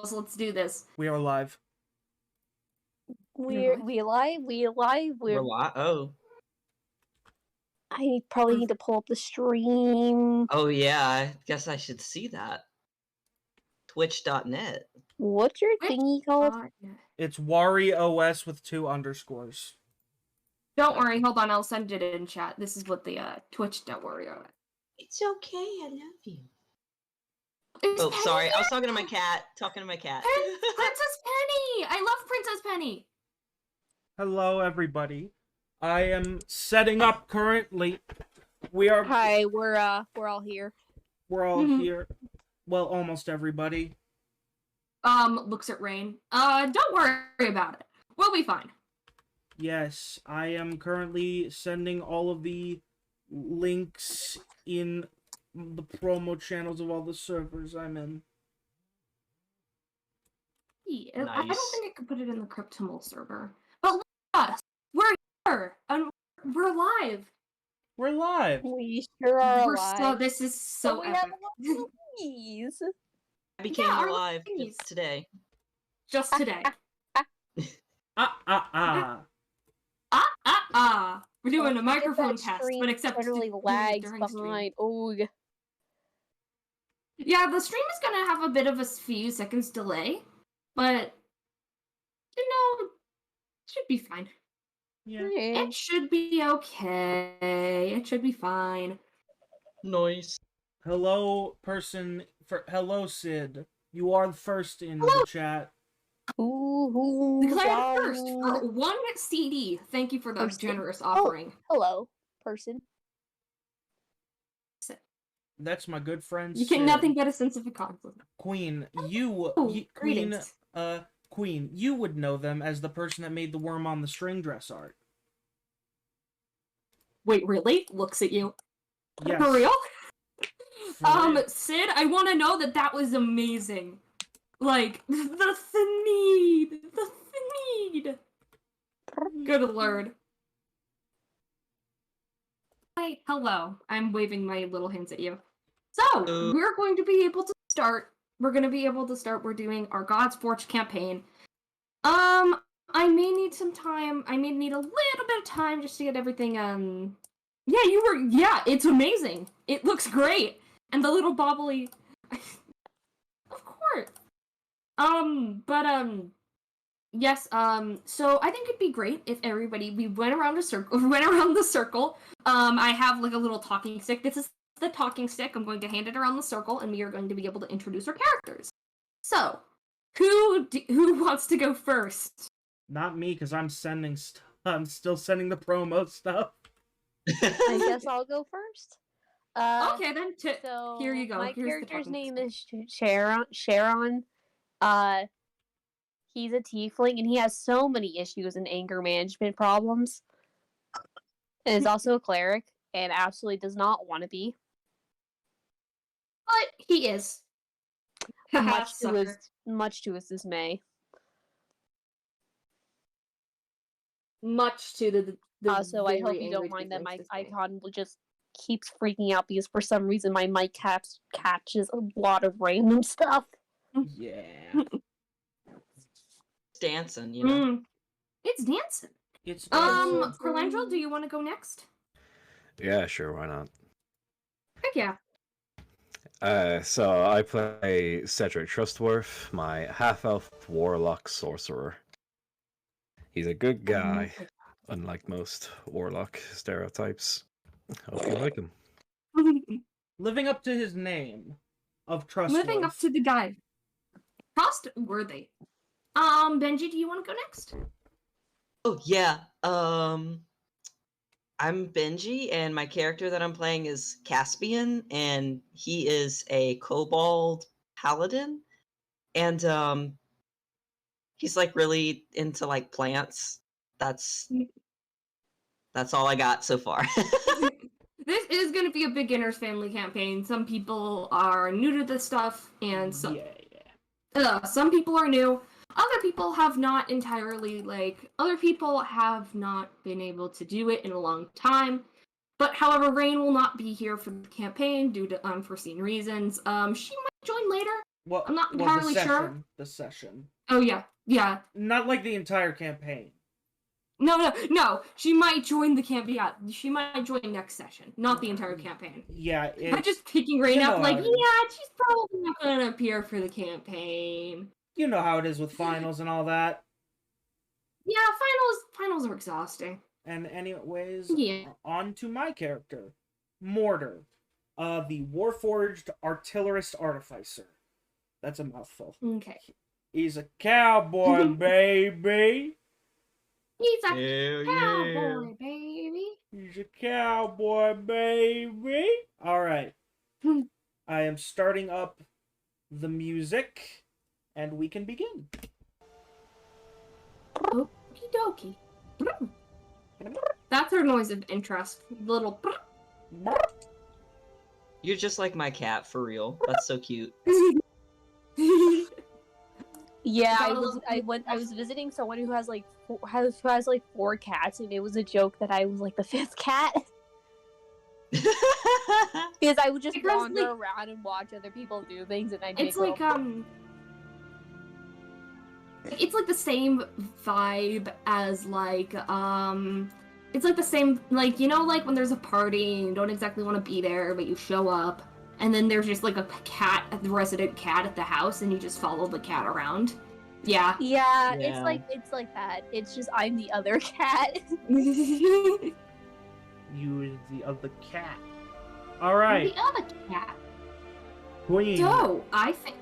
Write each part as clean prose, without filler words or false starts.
girls. Let's do this. We are live. We live. We're live. Oh. I probably need to pull up the stream. Oh yeah, I guess I should see that. Twitch.net. What's your thingy called? It's WariOS with 2 underscores. Don't worry, hold on, I'll send it in chat. This is what the Twitch.worry. It's okay, I love you. There's Oh, Penny sorry, I was here! talking to my cat. Princess Penny! I love Princess Penny! Hello, everybody. I am setting up currently. We are. Hi, we're all here. We're all here. Well, almost everybody. Looks at Rain. Don't worry about it. We'll be fine. Yes, I am currently sending all of the links in the promo channels of all the servers I'm in. Yeah, Nice. I don't think I could put it in the Cryptimal server. But look at us! We're here! And we're live! We're live! We sure are We're alive. This is so we epic. have a lot of keys. I became our alive thingies. today. Just today. We're doing a microphone test, but except totally lags during behind. stream. Oh, Yeah, the stream is gonna have a bit of a few seconds delay, but you know, should be fine. Yeah. It should be okay. It should be fine. Nice. Hello, Hello, Sid. You are the first in the chat. Declare first for 1 CD. Thank you for the generous offering. Hello, person. That's my good friend. You can nothing but a sense of a conflict. Queen, Greetings. Queen, you would know them as the person that made the worm on the string dress art. Wait, really? Looks at you. Yes. For real? For real. Sid, I want to know that was amazing. Like, the need. Good lord. Hi, hello. I'm waving my little hands at you. So, we're going to be able to start. We're doing our God's Forge campaign. I may need some time. I may need a little bit of time just to get everything, yeah, it's amazing. It looks great. And the little bobbly... Of course. Yes, so I think it'd be great if we went around the circle. I have like a little talking stick. This is the talking stick. I'm going to hand it around the circle, and we are going to be able to introduce our characters. So, who wants to go first? Not me, because I'm still sending the promo stuff. I guess I'll go first. Okay, then. So here you go. My Here's character's name is Sharon. He's a tiefling, and he has so many issues and anger management problems. And is also a cleric, and absolutely does not want to be. But he is. Much to his dismay. Much to the Also, I hope you don't mind that my icon just keeps freaking out because for some reason my mic catches a lot of random stuff. Yeah. It's dancing, you know. It's dancing. It's Perlandrel, do you want to go next? Yeah, sure, why not? Heck yeah. So I play Cedric Trustworth, my half-elf warlock sorcerer. He's a good guy, unlike most warlock stereotypes. Hope you like him. Living up to his name of Trustworth. Living up to the guy. Trustworthy. Benji, do you want to go next? Oh yeah. I'm Benji, and my character that I'm playing is Caspian, and he is a kobold paladin. And he's like really into like plants. That's all I got so far. This is going to be a beginner's family campaign. Some people are new to this stuff, and some people are new. Other people have not been able to do it in a long time. But however, Rain will not be here for the campaign due to unforeseen reasons. She might join later. Well, I'm not well, entirely the sure. session, the session. Oh yeah, yeah. Not like the entire campaign. No. She might join the campaign. Yeah, she might join next session, not the entire campaign. Yeah, I'm just picking Rain you know up, like, how it is. yeah, she's probably not gonna appear for the campaign. You know how it is with finals and all that. Yeah, finals are exhausting. And anyways, Yeah. on to my character, Mortar, the Warforged Artillerist Artificer. That's a mouthful. Okay. He's a cowboy, baby. He's a Hell cowboy, baby. He's a cowboy, baby. All right. Hmm. I am starting up the music, and we can begin. Okie dokie. That's her noise of interest. Little. You're just like my cat, for real. That's so cute. Yeah, Got a little- I was visiting someone who has like has like 4 cats, and it was a joke that I was like the 5th cat because I would just Because, wander like- around and watch other people do things, and I It's like it's like the same vibe as like it's like the same, like, you know, like when there's a party and you don't exactly want to be there but you show up, and then there's just like a cat, the resident cat at the house, and you just follow the cat around. Yeah. Yeah, Yeah. it's like that. It's just I'm the other cat. You is the other cat. All right, The other cat. Queen. So I think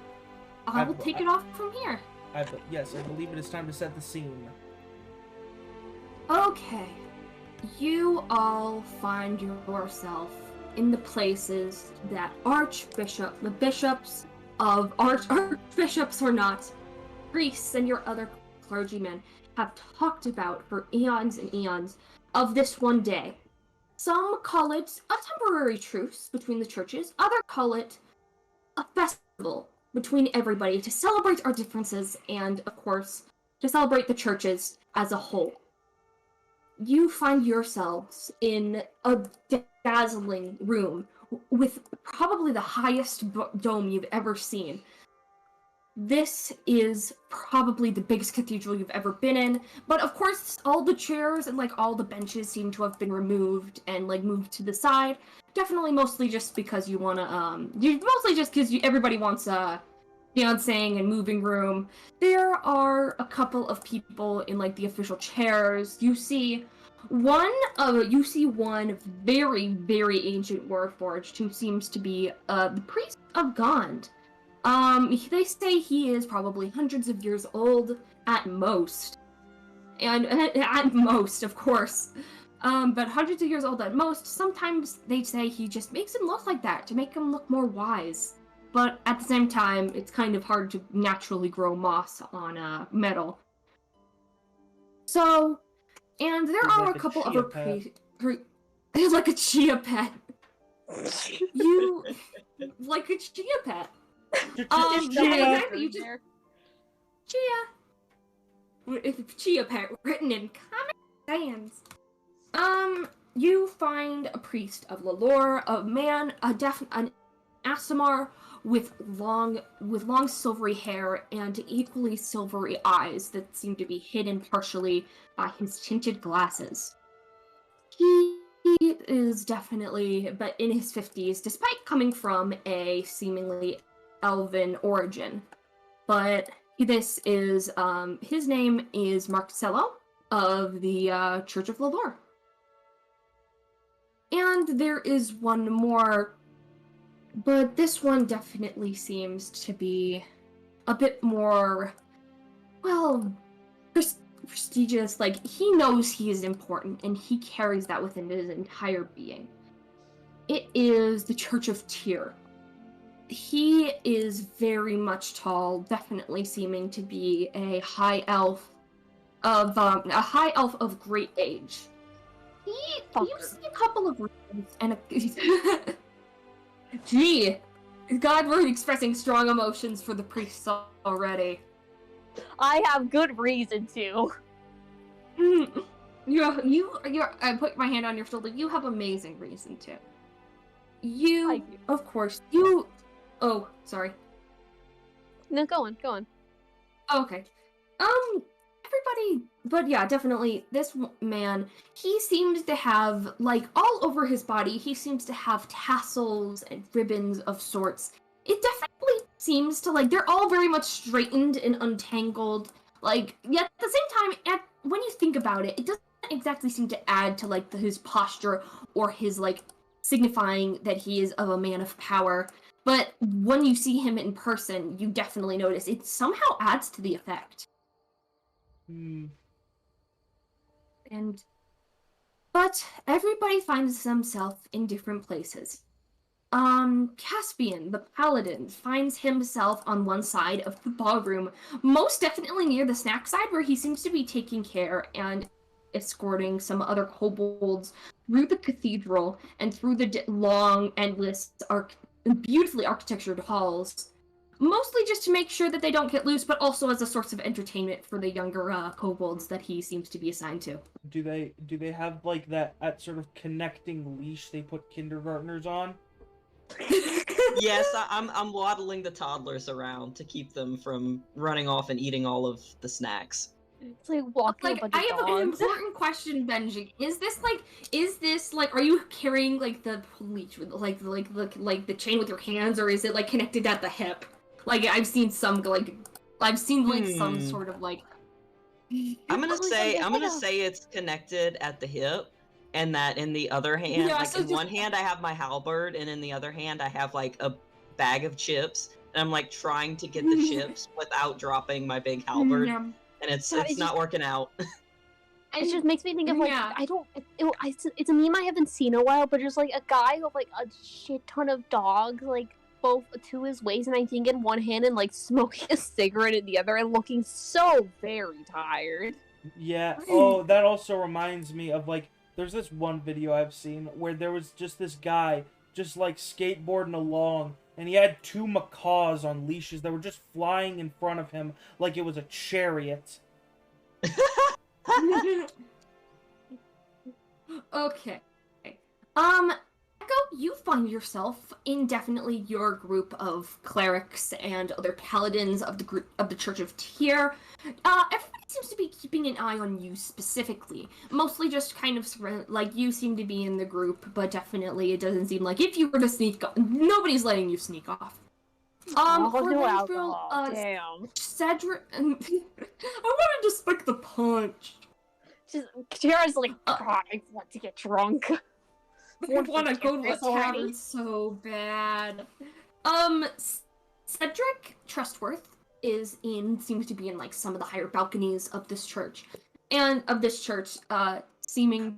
I will I've- take it off from here. Yes, I believe it is time to set the scene. Okay. You all find yourself in the places that the bishops of archbishops or not, priests and your other clergymen have talked about for eons and eons of this one day. Some call it a temporary truce between the churches, others call it a festival between everybody to celebrate our differences and, of course, to celebrate the churches as a whole. You find yourselves in a dazzling room with probably the highest dome you've ever seen. This is probably the biggest cathedral you've ever been in, but of course all the chairs and like all the benches seem to have been removed and like moved to the side. Definitely mostly just because you want to mostly just because everybody wants dancing and moving room. There are a couple of people in like the official chairs. You see one very, very ancient warforged who seems to be the priest of Gond. They say he is probably hundreds of years old at most. And at most, of course. But hundreds of years old at most. Sometimes they say he just makes him look like that to make him look more wise. But at the same time, it's kind of hard to naturally grow moss on metal. So, and there He's are like a a couple chia other He's like a chia pet. You like a chia pet. Chia. exactly, you just- Chia pet written in Comic Sans. You find a priest of Lalore, a man, an Asimar with long silvery hair and equally silvery eyes that seem to be hidden partially by his tinted glasses. He is definitely, but in his 50s, despite coming from a seemingly elven origin. But this is, his name is Marcello of the Church of Lalore. And there is one more, but this one definitely seems to be a bit more, well, prestigious. Like, he knows he is important, and he carries that within his entire being. It is the Church of Tyr. He is very much tall, definitely seeming to be a high elf of great age. You see a couple of runes and a Gee, God, we're expressing strong emotions for the priests already. I have good reason to. I put my hand on your shoulder. You have amazing reason to. I do. Of course, oh, sorry. No, go on, go on. Okay. Everybody, but yeah, definitely this man, he seems to have, like, all over his body, he seems to have tassels and ribbons of sorts. It definitely seems to, like, they're all very much straightened and untangled. Like, yet at the same time, when you think about it, it doesn't exactly seem to add to, like, his posture or his, like, signifying that he is of a man of power. But when you see him in person, you definitely notice it somehow adds to the effect. But everybody finds themselves in different places. Caspian, the paladin, finds himself on one side of the ballroom, most definitely near the snack side, where he seems to be taking care and escorting some other kobolds through the cathedral and through the long, endless, beautifully architectured halls. Mostly just to make sure that they don't get loose, but also as a source of entertainment for the younger kobolds that he seems to be assigned to. Do they have like that sort of connecting leash they put kindergartners on? Yes, I'm waddling the toddlers around to keep them from running off and eating all of the snacks. It's like walking a Like, bunch I of have an dogs. important question, Benji. Is this like, are you carrying like the leash with like the chain with your hands, or is it like connected at the hip? Like, I've seen some some sort of like. I'm gonna It's say like a- say it's connected at the hip, and that in the other hand, Yeah, like so in just- one hand I have my halberd, and in the other hand I have like a bag of chips, and I'm like trying to get the chips without dropping my big halberd, Yeah. and it's God, not working out. It just makes me think of like Yeah. it's a meme I haven't seen in a while, but just like a guy with like a shit ton of dogs, like both to his waist, and I think in one hand, and like smoking a cigarette in the other, and looking so very tired. Yeah. Oh, that also reminds me of like there's this one video I've seen where there was just this guy just like skateboarding along, and he had two macaws on leashes that were just flying in front of him like it was a chariot. Okay. Echo, you find yourself in definitely your group of clerics and other paladins of the group of the Church of Tyr. Everybody seems to be keeping an eye on you specifically. Mostly just kind of like you seem to be in the group, but definitely it doesn't seem like if you were to sneak off, nobody's letting you sneak off. Oh, For no April, alcohol. Damn. Cedric, I wanted to spike the punch. Just Kira's like, God, I want to get drunk. I want to go to a this already. tavern so bad. Cedric Trustworth seems to be in like some of the higher balconies of this church, seeming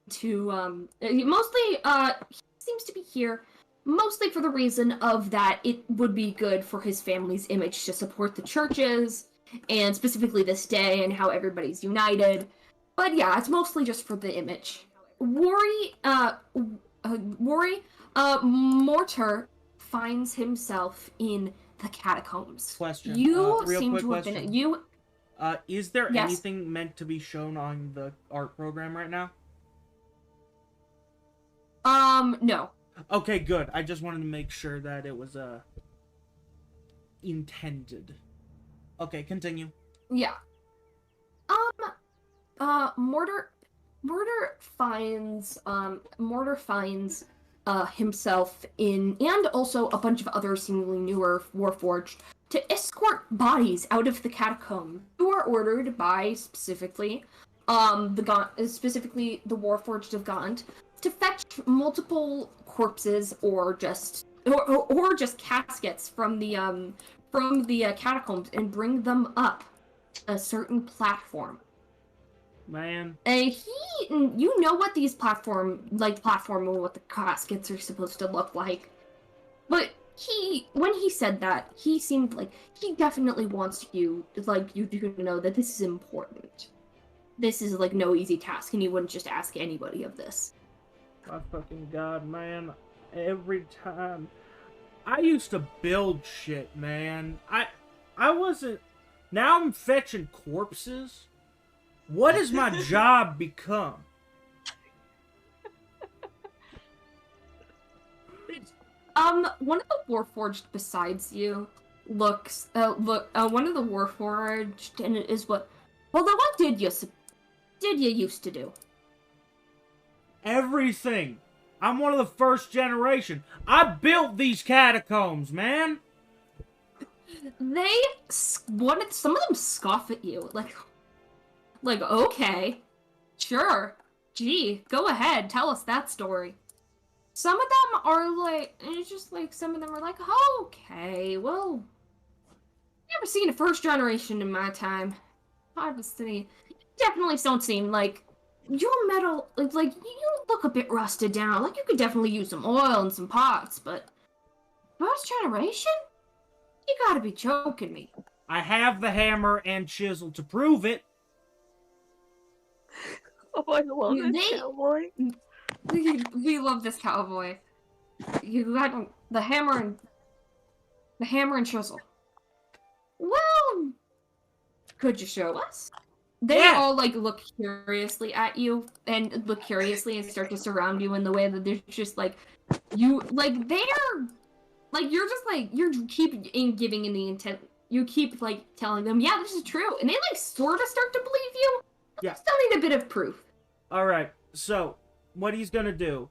to mostly he seems to be here mostly for the reason of that it would be good for his family's image to support the churches and specifically this day and how everybody's united. But yeah, it's mostly just for the image. Mortar finds himself in the catacombs. Question. You real seem quick to have question. been you. Is there Yes. anything meant to be shown on the art program right now? No. Okay, good. I just wanted to make sure that it was intended. Okay, continue. Yeah. Mortar finds himself in, and also a bunch of other seemingly newer Warforged, to escort bodies out of the catacomb, who are ordered by specifically the Warforged of Gaunt to fetch multiple corpses or just caskets from the catacombs and bring them up to a certain platform. Man. You know what these platform and what the caskets are supposed to look like. But when he said that, he seemed like he definitely wants you to know that this is important. This is like no easy task, and he wouldn't just ask anybody of this. My fucking god, man. Every time. I used to build shit, man. I wasn't... Now I'm fetching corpses? What has my job become? One of the Warforged besides you looks one of the Warforged and is what. Well, then what did you used to do? Everything. I'm one of the first generation. I built these catacombs, man. Some of them scoff at you, like okay, sure, gee, go ahead, tell us that story. Some of them are like, it's just like, some of them are like, okay, well, never seen a first generation in my time. Obviously, definitely don't seem like your metal, like you look a bit rusted down, like you could definitely use some oil and some parts, but first generation? You gotta be joking me. I have the hammer and chisel to prove it. Oh, I love this cowboy. We love this cowboy. You got the hammer and chisel. Well, could you show us? They all like look curiously at you and start to surround you in the way that they're just like you like they're like you're just like you keep giving in the intent. You keep like telling them, yeah, this is true, and they like sort of start to believe you. Yeah. Still need a bit of proof. All right. So what he's gonna do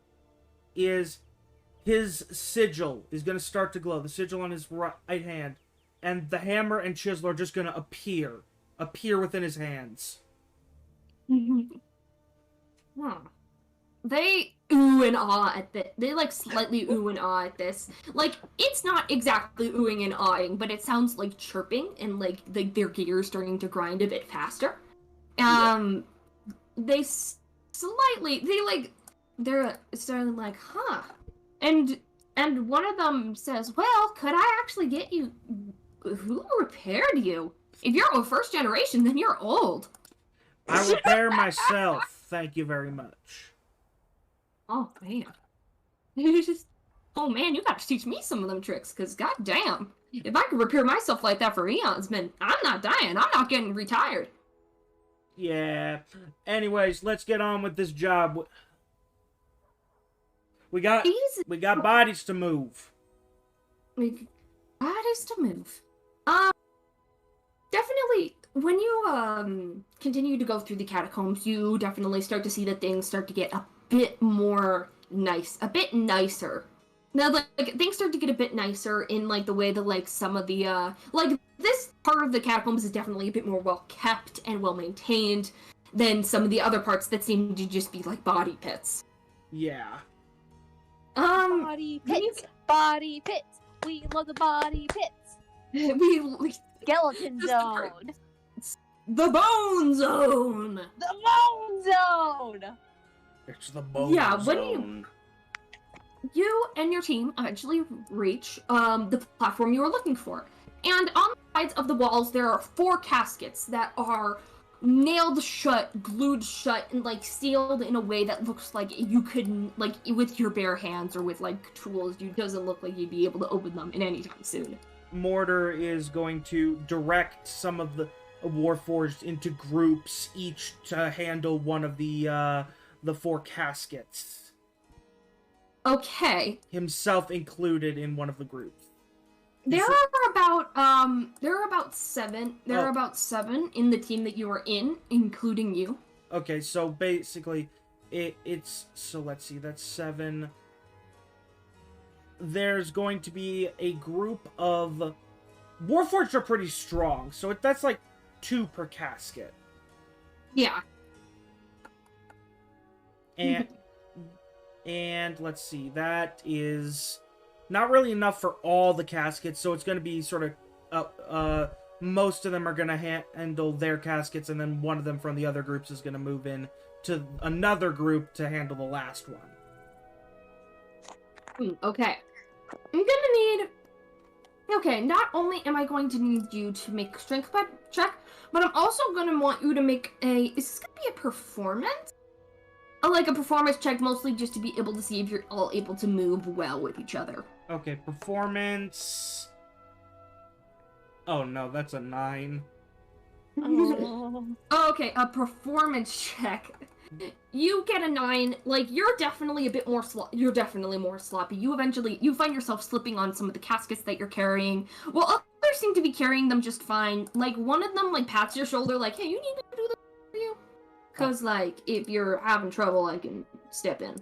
is his sigil is gonna start to glow. The sigil on his right hand, and the hammer and chisel are just gonna appear within his hands. Huh. They ooh and ah at this. They like slightly ooh and ah at this. Like it's not exactly oohing and ahing, but it sounds like chirping and like their gears starting to grind a bit faster. They slightly they're starting like, huh, and one of them says, well, could I actually get you? Who repaired you? If you're a first generation, then you're old. I repair myself. Thank you very much. Oh man, you gotta teach me some of them tricks, cause goddamn, if I could repair myself like that for eons, man, I'm not dying. I'm not getting retired. Yeah. Anyways, let's get on with this job. We got bodies to move. Bodies to move. Definitely. When you continue to go through the catacombs, you definitely start to see that things start to get a bit more nicer. Now, like things start to get a bit nicer in like the way that like some of the like this part of the catacombs is definitely a bit more well kept and well maintained than some of the other parts that seem to just be like body pits. Yeah. Body pits. Body pits. We love the body pits. Skeleton zone. The bone zone. The bone zone. It's the bone Yeah, zone. when you and your team eventually reach the platform you were looking for. And on the sides of the walls, there are 4 caskets that are nailed shut, glued shut, and like sealed in a way that looks like you couldn't, like with your bare hands or with like tools, it doesn't look like you'd be able to open them in any time soon. Mortar is going to direct some of the Warforged into groups, each to handle one of the 4 caskets. Okay. Himself included in one of the groups. There are about 7. There are about 7 in the team that you are in, including you. Okay, so basically, it's so let's see, that's 7. There's going to be a group of Warforged are pretty strong, so that's like 2 per casket. Yeah. And let's see, that is not really enough for all the caskets, so it's going to be sort of most of them are going to handle their caskets, and then one of them from the other groups is going to move in to another group to handle the last one. Okay. I'm gonna need... Okay, not only am I going to need you to make a strength check, but I'm also gonna want you to make a... Is this gonna be a performance? Like a performance check, mostly just to be able to see if you're all able to move well with each other. Okay, performance... Oh no, that's a 9. Oh. Okay, a performance check. You get a 9. Like, you're definitely a bit more more sloppy. You find yourself slipping on some of the caskets that you're carrying, while other others seem to be carrying them just fine. Like, one of them, like, pats your shoulder, like, hey, you need to do this for you. Because, like, if you're having trouble, I can step in.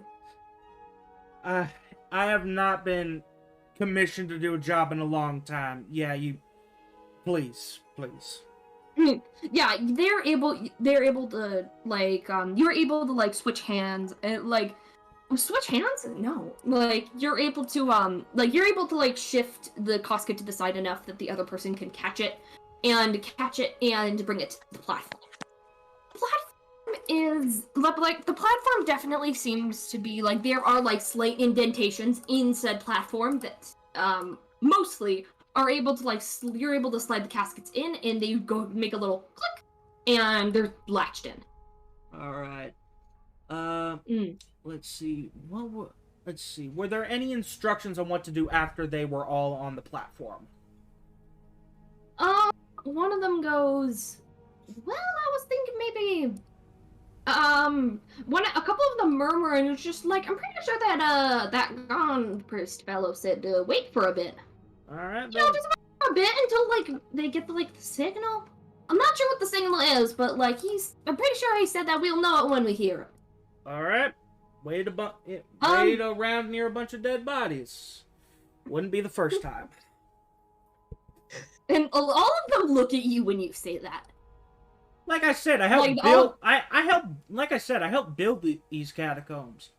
I have not been commissioned to do a job in a long time. Yeah, you... Please. Yeah, they're able to, like, you're able to, like, switch hands, and, like, switch hands? No. Like, you're able to, like, shift the casket to the side enough that the other person can catch it and bring it to the platform. The platform definitely seems to be, like, there are, like, slight indentations in said platform that, mostly are able to, like, you're able to slide the caskets in, and they go make a little click, and they're latched in. Alright. Let's see. Let's see. Were there any instructions on what to do after they were all on the platform? One of them goes, well, I was thinking maybe... a couple of them murmur, and it's just like, I'm pretty sure that, that Gone Priest fellow said to wait for a bit. Alright, You know, just a bit until, like, they get the, like, the signal. I'm not sure what the signal is, but, like, I'm pretty sure he said that we'll know it when we hear it. Alright. Wait around near a bunch of dead bodies. Wouldn't be the first time. And all of them look at you when you say that. Like I said, I helped Like, build. I helped build these catacombs.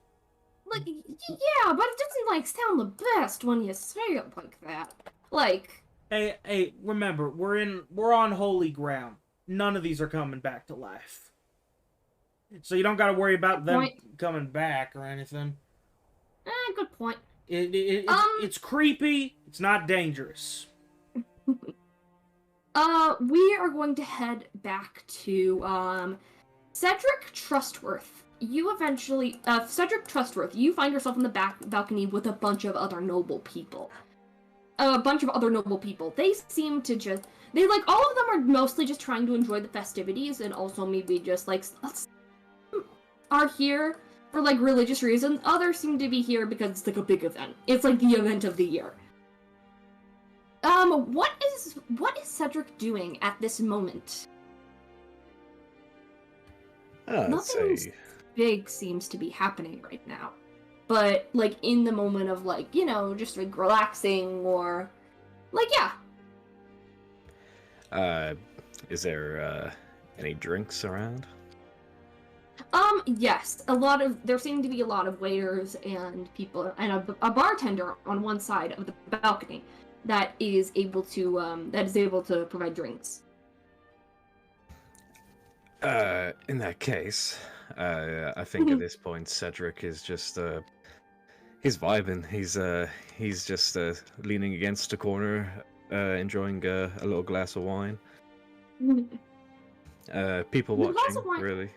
Like, yeah, but it doesn't, like, sound the best when you say it like that. Like... Hey, remember, we're on holy ground. None of these are coming back to life. So you don't gotta worry about them coming back or anything. Good point. It's creepy. It's not dangerous. We are going to head back to, Cedric Trustworth. You eventually, Cedric Trustworth, you find yourself in the back balcony with a bunch of other noble people. They seem to just, all of them are mostly just trying to enjoy the festivities, and also maybe just, like, are here for, like, religious reasons. Others seem to be here because it's, like, a big event. It's, like, the event of the year. What is Cedric doing at this moment? Nothing big seems to be happening right now. But, like, in the moment of, like, you know, just, like, relaxing or... Like, yeah. Is there, any drinks around? Yes. There seem to be a lot of waiters and people, and a bartender on one side of the balcony that is able to provide drinks. In that case, I think at this point Cedric is just, he's vibing. He's just, leaning against a corner, enjoying a little glass of wine. People watching, really.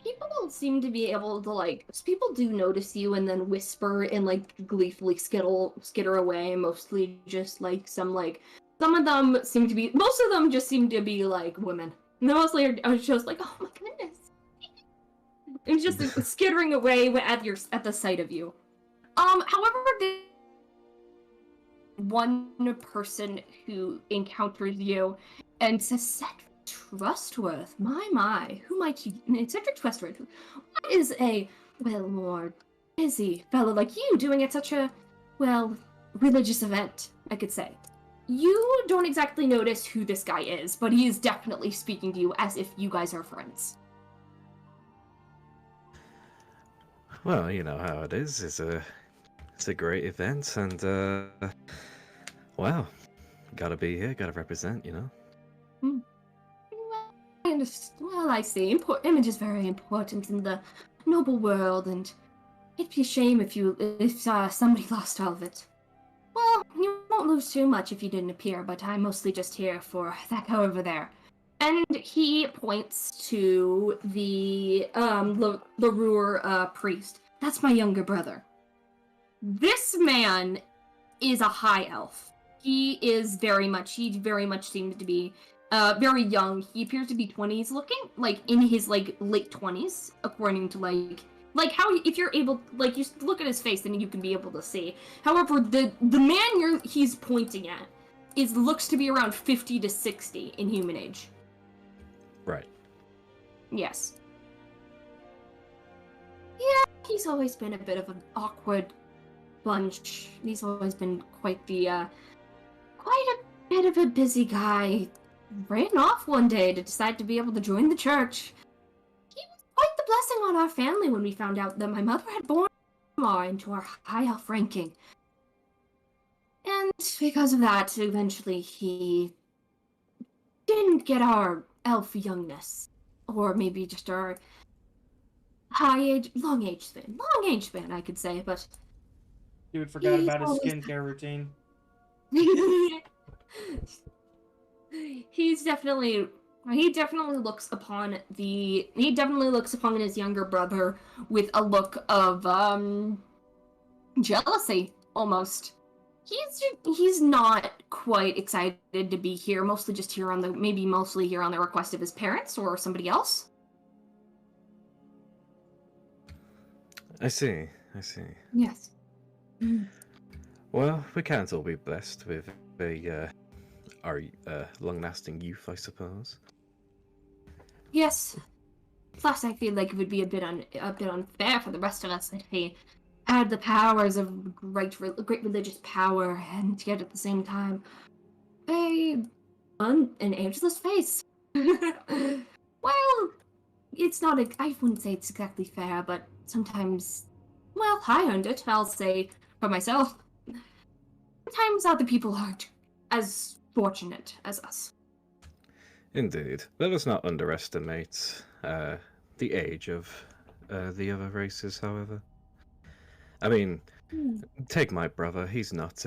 People don't seem to be able to, like, people do notice you and then whisper and, like, gleefully skitter away, mostly just, like, some of them seem to be, most of them just seem to be, like, women. And mostly are just like, oh my goodness. And just like, skittering away at the sight of you. However, one person who encounters you and says, Cedric Trustworth, my, who might you... Cedric Trustworth, what is a, well, more busy fellow like you doing at such a, well, religious event, I could say? You don't exactly notice who this guy is, but he is definitely speaking to you as if you guys are friends. Well, you know how it is. It's a great event, and wow, gotta be here, gotta represent, you know. Well, I see. Image is very important in the noble world, and it'd be a shame if somebody lost all of it. Well, you won't lose too much if you didn't appear, but I'm mostly just here for that guy over there. And he points to the Larur priest. That's my younger brother. This man is a high elf. He very much seems to be very young. He appears to be 20s looking, like in his like late 20s, according to like like how if you're able, like you look at his face and you can be able to see. However, the man he's pointing at looks to be around 50 to 60 in human age. Right. Yes. Yeah, he's always been a bit of an awkward bunch. He's always been quite a bit of a busy guy. Ran off one day to decide to be able to join the church. He was quite the blessing on our family when we found out that my mother had born into our high elf ranking. And because of that, eventually he didn't get our elf youngness. Or maybe just our long age span, I could say, but... Dude forgot He's about his always- skincare routine. He definitely looks upon his younger brother with a look of jealousy almost. He's not quite excited to be here, mostly here on the request of his parents or somebody else. I see. Yes. Well, we can't all be blessed with our long-lasting youth, I suppose. Yes. Plus, I feel like it would be a bit unfair for the rest of us if he had the powers of great religious power and yet at the same time an ageless face. Well, it's not. I wouldn't say it's exactly fair, but sometimes, well, I earned it. I'll say for myself. Sometimes other people aren't as fortunate as us. Indeed. Let us not underestimate the age of the other races, however. I mean, take my brother. He's not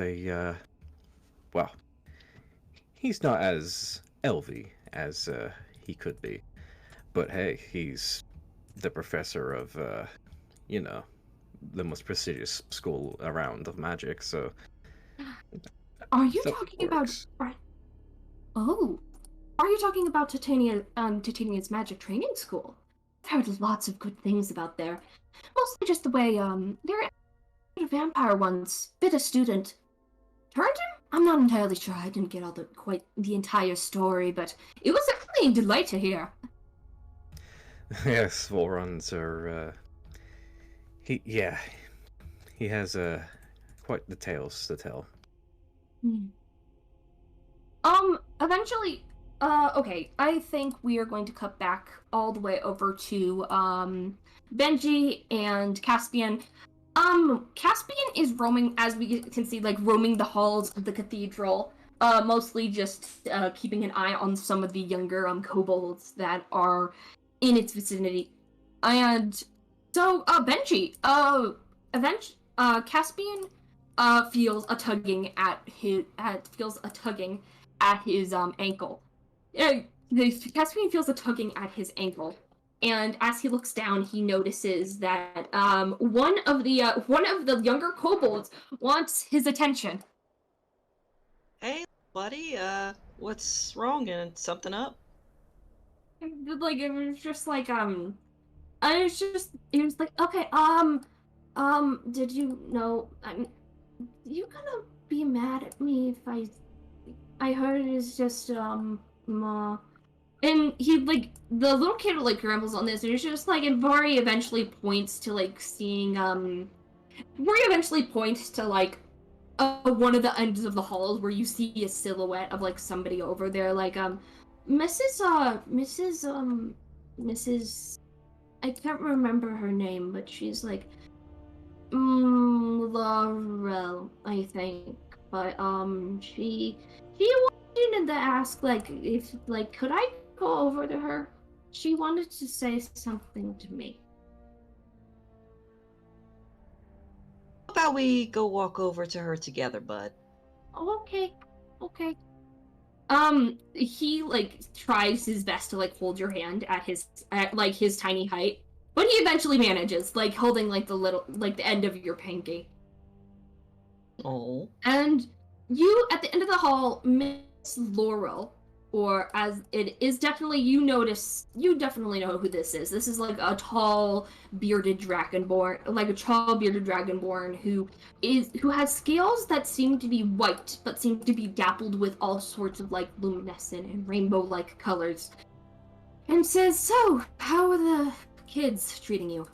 he's not as elvy as he could be. But hey, he's the professor of, the most prestigious school around of magic, so... Are you that talking works. about... Oh. Are you talking about Titania's magic training school? I've heard lots of good things about there. Mostly just the way, a vampire once bit a student. Turned him? I'm not entirely sure. I didn't get quite the entire story, but it was definitely a delight to hear. Yes, Vorons are, he has, quite the tales to tell. Eventually, okay, I think we are going to cut back all the way over to, Benji and Caspian. Caspian is roaming, as we can see, roaming the halls of the cathedral, mostly just, keeping an eye on some of the younger, kobolds that are in its vicinity. And so, Benji, Caspian, feels a tugging at his ankle. Caspian feels a tugging at his ankle, and as he looks down, he notices that one of the younger kobolds wants his attention. Hey, buddy, what's wrong? And something up? It was just like okay, did you know? You gonna be mad at me if I heard it is just and he the little kid grumbles on this, and it's just and Bari eventually points to seeing Bari eventually points to one of the ends of the halls where you see a silhouette of somebody over there, Mrs. I can't remember her name, but she's Laurel, I think. But she wanted to ask if could I go over to her? She wanted to say something to me. How about we go walk over to her together, bud? Okay. He tries his best to hold your hand at his tiny height, but he eventually manages, holding the end of your pinky. Oh. And you, at the end of the hall, Miss Laurel, or as it is definitely, you definitely know who this is. This is like a tall, bearded dragonborn who has scales that seem to be white, but seem to be dappled with all sorts of like luminescent and rainbow-like colors. And says, "So, how are the kids treating you?"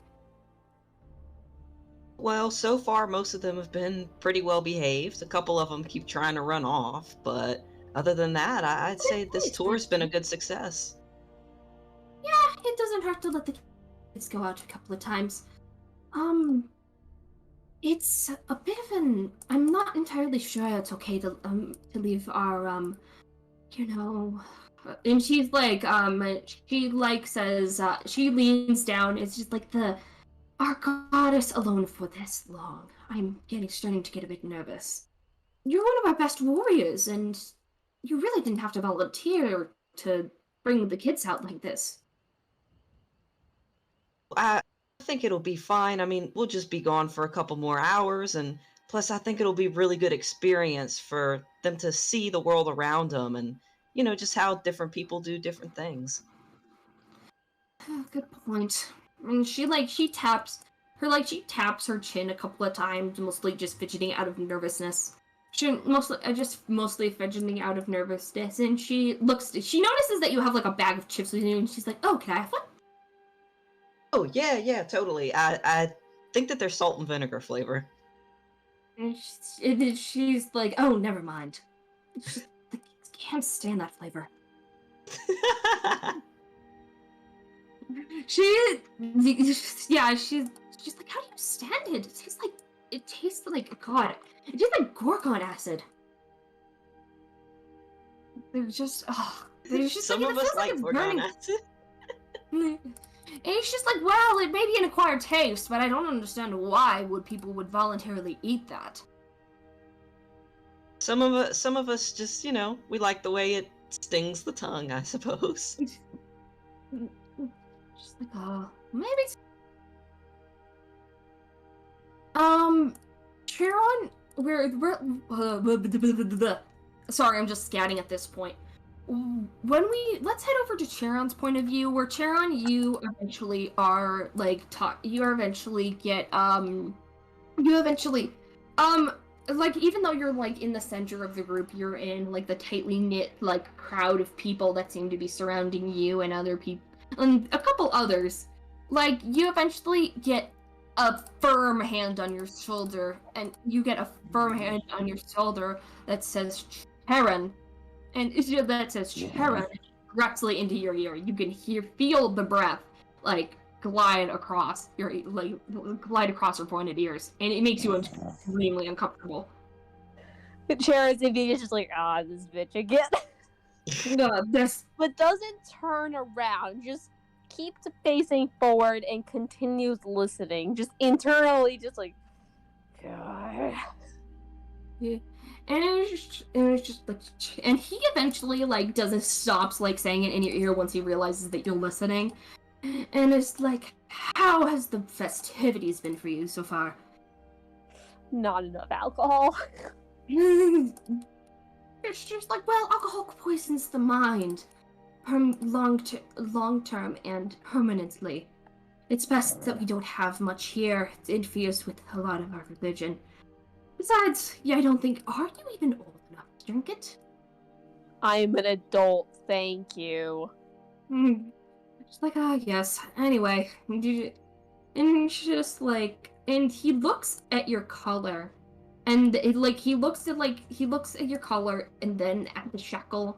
Well, so far most of them have been pretty well behaved. A couple of them keep trying to run off, but other than that, I'd say this Nice, tour's been a actually. good success. Yeah, it doesn't hurt to let the kids go out a couple of times. Um, it's a bit of an. I'm not entirely sure it's okay to leave our you know. And she's like she like says she leans down. It's just like our goddess alone for this long. I'm starting to get a bit nervous. You're one of our best warriors, and you really didn't have to volunteer to bring the kids out like this. I think it'll be fine. I mean, we'll just be gone for a couple more hours, and plus, I think it'll be a really good experience for them to see the world around them and, just how different people do different things. Good point. And she taps her chin a couple of times, mostly just fidgeting out of nervousness. Mostly fidgeting out of nervousness, and she notices that you have like a bag of chips with you, and she's like, "Oh, can I have one?" Oh, yeah, totally. I think that they're salt and vinegar flavor. And she's like, "Oh, never mind." She's like, "Can't stand that flavor." She's like, "How do you stand it? It tastes like God. It tastes like gorgon acid." There's just Some like, of it us feels like it's gorgon burning. acid. And it's just like, well, it may be an acquired taste, but I don't understand why people would voluntarily eat that. Some of us just, we like the way it stings the tongue, I suppose. Just like, maybe. Charon, sorry, I'm just scatting at this point. Let's head over to Charon's point of view, where Charon, you eventually are like like, even though you're like in the center of the group, you're in like the tightly knit like crowd of people that seem to be surrounding you and other people and a couple others. Like, you eventually get a firm hand on your shoulder, and you get a firm hand on your shoulder that says Charon, and that says Charon directly into your ear. You can feel the breath like glide across your pointed ears, and it makes you extremely uncomfortable. Charon's is just like, this bitch again. But doesn't turn around, just keeps facing forward and continues listening, just internally, just like, God. Yeah. And it was just like, and he eventually like doesn't stop like saying it in your ear once he realizes that you're listening, and it's like, how has the festivities been for you so far? Not enough alcohol. It's just like, well, alcohol poisons the mind, long term and permanently. It's best that we don't have much here. It interferes with a lot of our religion. Besides, I don't think, are you even old enough to drink it? I'm an adult, thank you. Just like, yes. Anyway, and just like, and he looks at your color, and he looks at your color, and then at the shackle,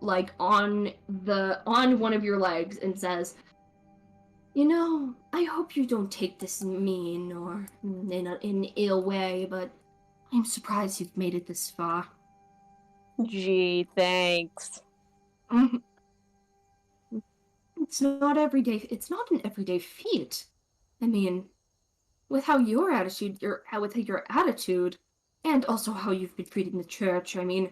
like on one of your legs, and says, I hope you don't take this mean or in an ill way, but I'm surprised you've made it this far. Gee, thanks. It's not an everyday feat. I mean, with your attitude, and also how you've been treating the church, I mean,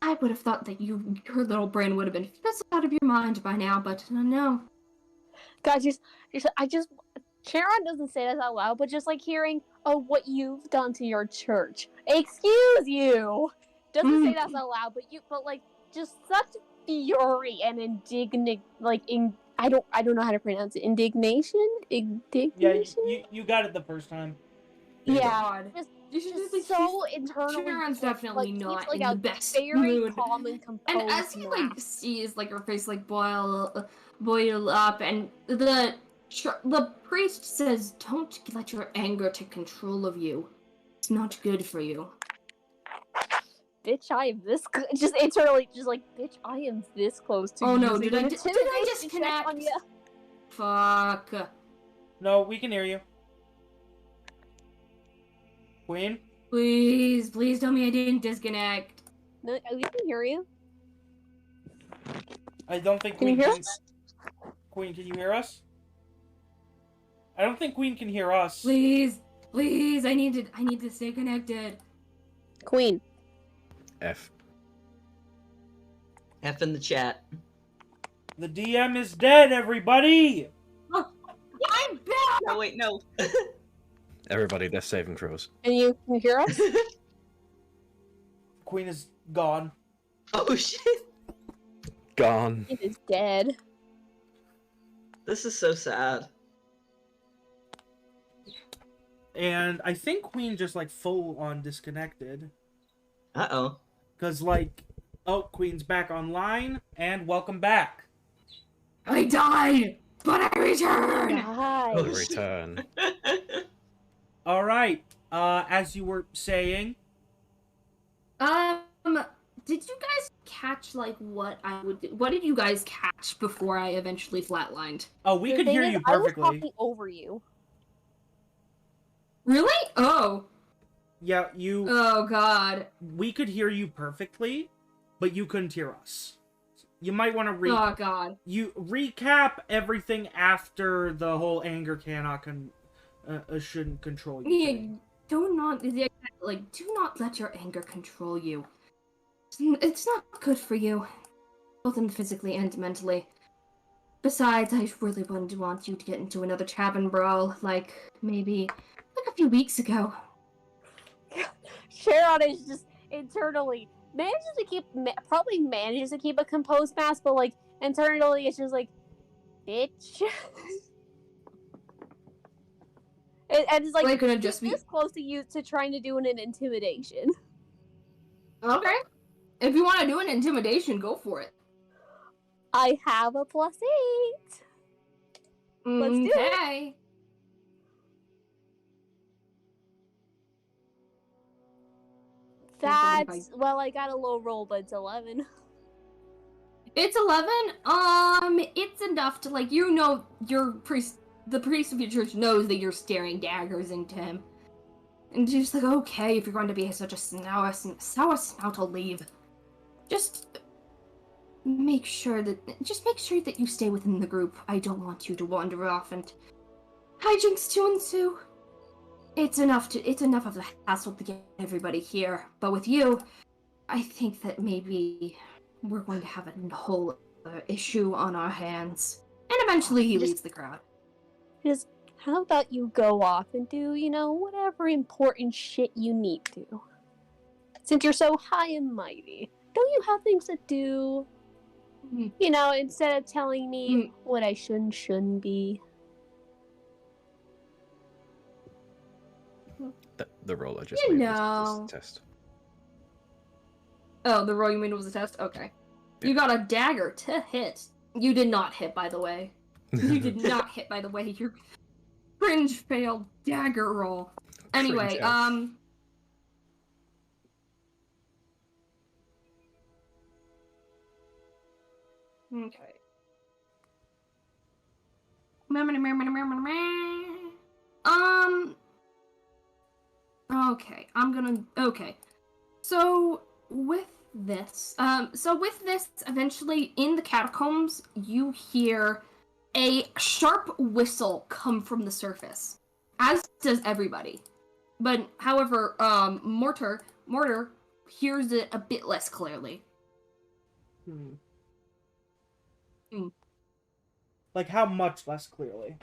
I would have thought that your little brain would have been fizzled out of your mind by now, but no. God, Sharon doesn't say this out loud, but just like hearing, what you've done to your church. Excuse you! Doesn't say that out loud, but just such fury and indignant, I don't know how to pronounce it. Indignation? Yeah, Indignation? you got it the first time. Yeah. God. Just, You should just be so internally. Sharon's definitely not keeps, in a the best very mood. calm and composed. And as he mask. sees her face boil up, and the priest says, "Don't let your anger take control of you. It's not good for you." Bitch, I am this just internally, just bitch, I am this close to. Oh no! using Did I an intimidation check disconnect? on ya. Fuck. No, we can hear you. Queen? Please tell me I didn't disconnect. No, we can hear you. I don't think Can you Queen hear can... Queen, can you hear us? I don't think Queen can hear us. Please, I need to stay connected. Queen. F. F in the chat. The DM is dead, everybody! I'm back! Oh wait, no. Everybody, death saving throws. Can you hear us? Queen is gone. Oh shit. Gone. It is dead. This is so sad. And I think Queen just, full on disconnected. Uh-oh. Because, oh, Queen's back online, and welcome back. I died, but I returned. Oh, Guys. Return. Alright, as you were saying... Did you guys catch, what did you guys catch before I eventually flatlined? Oh, we The could thing hear is, you I was perfectly. talking over you. Really? Oh. Yeah, Oh, God. we could hear you perfectly, but you couldn't hear us. You might want to Oh, God. you recap everything after the whole anger shouldn't control you. Yeah, thing. do not let your anger control you. It's not good for you, both physically and mentally. Besides, I really wouldn't want you to get into another cabin brawl, maybe a few weeks ago. Sharon is just internally probably manages to keep a composed mask, but internally it's just bitch. and it's Gonna just be this close to you to trying to do an intimidation. okay. If you want to do an intimidation, go for it. I have a +8. Let's do it. Okay. That's I got a low roll, but it's 11. It's 11. It's enough to your priest. The priest of your church knows that you're staring daggers into him, and he's just okay, if you're going to be such a sour snout, I'll leave. Just make sure that you stay within the group. I don't want you to wander off and hijinks to ensue. It's enough of the hassle to get everybody here. But with you, I think that maybe we're going to have a whole issue on our hands. And eventually he leaves the crowd. Just how about you go off and do, whatever important shit you need to. Since you're so high and mighty, don't you have things to do? Instead of telling me what I shouldn't be. The roll I just You made know. was a test. Oh, the roll you made was a test? Okay. You got a dagger to hit. You did not hit, by the way. You did not hit, by the way. Your cringe failed dagger roll. Anyway, Cringe elf. Okay. Okay, okay. So with this, eventually in the catacombs, you hear a sharp whistle come from the surface, as does everybody. But however, Mortar hears it a bit less clearly. How much less clearly?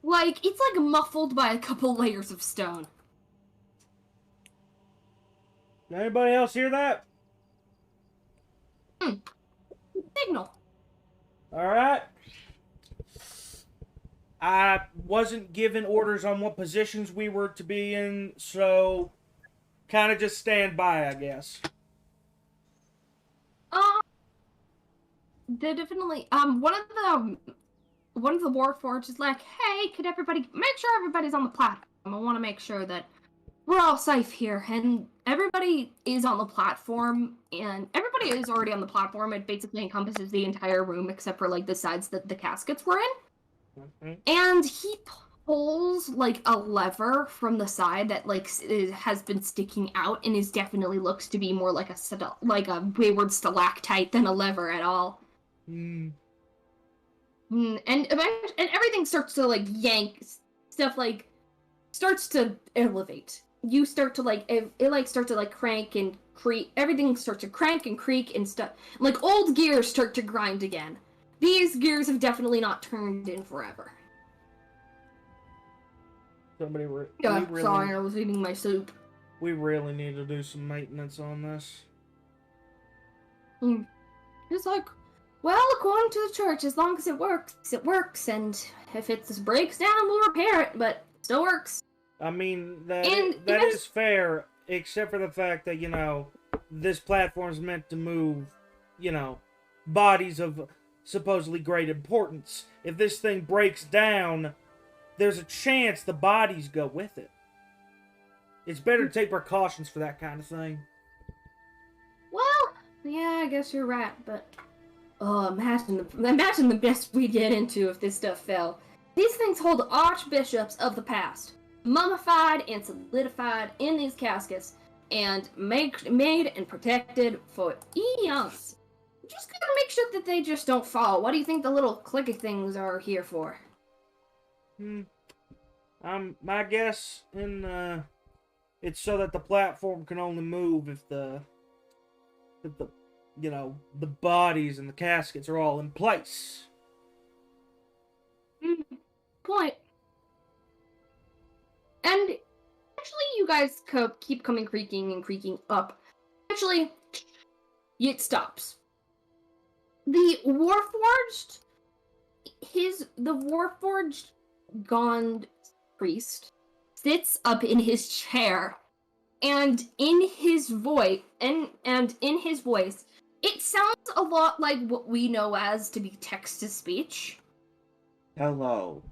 It's muffled by a couple layers of stone. Did anybody else hear that? signal. All right. I wasn't given orders on what positions we were to be in, so kind of just stand by, I guess. They're definitely one of the Warforged is like, hey, could everybody make sure everybody's on the platform? I want to make sure that we're all safe here, and everybody is on the platform, and everybody is already on the platform. It basically encompasses the entire room except for like the sides that the caskets were in. Mm-hmm. And he pulls like a lever from the side that like has been sticking out, and is definitely looks to be more like a wayward stalactite than a lever at all. Mm. And everything starts to like yank, stuff like starts to elevate. You start to like it like starts to like crank and creak. Everything starts to crank and creak and stuff. Like old gears start to grind again. These gears have definitely not turned in forever. Sorry, I was eating my soup. We really need to do some maintenance on this. It's like, well, according to the church, as long as it works, and if it breaks down, we'll repair it, but it still works. I mean, that is fair, except for the fact that, you know, this platform's meant to move, you know, bodies of supposedly great importance. If this thing breaks down, there's a chance the bodies go with it. It's better to take precautions for that kind of thing. Well, yeah, I guess you're right, but imagine the mess we'd get into if this stuff fell. These things hold archbishops of the past, mummified and solidified in these caskets, and made and protected for eons. Just gotta make sure that they just don't fall. What do you think the little clicky things are here for? My guess it's so that the platform can only move if the you know, the bodies and the caskets are all in place. Point. And actually, you guys keep coming creaking and creaking up. Actually, it stops. The Warforged Gond priest sits up in his chair, and in his voice, it sounds a lot like what we know as to be text-to-speech. Hello.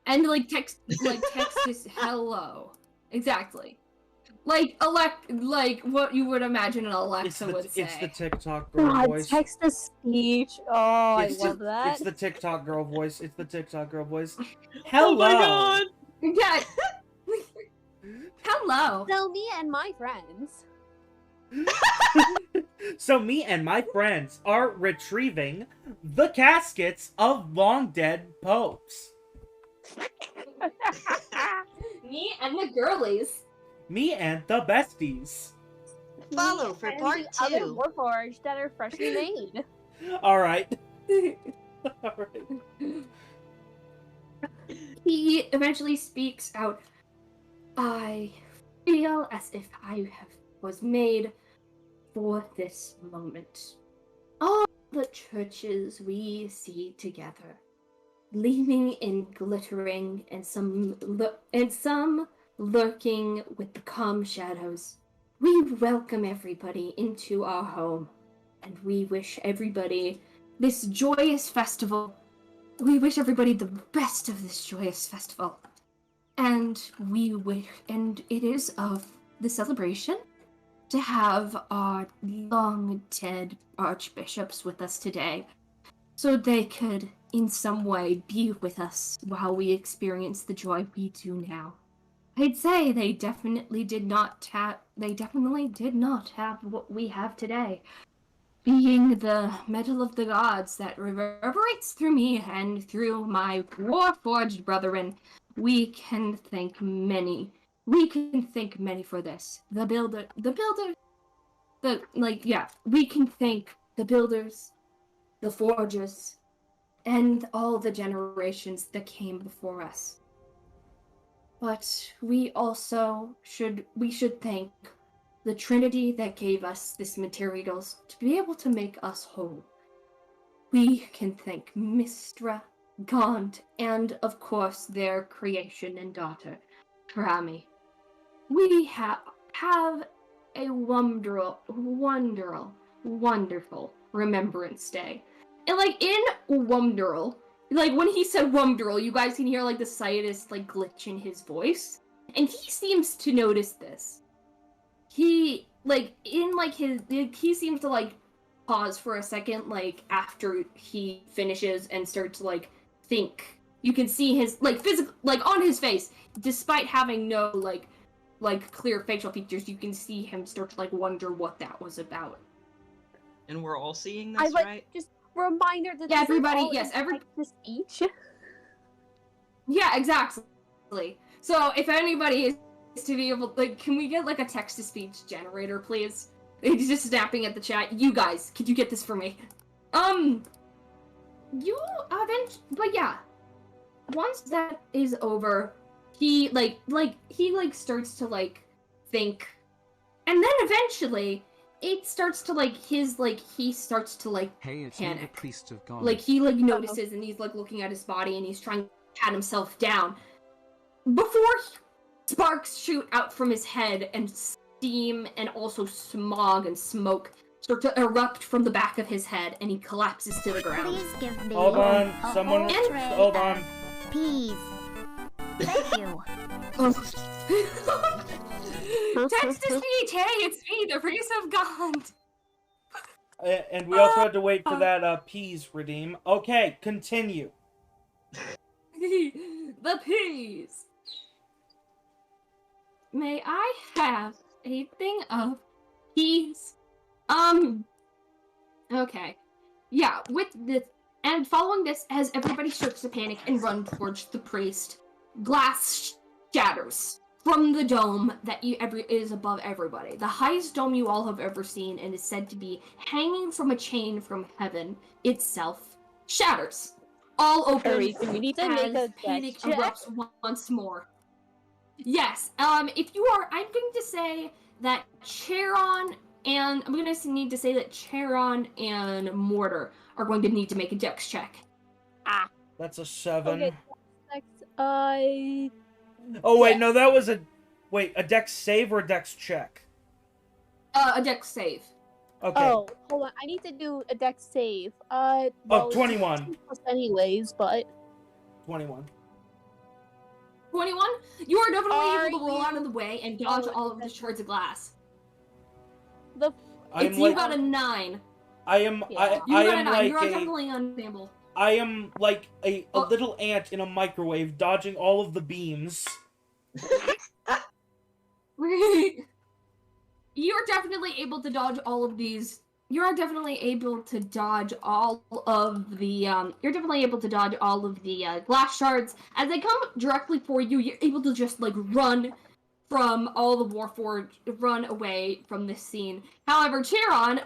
And text is hello. Exactly. Like what you would imagine an Alexa would say. It's the TikTok girl voice. Text to speech. Oh, I love that. It's the TikTok girl voice. Hello. Oh my god. Yeah. Hello. So me and my friends. So me and my friends are retrieving the caskets of long dead popes. Me and the girlies. Me and the besties. Follow for part 2. Other Warforged that are freshly made. All right. All right. He eventually speaks out. I feel as if I was made for this moment. All the churches we see together, gleaming and glittering, and some lurking with the calm shadows. We welcome everybody into our home, and we wish everybody this joyous festival. We wish everybody the best of this joyous festival. And it is of the celebration to have our long dead archbishops with us today, so they could in some way be with us while we experience the joy we do now. I'd say they definitely did not have what we have today. Being the metal of the gods that reverberates through me and through my Warforged brethren, we can thank many for this. We can thank the builders, the forgers, and all the generations that came before us. But we should thank the Trinity that gave us this materials to be able to make us whole. we can thank Mistra, Gaunt, and of course their creation and daughter, Karami. We have a wonderful Remembrance Day. And like in Wumdurl, like when he said Wumdurl, you guys can hear like the slightest like glitch in his voice. And he seems to notice this. He seems to like pause for a second, like after he finishes and start to like think. You can see his like physical, like on his face, despite having no like clear facial features, you can see him start to like wonder what that was about. And we're all seeing this, I like right? just reminder that Yeah, this is everybody- all yes, in every- the speech. Yeah, exactly. So if anybody is to be able, like, can we get like a text-to-speech generator, please? He's just snapping at the chat. You guys, could you get this for me? You haven't, but yeah. Once that is over, he starts to like think, and then eventually it starts to like he starts to like Hey, it's me, the panic. priest of God. Like he like notices and he's like looking at his body and he's trying to pat himself down before sparks shoot out from his head and steam and also smog and smoke start to erupt from the back of his head and he collapses to the ground. Please give me Hold on, a someone. whole tray Hold of on. peas. Thank you. Text to speech, hey, it's me, the priest of God. And we also had to wait for that peas redeem. Okay, continue. The peas. May I have a thing of peas? Okay. Yeah, with this, and following this, as everybody starts to panic and run towards the priest, glass shatters from the dome that is above everybody. The highest dome you all have ever seen and is said to be hanging from a chain from heaven itself shatters. All open Hurry, we need to make as a panic dex check. erupts once more. Yes, if you are, I'm going to say that Charon and I'm going to need to say that Charon and Mortar are going to need to make a dex check. That's a 7. Okay, next, Oh wait, yeah. no, that was a dex save or a dex check? A dex save. Okay. Oh, hold on. I need to do a dex save. Well, it's 21. plus anyways, but 21. 21? You are definitely Are able to roll out you- of the way and dodge Oh, all of the that's- shards of glass. the I'm It's you like, got a 9. I am, Yeah. You I got a am 9. like You are a, definitely unstable. I am like a Oh. little ant in a microwave, dodging all of the beams. You're definitely able to dodge all of these. You're definitely able to dodge all of the. You're definitely able to dodge all of the glass shards as they come directly for you. You're able to just like run from all the Warforged, run away from this scene. However, Charon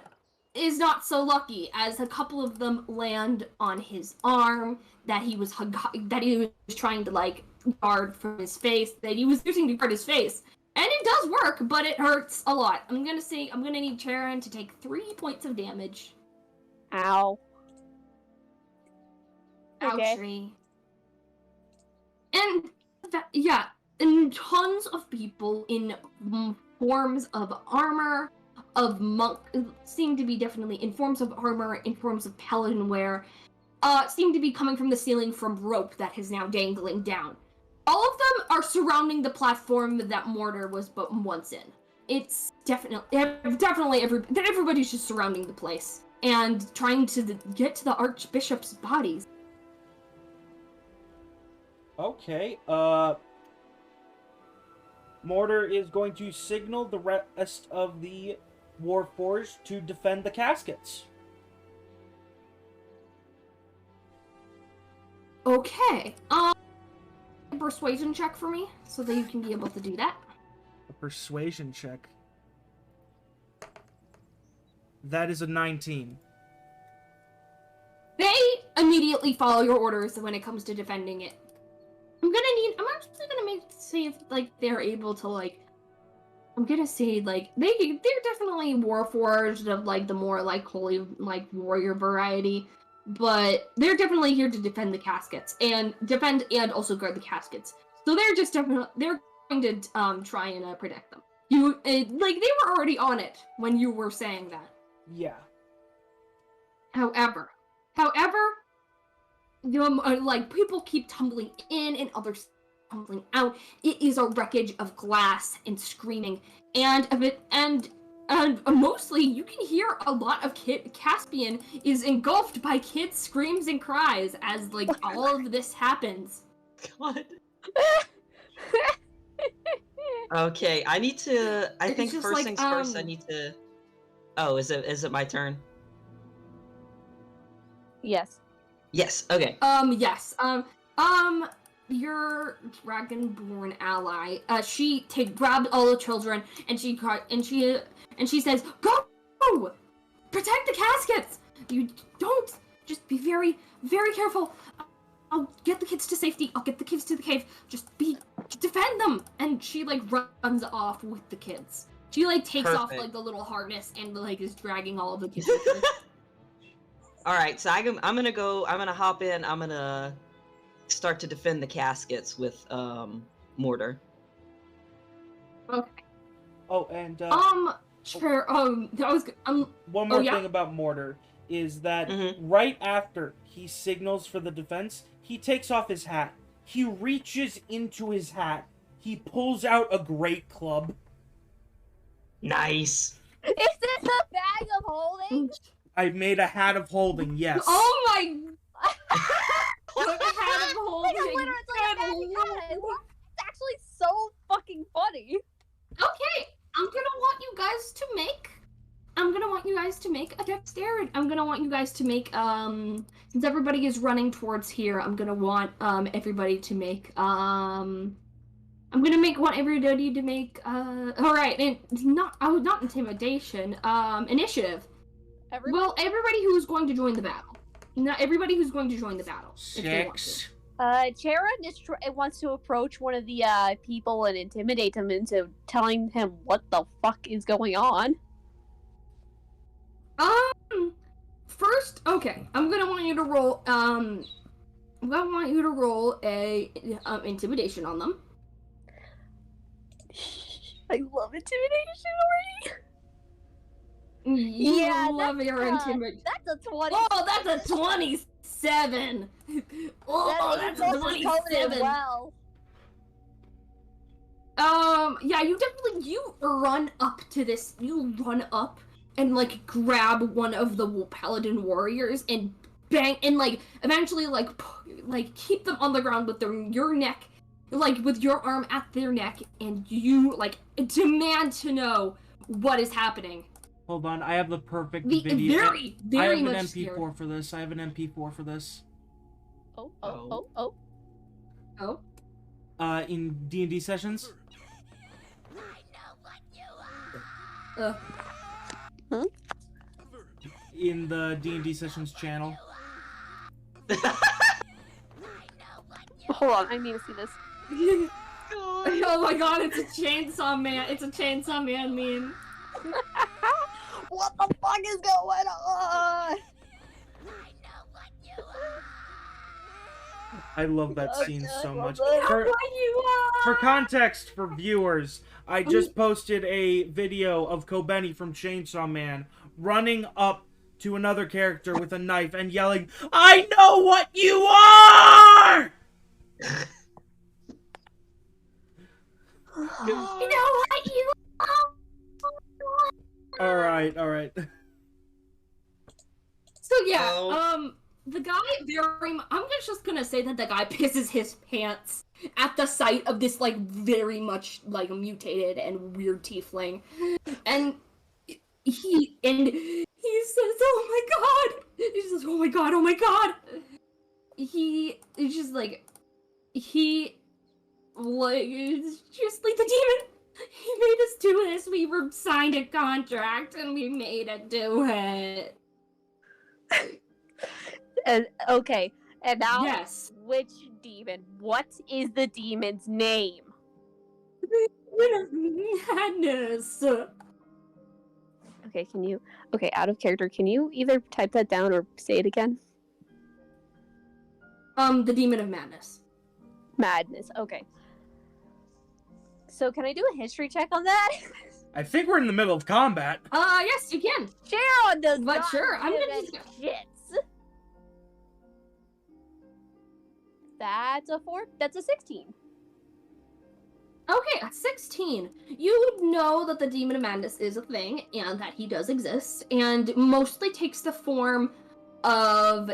is not so lucky as a couple of them land on his arm that he was trying to like guard from his face, that he was using to guard his face. And it does work, but it hurts a lot. I'm gonna need Charon to take 3 points of damage. ow. Okay. Ouchie. And yeah, and tons of people in forms of armor, of monk, seem to be definitely in forms of armor, in forms of paladin wear, seem to be coming from the ceiling from rope that is now dangling down. All of them are surrounding the platform that Mortar was but once in. It's everybody's just surrounding the place and trying to get to the Archbishop's bodies. Okay, Mortar is going to signal the rest of the Warforged to defend the caskets. Okay, persuasion check for me so that you can be able to do that. A persuasion check. That is a 19. They immediately follow your orders when it comes to defending it. I'm actually gonna see if like they're able to like. I'm gonna say like they're definitely warforged of like the more like holy like warrior variety. but they're definitely here to defend the caskets and also guard the caskets. So they're going to try and protect them. They were already on it when you were saying that. Yeah. However, people keep tumbling in and others tumbling out. It is a wreckage of glass and screaming, and mostly you can hear a lot of Caspian is engulfed by kids' screams and cries as all of this happens. God. Okay, I need to. I think first things first. I need to. Oh, is it my turn? Yes. Yes. Okay. Yes. Your dragonborn ally. She grabbed all the children and she says, "Go! Protect the caskets! You don't just be very, very careful. I'll get the kids to safety. I'll get the kids to the cave. Just defend them." And she runs off with the kids. She takes off Perfect. the little harness and is dragging all of the kids. All right, so I'm gonna hop in. I'm gonna start to defend the caskets with mortar. Okay. Oh, and Sure. That was good. one more yeah? thing about Mortar is that Mhm. right after he signals for the defense, he takes off his hat. He reaches into his hat. He pulls out a great club. Nice. Is this a bag of holding? I made a hat of holding, yes. Oh my! Like What a hat of holding. literally, it's like a bag of holding. It's actually so fucking funny. Okay, I'm gonna want you guys to make a dexterity. I'm gonna want you guys to make since everybody is running towards here, I'm gonna want everybody to make want everybody to make alright, and not intimidation, initiative. Everyone? Well, everybody who's going to join the battle. Not everybody who's going to join the battle. if they want to. 6. Chara wants to approach one of the people and intimidate him into telling him what the fuck is going on. First, okay, I'm gonna want you to roll. I'm gonna want you to roll a intimidation on them. I love intimidation already. You Yeah, love your intimidation. That's a 20. Oh, that's a 27. Oh, that's a This is coming as 27. well. Yeah, you run up to this. You run up and grab one of the paladin warriors and bang and eventually keep them on the ground with your neck, with your arm at their neck, and you demand to know what is happening. Hold on, I have the perfect The video. very, very I have much an scared. MP4 for this. I have an MP4 for this. Oh. Oh. In D&D sessions. In the D&D sessions channel. Hold on, I need to see this. Oh my god, it's a chainsaw man. It's a chainsaw man meme. What the fuck is going on? I love that scene so much. Okay. For context for viewers, I just posted a video of Kobeni from Chainsaw Man running up to another character with a knife and yelling, "I know what you are!" You know what you Alright. So yeah, Oh. the guy I'm just gonna say that the guy pisses his pants at the sight of this very much mutated and weird tiefling, and he says, "Oh my god!" He says, "Oh my god! Oh my god!" It's just the demon. He made us do this. We signed a contract and we made it do it. And okay, and now Yes. which demon? What is the demon's name? Madness. Okay, out of character, can you either type that down or say it again? The Demon of Madness. Madness. Okay. So can I do a history check on that? I think we're in the middle of combat. Yes, you can. Sharon does But not sure, I'm give gonna a just- shits. That's a 4. That's a 16. Okay, at 16, you know that the Demon of Madness is a thing, and that he does exist, and mostly takes the form of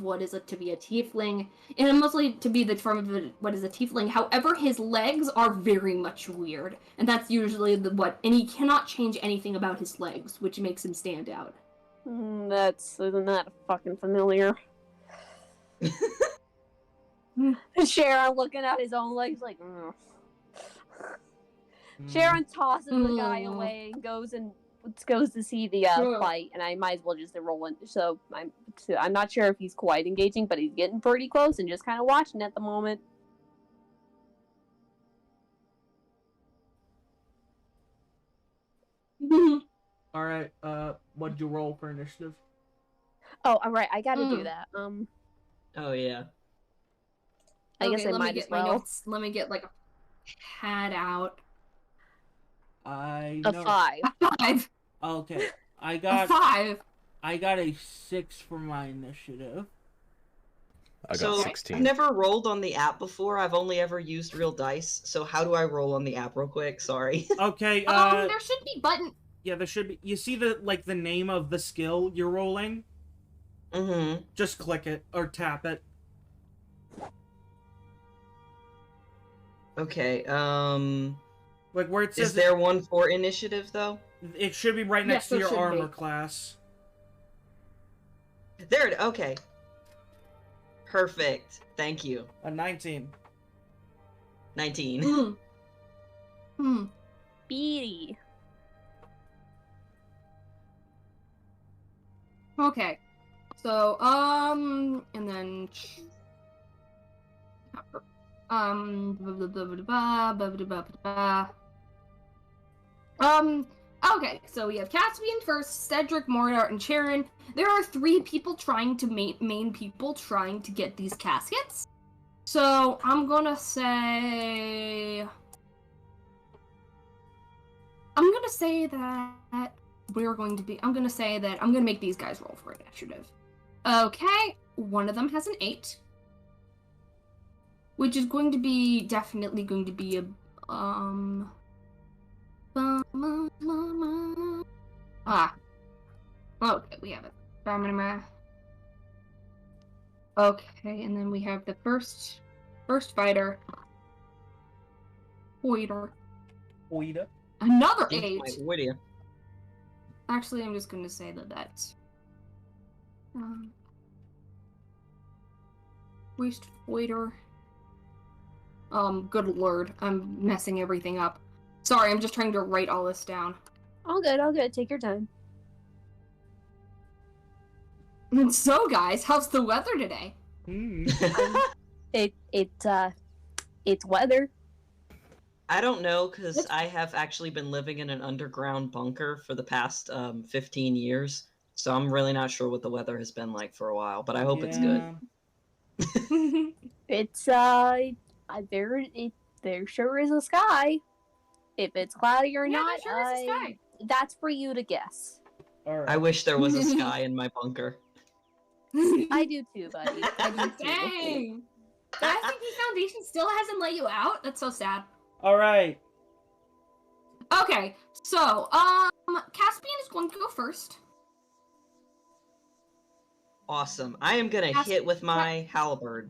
what is it to be a tiefling, and mostly to be the form of what is a tiefling. However, his legs are very much weird, and that's usually and he cannot change anything about his legs, which makes him stand out. That's not fucking familiar. Sharon looking at his own legs like, Sharon tosses the guy away and goes to see the fight, and I might as well just roll in. So I'm not sure if he's quite engaging, but he's getting pretty close and just kind of watching at the moment. All right. What'd you roll for initiative? Oh, all right, I gotta do that. Oh yeah. I guess I let me might get as my well. notes. Let me get like a pad out. I A know. 5. A 5. Okay. I A got 5. I got a 6 for my initiative. I got So 16. I've never rolled on the app before. I've only ever used real dice. So how do I roll on the app real quick? Sorry. Okay. There should be button. Yeah, there should be. You see the name of the skill you're rolling? Mm-hmm. Just click it or tap it. Okay. Like where it says Is there one for initiative though? it should be right next Yes, to there your should armor be. class. There it. Okay. Perfect. Thank you. A 19. 19. Beady. Okay. So, and then, okay, so we have Caspian first, Cedric, Mordart, and Charon. There are 3 people trying to main people trying to get these caskets. So, I'm gonna say that I'm gonna say that I'm gonna make these guys roll for initiative. Okay, one of them has an 8. Which is definitely going to be a, okay, we have it. Okay, and then we have the first fighter. Oida. Another 8. What do you? Actually, I'm just going to say that's... Waste Waiter. Good lord, I'm messing everything up. Sorry, I'm just trying to write all this down. All good. Take your time. And so, guys, how's the weather today? It's weather. I don't know, because I have actually been living in an underground bunker for the past 15 years, so I'm really not sure what the weather has been like for a while, but I hope it's good. It's there sure is a sky. If it's cloudy or Yeah, not, there sure is a sky. that's for you to guess. All right. I wish there was a sky in my bunker. I do too, buddy. I do too. Dang! The SCP Foundation still hasn't let you out? That's so sad. All right. Okay, so, Caspian is going to go first. Awesome. I am gonna hit with my halberd.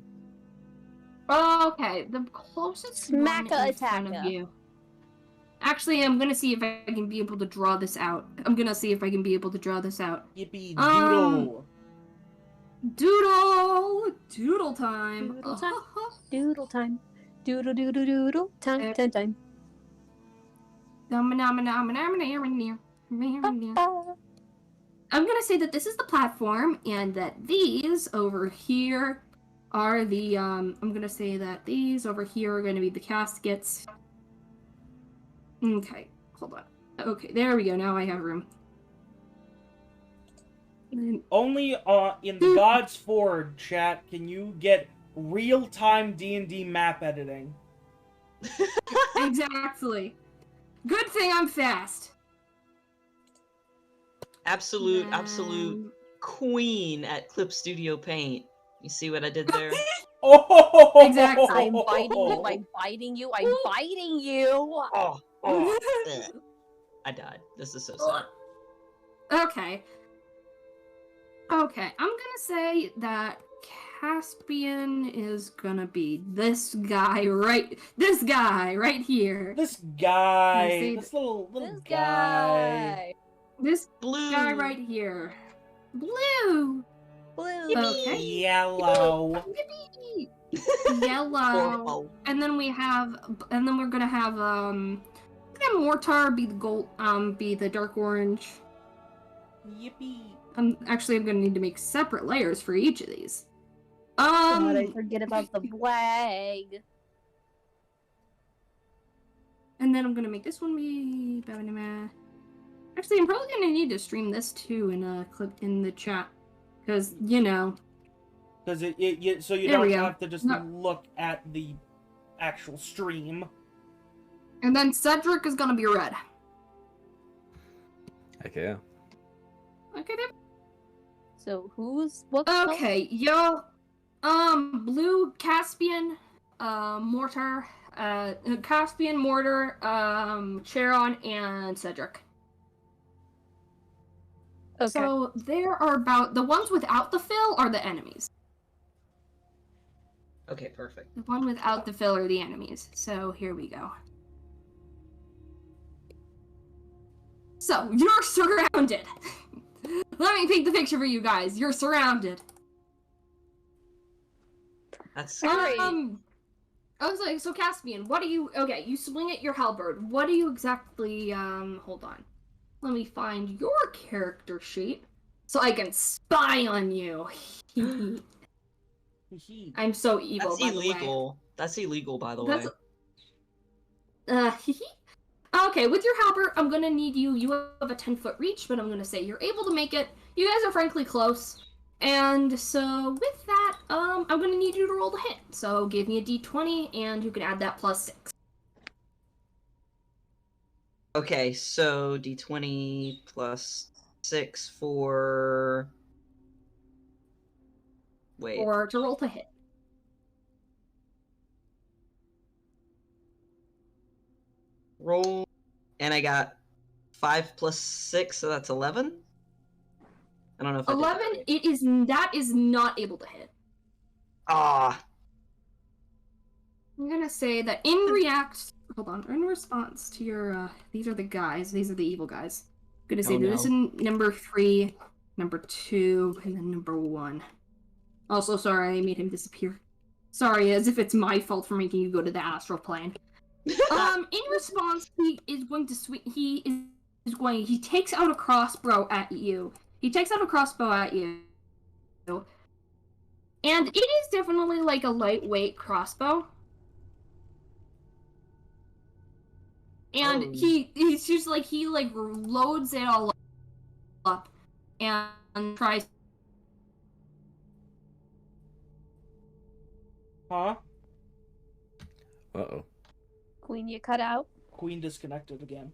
Okay, the closest one Smacka in front of attacka. you. Actually, I'm gonna see if I can be able to draw this out. Yippee Um, doodle. Doodle time. Doodle time. Doodle time. Doodle doodle doodle time. Time. I'm gonna say that this is the platform, and that these over here are the, I'm gonna say that these over here are gonna be the caskets. Okay, hold on. Okay, there we go, now I have room. Only in the God's Forge chat can you get real-time D&D map editing. Exactly. Good thing I'm fast. Absolute Um, queen at Clip Studio Paint. You see what I did there? Oh! Exactly. I'm biting you. I'm biting you. I'm biting you. Oh, ugh. I died. This is so sad. Okay. Okay, I'm gonna say that Caspian is gonna be this guy right here. This guy, see this little This guy. This Blue. guy right here. Blue. Blue. Okay. Yellow. Yippee! Yellow. Horrible. And then we're gonna have Mortar be the gold, be the dark orange. Yippee. I'm gonna need to make separate layers for each of these. God, I forget about the flag. And then I'm gonna make this one be. Actually, I'm probably gonna need to stream this too in a clip in the chat, because you know. Because so you There we don't go. have to just No. look at the actual stream. And then Cedric is gonna be red. Heck yeah. Okay, there. So what's color? Okay, yo, blue Caspian, Mortar, Caspian, Mortar, Charon, and Cedric. Okay. So there are about the ones without the fill are the enemies. Okay, perfect. The one without the fill are the enemies. So here we go. So you're surrounded. Let me paint the picture for you guys. You're surrounded. That's Great. I was like, so Caspian, what do you? Okay, you swing at your halberd. What do you exactly? Hold on. Let me find your character sheet so I can spy on you. I'm so evil. That's by the way. illegal. That's illegal, by the way. That's okay, with your halberd, I'm gonna need you. You have a 10-foot reach, but I'm gonna say you're able to make it. You guys are frankly close. And so with that, I'm gonna need you to roll the hit. So give me a d20, and you can add that plus 6. Okay, so d20 plus 6 for. Wait. Or to roll to hit. Roll. And I got 5 plus 6, so that's 11? I don't know if I did that 11, right. that is not able to hit. Ah, I'm gonna say that in response to your, these are the guys, these are the evil guys. I'm gonna say Oh, this no. is number 3, number 2, and then number 1. Also, sorry, I made him disappear. Sorry, as if it's my fault for making you go to the astral plane. In response, he is going to he takes out a crossbow at you. And it is definitely like a lightweight crossbow. And Oh. he's just like, he like loads it all up and tries. Huh? Uh-oh. Queen, you cut out. Queen disconnected again.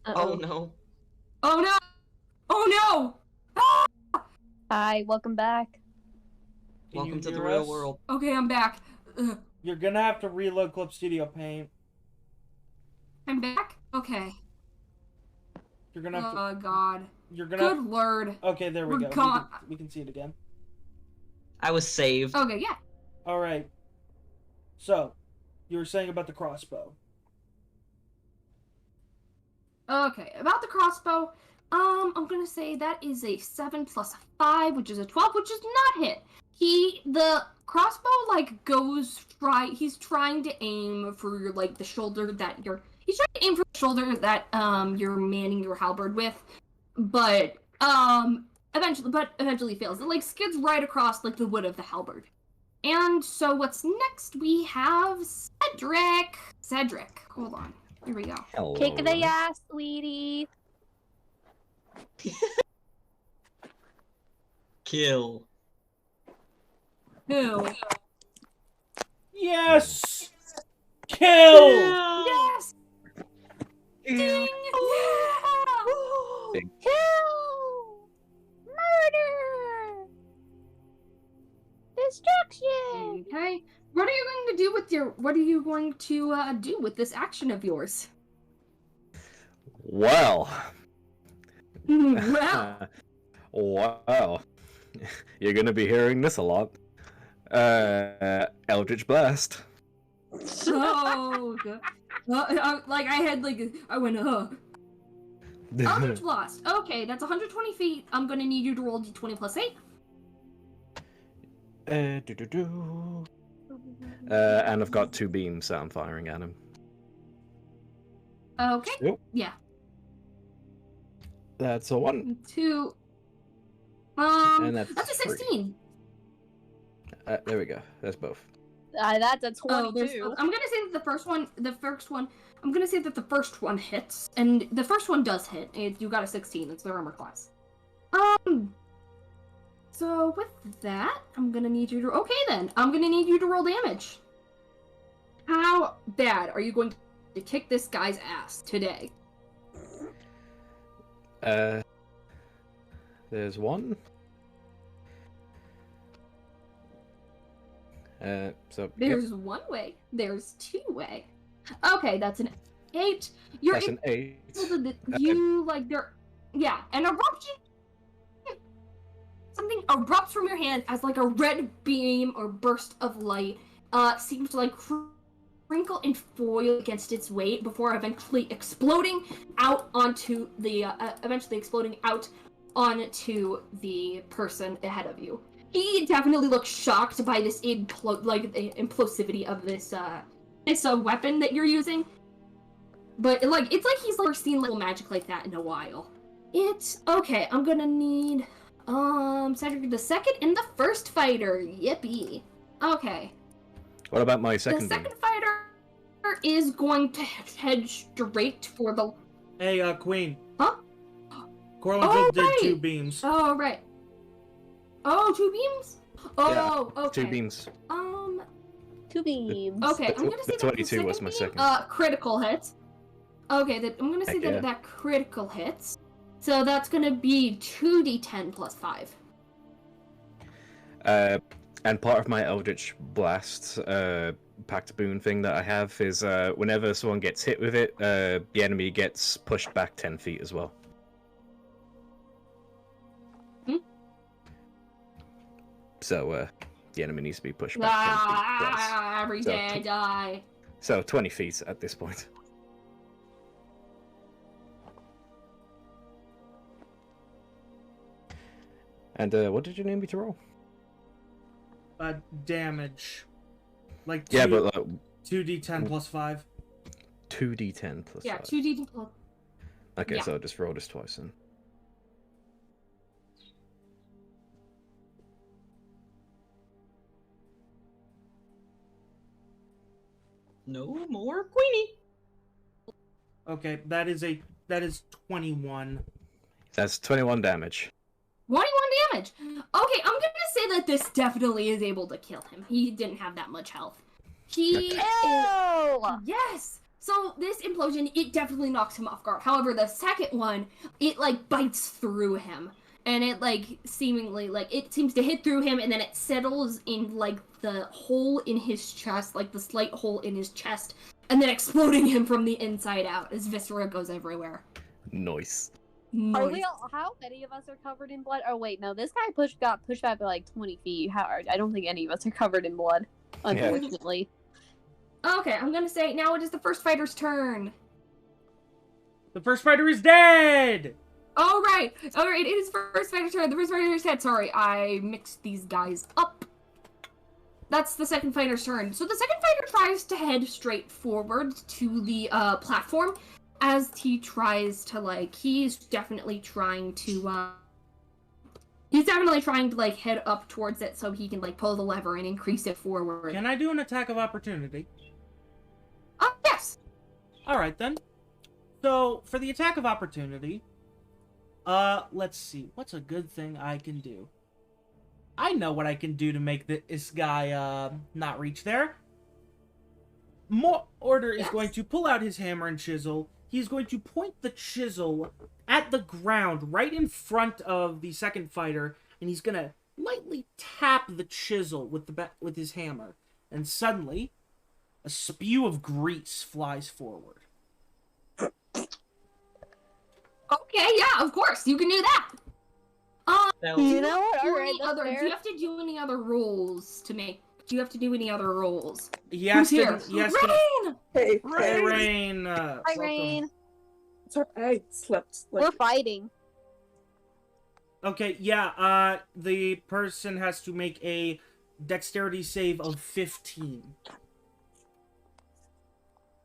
oh no. Oh no! Oh no! Hi, welcome back. Can you Welcome to the hear real us? world. Okay, I'm back. Ugh. You're gonna have to reload Clip Studio Paint. I'm back? Okay. You're gonna have to. Oh god. You're gonna. Good lord. Okay, there we We're go. gone. We can see it again. I was saved. Okay, yeah. All right. So, you were saying about the crossbow. Okay, about the crossbow, I'm gonna say that is a 7 plus 5, which is a 12, which is not hit. The crossbow, like, he's trying to aim for, like, the shoulder that he's trying to aim for the shoulder that, you're manning your halberd with, but, eventually fails. It, like, skids right across, like, the wood of the halberd. And so what's next? We have Cedric. Cedric, hold on. Here we go. Hello. Kick the ass, sweetie. Kill. Who? Yes! Kill! Yes! Ding! Yeah! Kill! Murder! Destruction! Okay. What are you going to do with your? What are you going to do with this action of yours? Well. Well, Wow. You're gonna be hearing this a lot. Eldritch Blast. so good. Like I had like I went Eldritch Blast. Okay, that's 120 feet. I'm gonna need you to roll d20 plus 8. And I've got 2 beams that I'm firing at him. Okay. Yep. Yeah. That's a 1. 2. And That's a 3. 16. There we go. That's both. That's a Oh, 22. I'm gonna say that the first one, I'm gonna say that the first one hits, and the first one does hit. You got a 16. It's the armor class. So with that, I'm gonna need you to. Okay, then I'm gonna need you to roll damage. How bad are you going to kick this guy's ass today? There's 1. So There's 1 way. There's 2 way. Okay, that's an 8. You're that's an 8. you like there. Yeah, an eruption. Something erupts from your hand as like a red beam or burst of light. Seems to like crinkle and foil against its weight before eventually exploding out onto the person ahead of you. He definitely looks shocked by this implosivity of this weapon that you're using. But like it's like he's never seen little magic like that in a while. It's okay. I'm gonna need Cedric the second and the first fighter. Yippee. Okay. What about my second The second fighter is going to head straight for the. Hey, Queen. Huh? Corlin Oh, did 2 right. beams. Oh right. Oh, 2 beams. Oh, Yeah, okay. 2 beams. 2 beams. Okay, The I'm gonna say the that 22 was my beam, second. critical hits. Okay, I'm gonna say Heck that yeah. that critical hits. So that's gonna be 2d10 plus 5. And part of my Eldritch Blast Pact Boon thing that I have is whenever someone gets hit with it, the enemy gets pushed back 10 feet as well. So the enemy needs to be pushed back 10 feet twice. Every So day I die. So 20 feet at this point. And what did you need me to roll? Damage. Like Yeah, 2, but 2d10 plus 5. 2d10 plus Yeah, 5. 2d10 plus. Okay, yeah. so I'll just roll this twice then. No more Queenie. Okay, that is 21. That's 21 damage. 21 damage. Okay, I'm gonna say that this definitely is able to kill him. He didn't have that much health. He Okay. Ew! Yes! So this implosion, it definitely knocks him off guard. However, the second one, it like bites through him. And it like seemingly like it seems to hit through him and then it settles in like the hole in his chest, like the slight hole in his chest, and then exploding him from the inside out as viscera goes everywhere. Nice. Are Noise. we all, how many of us are covered in blood? Oh wait, no, this guy got pushed back by like 20 feet. I don't think any of us are covered in blood, unfortunately. Okay, I'm gonna say now it is the first fighter's turn. The first fighter is dead! All right, it is first fighter's turn. The first fighter's dead. Sorry, I mixed these guys up. That's the second fighter's turn. So the second fighter tries to head straight forward to the platform as he tries to like. He's definitely trying to like head up towards it so he can like pull the lever and increase it forward. Can I do an attack of opportunity? Yes. Alright then. So, for the attack of opportunity, let's see. What's a good thing I can do? I know what I can do to make this guy not reach there. Mortar is going to pull out his hammer and chisel. He's going to point the chisel at the ground right in front of the second fighter, and he's gonna lightly tap the chisel with his hammer. And suddenly, a spew of grease flies forward. Okay, yeah, of course, you can do that. You know what? Do Alright, any that's other, do fair. you have to do any other rolls to make? Do you have to do any other rolls? Yes, Who's here? yes. Rain! Hey, Hey, Rain. Hi, Welcome. Rain. It's alright. Slept like We're fighting. Okay, yeah, the person has to make a dexterity save of 15.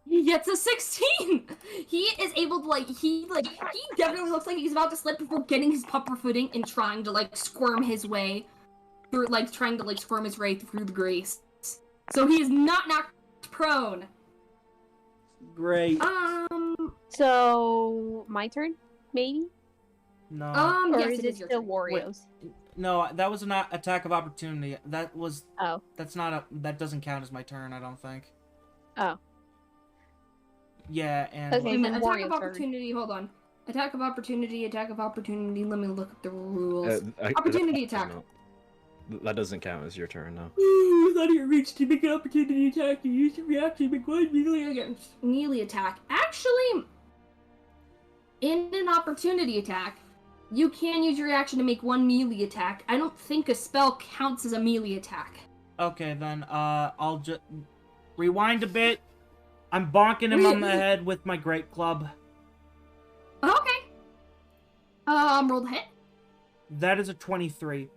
He gets a 16. He is able to he definitely looks like he's about to slip before getting his proper footing and trying to squirm his way through, squirm his way through the grease. So he is not knocked prone. Great. So my turn, maybe? No. Or Yes, is it it is your still turn. Wario's? No, that was an attack of opportunity. That was... Oh. That's not a... That doesn't count as my turn, I don't think. Oh. Yeah, and... Okay. Wait a minute, then attack Wario's of turn. opportunity. Hold on. Attack of opportunity. Let me look up the rules. I Opportunity attack. no. That doesn't count as your turn, no. Without your reach to make an opportunity attack, you use your reaction to make one melee attack. Actually, in an opportunity attack, you can use your reaction to make one melee attack. I don't think a spell counts as a melee attack. Okay, then, I'll just... Rewind a bit. I'm bonking him on the head with my great club. Okay. Roll the hit. That is a 23.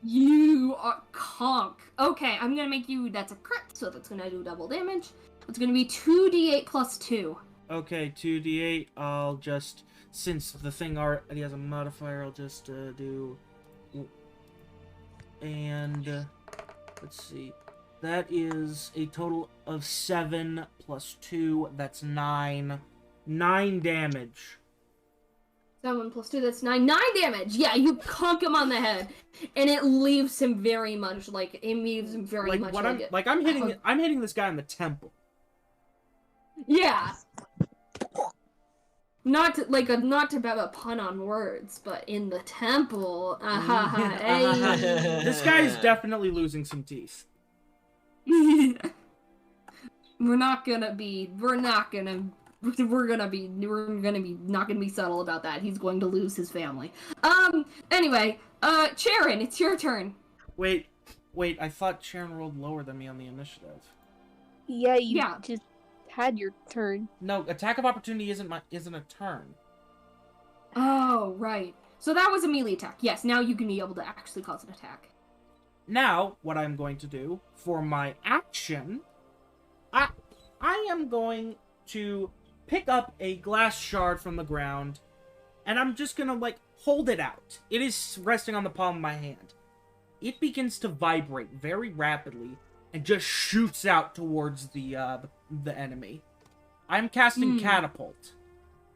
You are conk. Okay, I'm gonna make you. That's a crit, so that's gonna do double damage. It's gonna be 2d8 plus 2. Okay, 2d8. I'll just... Since the thing already has a modifier, I'll just, do... And... let's see. That is a total of 7 plus 2. That's 9. 9 damage. 7 plus 2, that's 9. 9 damage! Yeah, you conk him on the head. And it leaves him very much I'm hitting this guy in the temple. Yeah. Not to have a pun on words, but in the temple. Hey. This guy is definitely losing some teeth. We're not gonna be not gonna be subtle about that. He's going to lose his family. Anyway, Charon, it's your turn. Wait, I thought Sharon rolled lower than me on the initiative. Yeah, you Yeah. just had your turn. No, attack of opportunity isn't a turn. Oh, right. So that was a melee attack. Yes, now you can be able to actually cause an attack. Now, what I'm going to do for my action, I am going to pick up a glass shard from the ground, and I'm just gonna, hold it out. It is resting on the palm of my hand. It begins to vibrate very rapidly, and just shoots out towards the enemy. I'm casting Catapult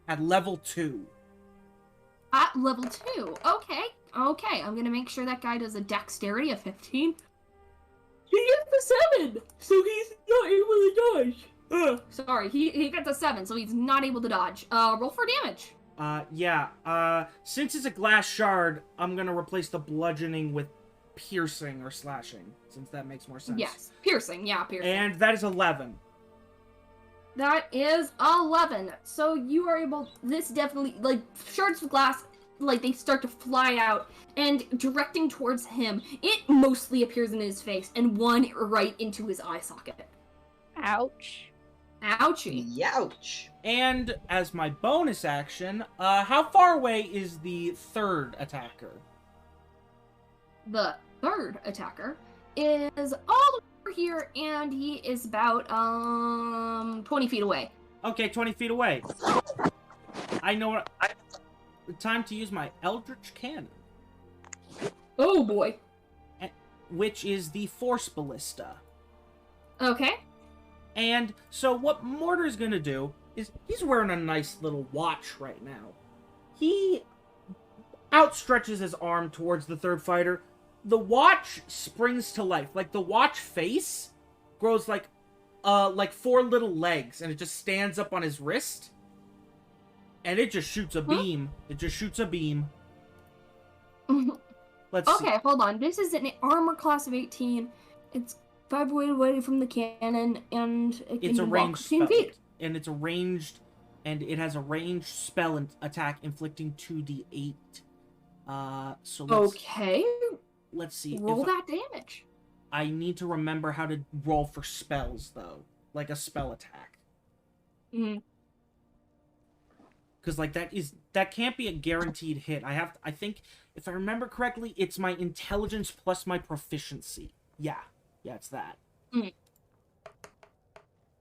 at level 2. At level 2. Okay, I'm gonna make sure that guy does a dexterity of 15. He gets a 7, so he's not able to dodge. Sorry, he gets a 7, so he's not able to dodge. Roll for damage. Since it's a glass shard, I'm gonna replace the bludgeoning with piercing or slashing, since that makes more sense. Yes, piercing. Yeah, piercing. And that is 11. That is 11. So you are able. This definitely shards of glass. They start to fly out and directing towards him. It mostly appears in his face and one right into his eye socket. Ouch. Ouchie. Youch. And as my bonus action, how far away is the third attacker? The third attacker is all over here, and he is about 20 feet away. Okay, 20 feet away. I know what. Time to use my Eldritch Cannon, Oh boy. which is the Force Ballista. Okay. And so what Mortar's gonna do is he's wearing a nice little watch right now. He outstretches his arm towards the third fighter, the watch springs to life. Like, the watch face grows like 4 little legs, and it just stands up on his wrist. And it just shoots a beam. It just shoots a beam. Let's see. Okay, hold on. This is an armor class of 18. It's 5 feet away from the cannon, and it It's a can walk ranged 15 spell. feet. And it's a ranged, and it has a ranged spell attack inflicting 2d8. So Okay, let's see. roll If that damage. I need to remember how to roll for spells, though. Like a spell attack. Mm. Because, like, that can't be a guaranteed hit. I think, if I remember correctly, it's my intelligence plus my proficiency. Yeah, it's that. Mm.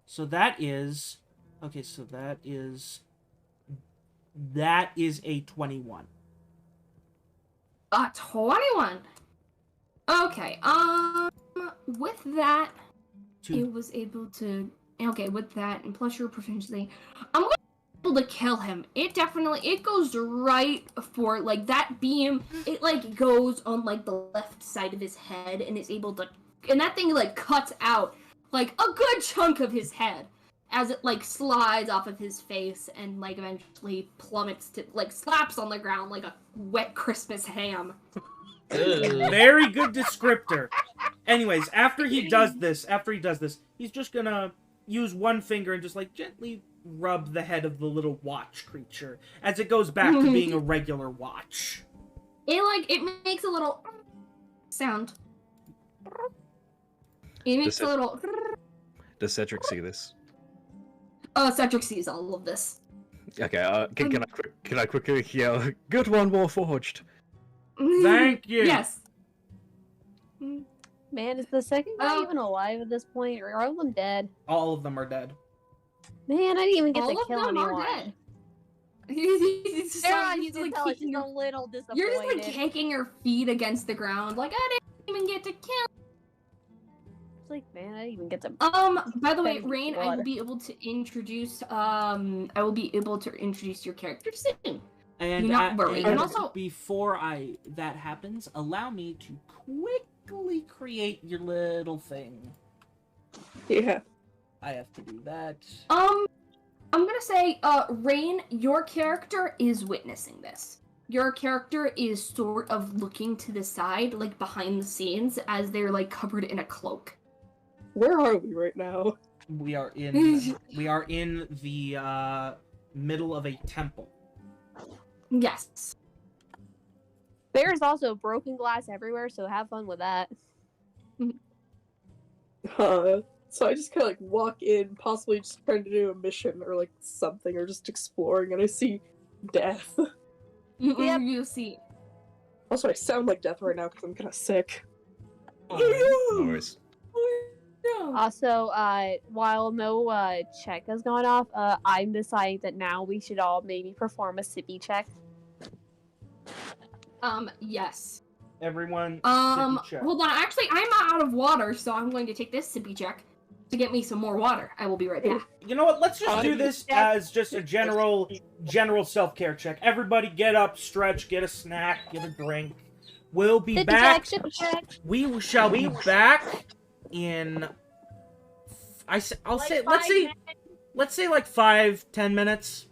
So that is... Okay, so that is a 21. 21. Okay, with that, it was able to... Okay, with that, and plus your proficiency, I'm going to be able to kill him. It goes right for, like, that beam, it, like, goes on, like, the left side of his head, and is able to... And that thing, like, cuts out, like, a good chunk of his head, as it, like, slides off of his face, and, like, eventually plummets to, like, slaps on the ground like a wet Christmas ham. Very good descriptor. Anyways, after he does this, he's just gonna use one finger and just, like, gently rub the head of the little watch creature as it goes back to being a regular watch. It makes a little sound. It makes a little... Does Cedric see this? Cedric sees all of this. Okay, can I quickly yell, "Good one, Warforged"? Thank you. Yes. Man, is the second guy even alive at this point, or are all of them dead? All of them are dead. Man, I didn't even get All to of kill them anyone. are dead. Sarah, you Just, can like, tell kicking she's your- a little disappointed. You're just, like, kicking your feet against the ground, like, I didn't even get to kill. It's like, man, I didn't even get to. By the way, Spend Rain, I blood. will be able to introduce your character soon. And, Do not worry. and And also- before that happens, allow me to quickly create your little thing. Yeah. I have to do that. I'm gonna say, Rain, your character is witnessing this. Your character is sort of looking to the side, like behind the scenes, as they're, like, covered in a cloak. Where are we right now? We are in the middle of a temple. Yes. There's also broken glass everywhere, so have fun with that. So I just kind of like walk in, possibly just trying to do a mission or like something, or just exploring, and I see Death. Yep. You see. Also, I sound like Death right now because I'm kind of sick. No worries. Also, while no check has gone off, I'm deciding that now we should all maybe perform a sippy check. Yes. Everyone, sippy check. Hold on. Actually, I'm out of water, so I'm going to take this sippy check to get me some more water. I will be right back. You know what? Let's just do this as just a general self-care check. Everybody get up, stretch, get a snack, get a drink. We'll be Sippy back. check, sippy check. We shall be back in... I'll say, let's say like 5-10 minutes.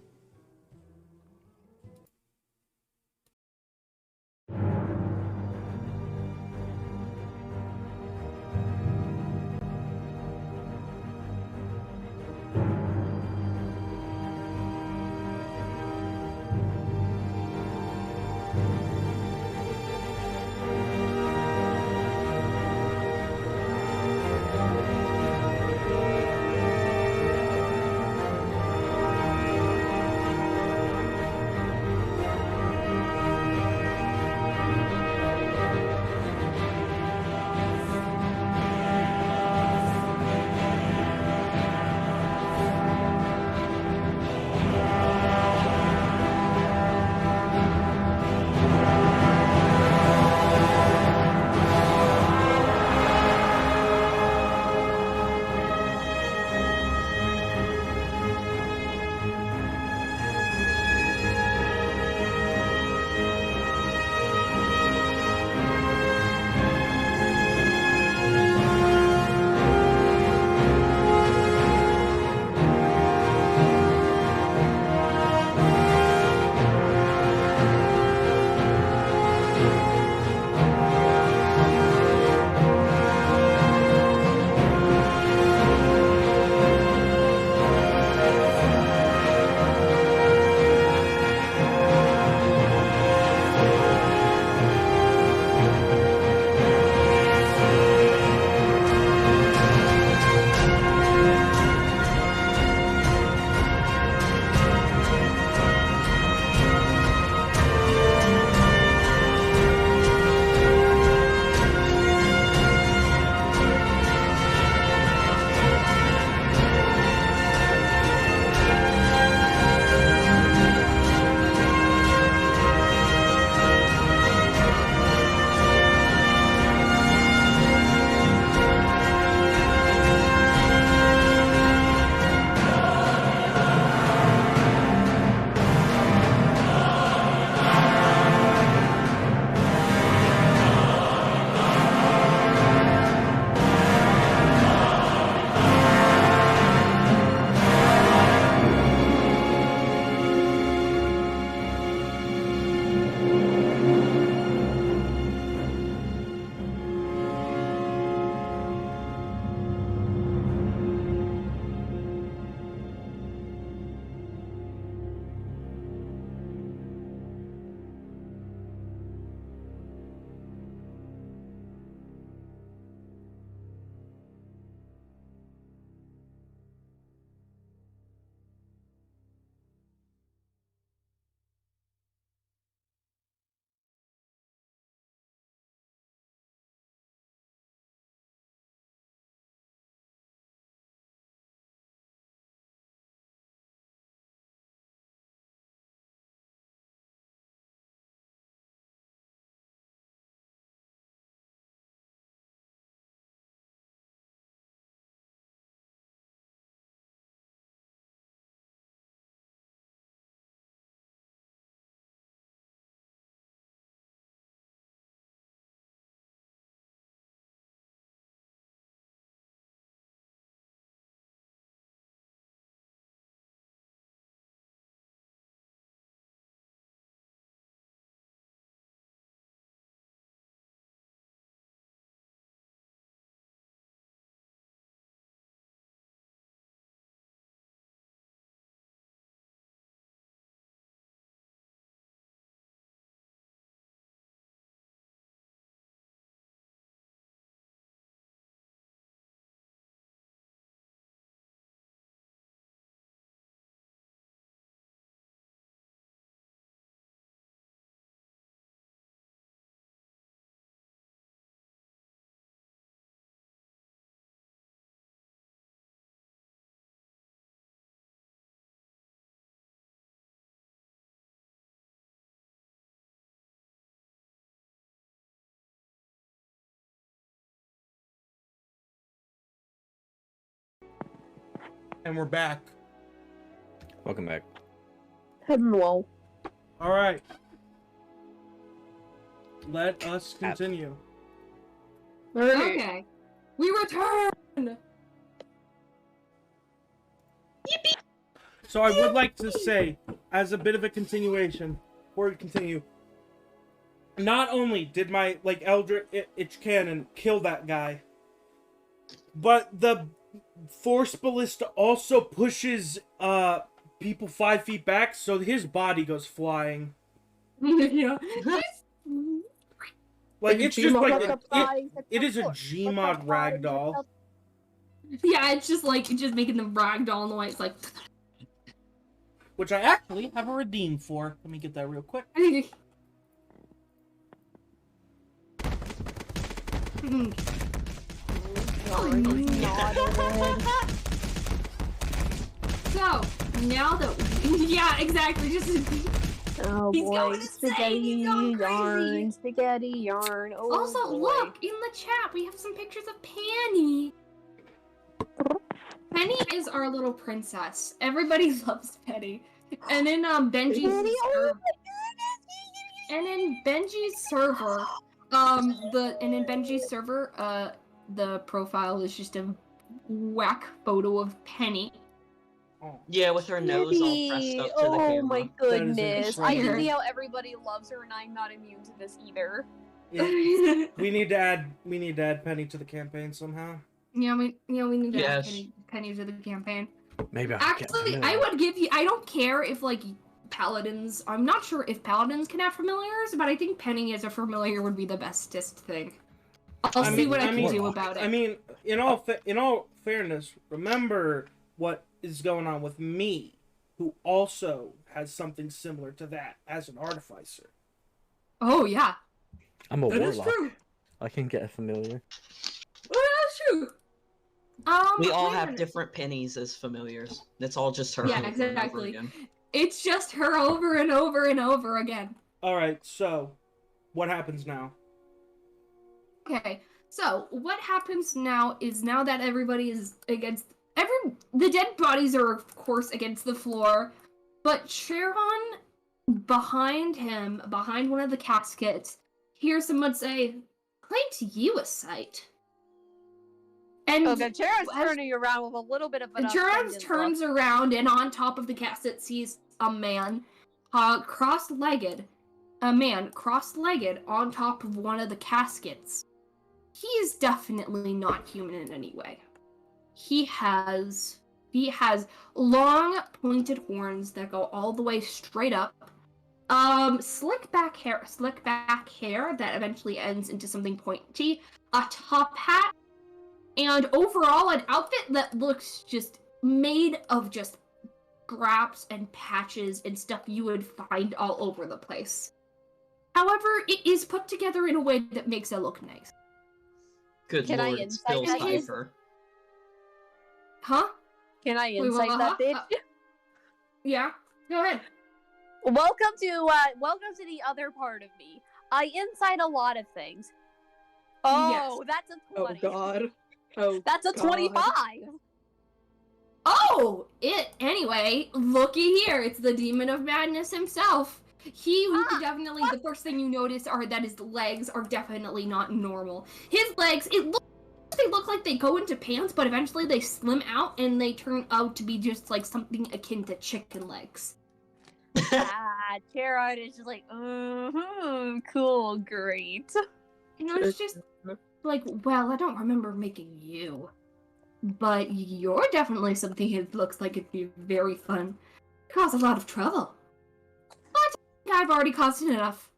And we're back. Welcome back. Hello. All right. Let us continue. Okay. We return! So I would like to say, as a bit of a continuation, before we continue, not only did my, like, Eldritch Cannon kill that guy, but the Force Ballista also pushes, people 5 feet back, so his body goes flying. Yeah. Like, it's just like, Surprise, it is a surprise, Gmod surprise, ragdoll. Yeah, it's just making them ragdoll in the way. It's like. Which I actually have a redeem for. Let me get that real quick. So, now that yeah, exactly, just Oh He's boy, going insane, spaghetti he's going yarn, crazy. spaghetti yarn. Oh, also boy. look in the chat, we have some pictures of Penny. Penny is our little princess. Everybody loves Penny. And in Benji's Penny, oh server, and in Benji's server, the profile is just a whack photo of Penny. Yeah, with her nose all pressed up to the camera. Oh my That is goodness. I can incredible. see how everybody loves her and I'm not immune to this either. Yeah. We need to add Penny to the campaign somehow. Yeah, we need to add Yes. Penny to the campaign. Maybe I can get Actually, I familiar. would give you. I don't care if like paladins. I'm not sure if paladins can have familiars, but I think Penny as a familiar would be the bestest thing. I'll I see mean- what I I can mean- do about it. I mean, in all fairness, remember what is going on with me, who also has something similar to that as an artificer. Oh yeah, I'm a that is warlock. true. I can get a familiar. Oh, that's true. We all wait a have minute. different pennies as familiars. It's all just her. Yeah, over and over exactly. again. It's just her over and over and over again. All right, so what happens now? Okay, so what happens now is now that everybody is against the dead bodies are of course against the floor, but Sharon behind him, behind one of the caskets, hears someone say, "Ain't you a sight?" And Okay, Chara's as- turning around with a little bit of an Gerard offended turns around and on top of the casket sees a man, cross-legged. A man cross-legged on top of one of the caskets. He is definitely not human in any way. He has long pointed horns that go all the way straight up. Slick back hair that eventually ends into something pointy. A top hat. And overall, an outfit that looks just made of just scraps and patches and stuff you would find all over the place. However, it is put together in a way that makes it look nice. Good Can I lord, it's insight Bill that his- Cipher. Huh? Can I Wait, insight that bitch? Yeah, go ahead. Welcome to the other part of me. I insight a lot of things. Oh, that's a Oh 20. god. Oh. That's a God. 25. Oh, anyway, looky here. It's the Demon of Madness himself. He who could definitely, the first thing you notice are that his legs are definitely not normal. His legs, they look like they go into pants, but eventually they slim out and they turn out to be just like something akin to chicken legs. Chara is just like, cool, great. You know, it's just like, well, I don't remember making you. But you're definitely something that looks like it'd be very fun. Cause a lot of trouble. But I think I've already caused enough.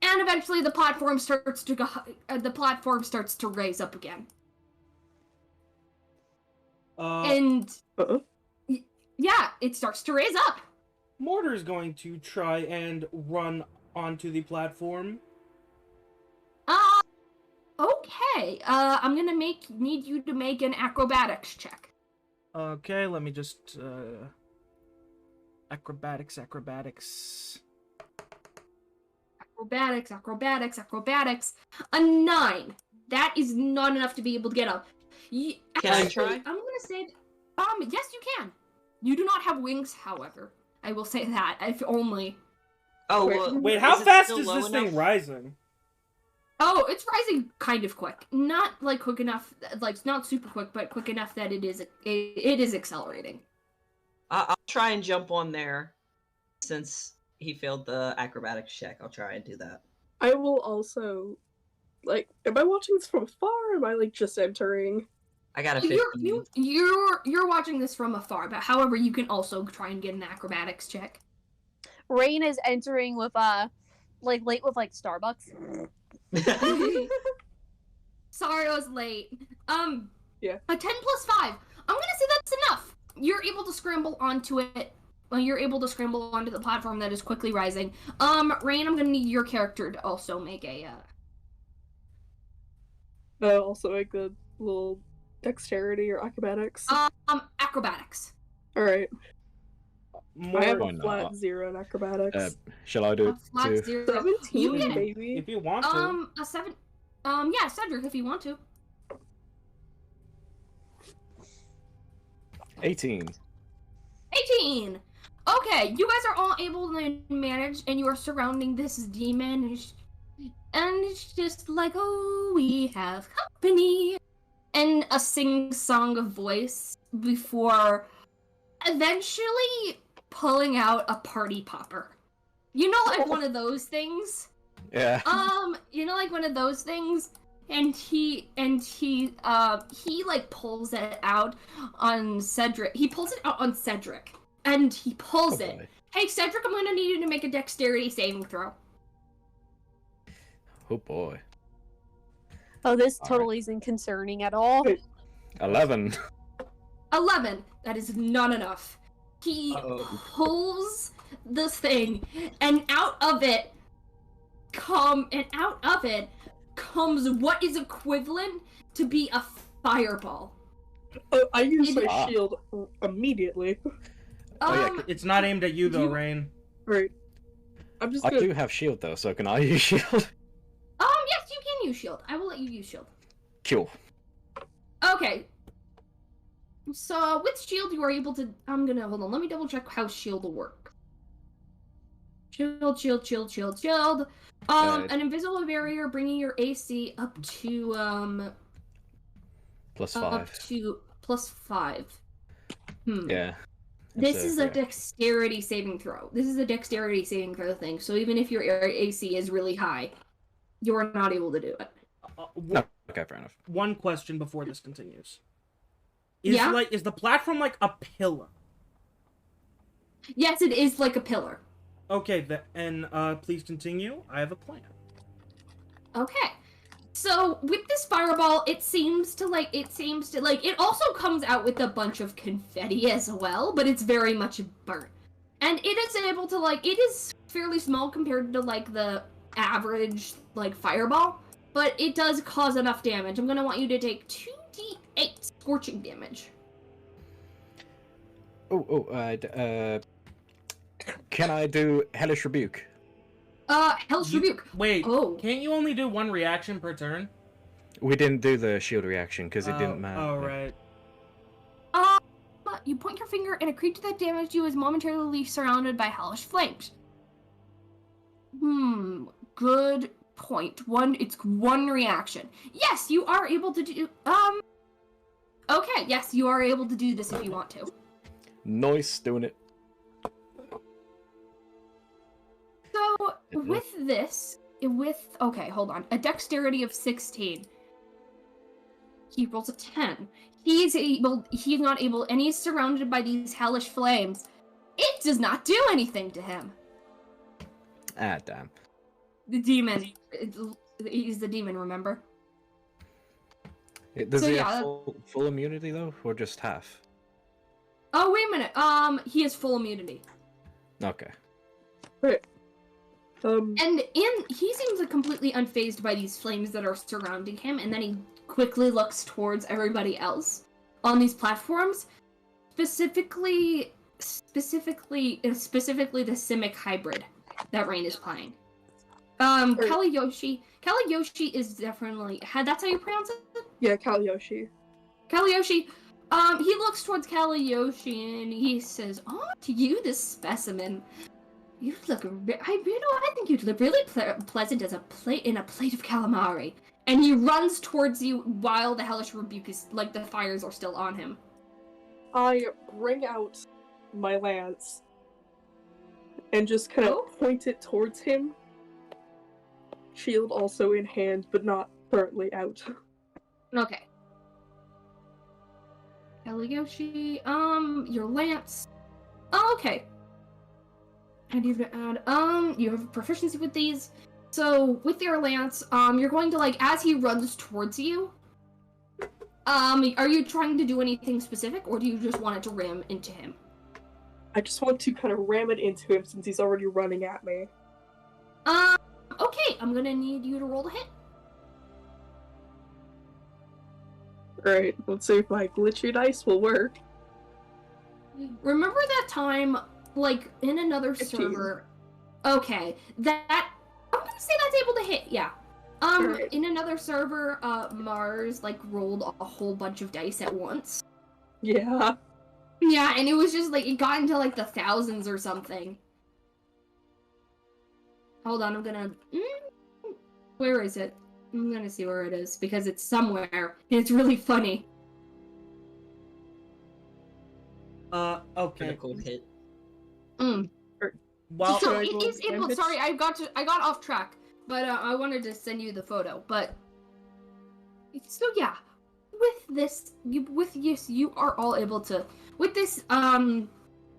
And eventually the platform starts to raise up again. And Uh-oh. yeah, it starts to raise up. Mortar is going to try and run onto the platform. Okay. I'm gonna need you to make an acrobatics check. Okay, let me just acrobatics. Acrobatics. A 9. That is not enough to be able to get up. Can I try? I'm gonna say. Yes, you can. You do not have wings, however. I will say that, if only. Oh, Wait, well, Wait, how it fast still is low this thing enough? rising? Oh, it's rising kind of quick. Not like quick enough, like not super quick, but quick enough that it is accelerating. I'll try and jump on there. Since he failed the acrobatics check, I'll try and do that. I will also, like, am I watching this from afar? Or am I like just entering? I got a 15. You're watching this from afar, but however, you can also try and get an acrobatics check. Rain is entering with like late with like Starbucks. Sorry, I was late. Yeah. A 10 plus 5. I'm gonna say that's enough. You're able to scramble onto it. You're able to scramble onto the platform that is quickly rising. Rain, I'm gonna need your character to also make a. Also like the little dexterity or acrobatics. Acrobatics. All right. More, I have Why a not? flat 0 in acrobatics. Shall I do A it flat too? 0. 17, You get it. baby. if you want to. A 7. Yeah, Cedric, if you want to. 18. 18. Okay, you guys are all able to manage, and you are surrounding this demon, and it's just like, oh, we have company, and a sing-song of voice before eventually pulling out a party popper. You know, like one of those things. Yeah. You know, like one of those things. And he like pulls it out on Cedric. He pulls it out on Cedric, and he pulls Oh, it. boy. Hey, Cedric, I'm gonna need you to make a dexterity saving throw. Oh boy. Oh, this All totally isn't concerning at all. Wait. 11. 11. That is not enough. He Uh-oh. pulls the thing, and out of it comes what is equivalent to be a fireball. Oh, I use my Ah. shield immediately. Oh, yeah, It's not aimed at you though, you- Rain. Right. I'm just I gonna. do have shield though, so can I use shield? Yes, you can use shield. I will let you use shield. Cool. Okay. So with shield, you are able to. I'm gonna hold on. Let me double check how shield will work. Shield. An invisible barrier bringing your AC up to Plus up 5. to +5. Yeah. This So, is a yeah. dexterity saving throw. This is a dexterity saving throw thing. So even if your AC is really high, you are not able to do it. Okay, fair enough. One question before this continues. Yeah? Is the platform like a pillar? Yes, it is like a pillar. Okay, and please continue. I have a plan. Okay. So with this fireball, it also comes out with a bunch of confetti as well, but it's very much burnt. And it is able to it is fairly small compared to the average fireball, but it does cause enough damage. I'm going to want you to take 2d8 scorching damage. Can I do Hellish Rebuke? Hell's Rebuke. Wait, Oh. can't you only do one reaction per turn? We didn't do the shield reaction because it didn't matter. Oh, right. You point your finger and a creature that damaged you is momentarily surrounded by hellish flames. Good point. It's one reaction. Yes, you are able to do, okay, yes, you are able to do this if you want to. Nice, doing it. So, okay, hold on. A dexterity of 16. He rolls a 10. He's not able, and he's surrounded by these hellish flames. It does not do anything to him. Ah, damn. The demon. He's the demon, remember? Does So, he yeah, have full immunity though, or just half? Oh, wait a minute. He has full immunity. Okay. And he seems completely unfazed by these flames that are surrounding him, and then he quickly looks towards everybody else on these platforms, specifically the Simic hybrid that Rain is playing. Kaliyoshi is definitely, that's how you pronounce it? Yeah, Kalyoshi. Kaliyoshi, He looks towards Kalayoshi and he says, "Oh, to you, this specimen. You look. I think you'd look really pleasant as a plate in a plate of calamari." And he runs towards you while the hellish rebuke is like the fires are still on him. I bring out my lance and just kind of point it towards him. Shield also in hand, but not currently out. Okay. Kalayoshi, your lance. Oh, okay. I need to add, you have proficiency with these. So, with your lance, you're going to, like, as he runs towards you, are you trying to do anything specific, or do you just want it to ram into him? I just want to kind of ram it into him since he's already running at me. Okay, I'm gonna need you to roll the hit. Right, let's see if my glitchy dice will work. Remember that time, like, in another 15. server? Okay, that... I'm gonna say that's able to hit, yeah. Alright. In another server, Mars, like, rolled a whole bunch of dice at once. Yeah. Yeah, and it was just, like, it got into, like, the thousands or something. Hold on, I'm gonna... where is it? I'm gonna see where it is, because it's somewhere, and it's really funny. Okay. Critical hit. Well, So I it roll is able. damage? Sorry, I got off track, but I wanted to send you the photo. But so yeah, with this, you are all able to. With this,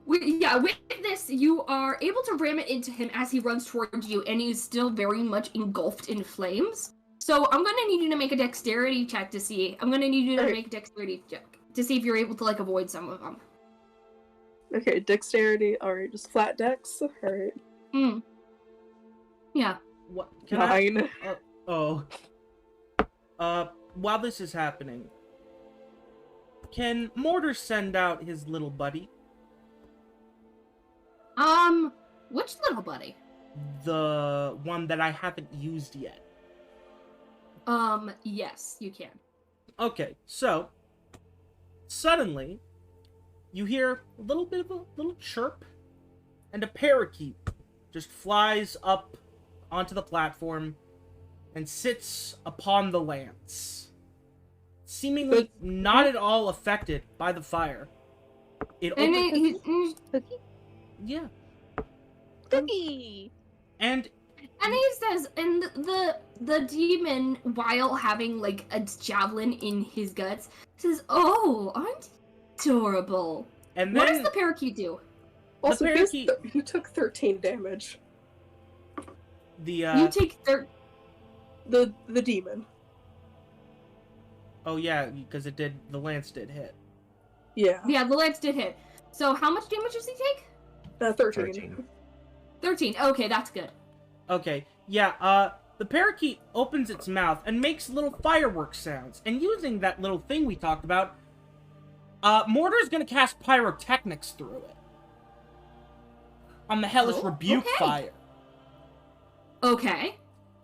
with this, you are able to ram it into him as he runs towards you, and he's still very much engulfed in flames. So I'm gonna need you to make a dexterity check to see. I'm gonna need you to Alright. make a dexterity check to see if you're able to like avoid some of them. Okay, dexterity. Alright, just flat dex. Alright. Yeah. what? Can I? 9. While this is happening, can Mortar send out his little buddy? Which little buddy? The one that I haven't used yet. Yes, you can. Okay, so suddenly you hear a little bit of a little chirp, and a parakeet just flies up onto the platform and sits upon the lance, seemingly not at all affected by the fire. It And opens. Cookie? Yeah, Cookie! and he says, and the demon, while having like a javelin in his guts, says, "Oh, aren't you adorable?" and What then does the parakeet do? Also, parakeet- he took 13 damage. the You take The demon. oh yeah, because it did, the lance did hit. Yeah. Yeah, the lance did hit. So how much damage does he take? 13. 13. 13. Okay, that's good. Okay, yeah, the parakeet opens its mouth and makes little fireworks sounds, and using that little thing we talked about, Mortar's gonna cast pyrotechnics through it. On the Hellish Oh, Rebuke okay. fire.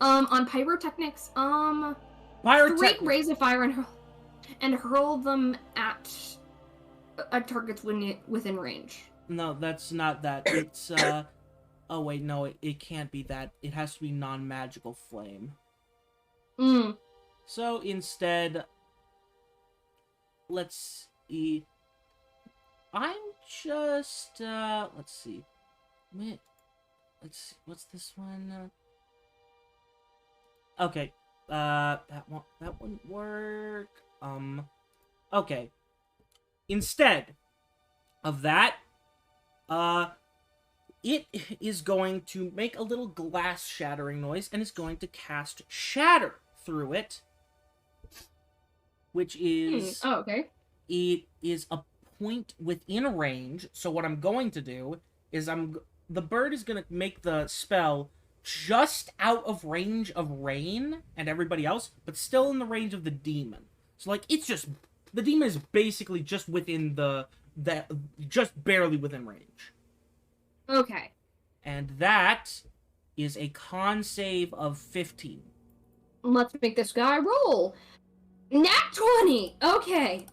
On pyrotechnics, three Pyrotechnics. rays of fire and hurl them at targets within range. No, that's not that. It's, oh wait, no, it can't be that. It has to be non-magical flame. So instead, let's see. I'm just, let's see. Wait, let's see. What's this one? Okay, that wouldn't work. Okay. Instead of that, it is going to make a little glass shattering noise and is going to cast Shatter through it, which is Oh, okay. it is a point within range. So what I'm going to do is the bird is going to make the spell just out of range of Rain and everybody else, but still in the range of the demon. So like it's just the demon is basically just within just barely within range. Okay. And that is a con save of 15. Let's make this guy roll. Nat 20! Okay.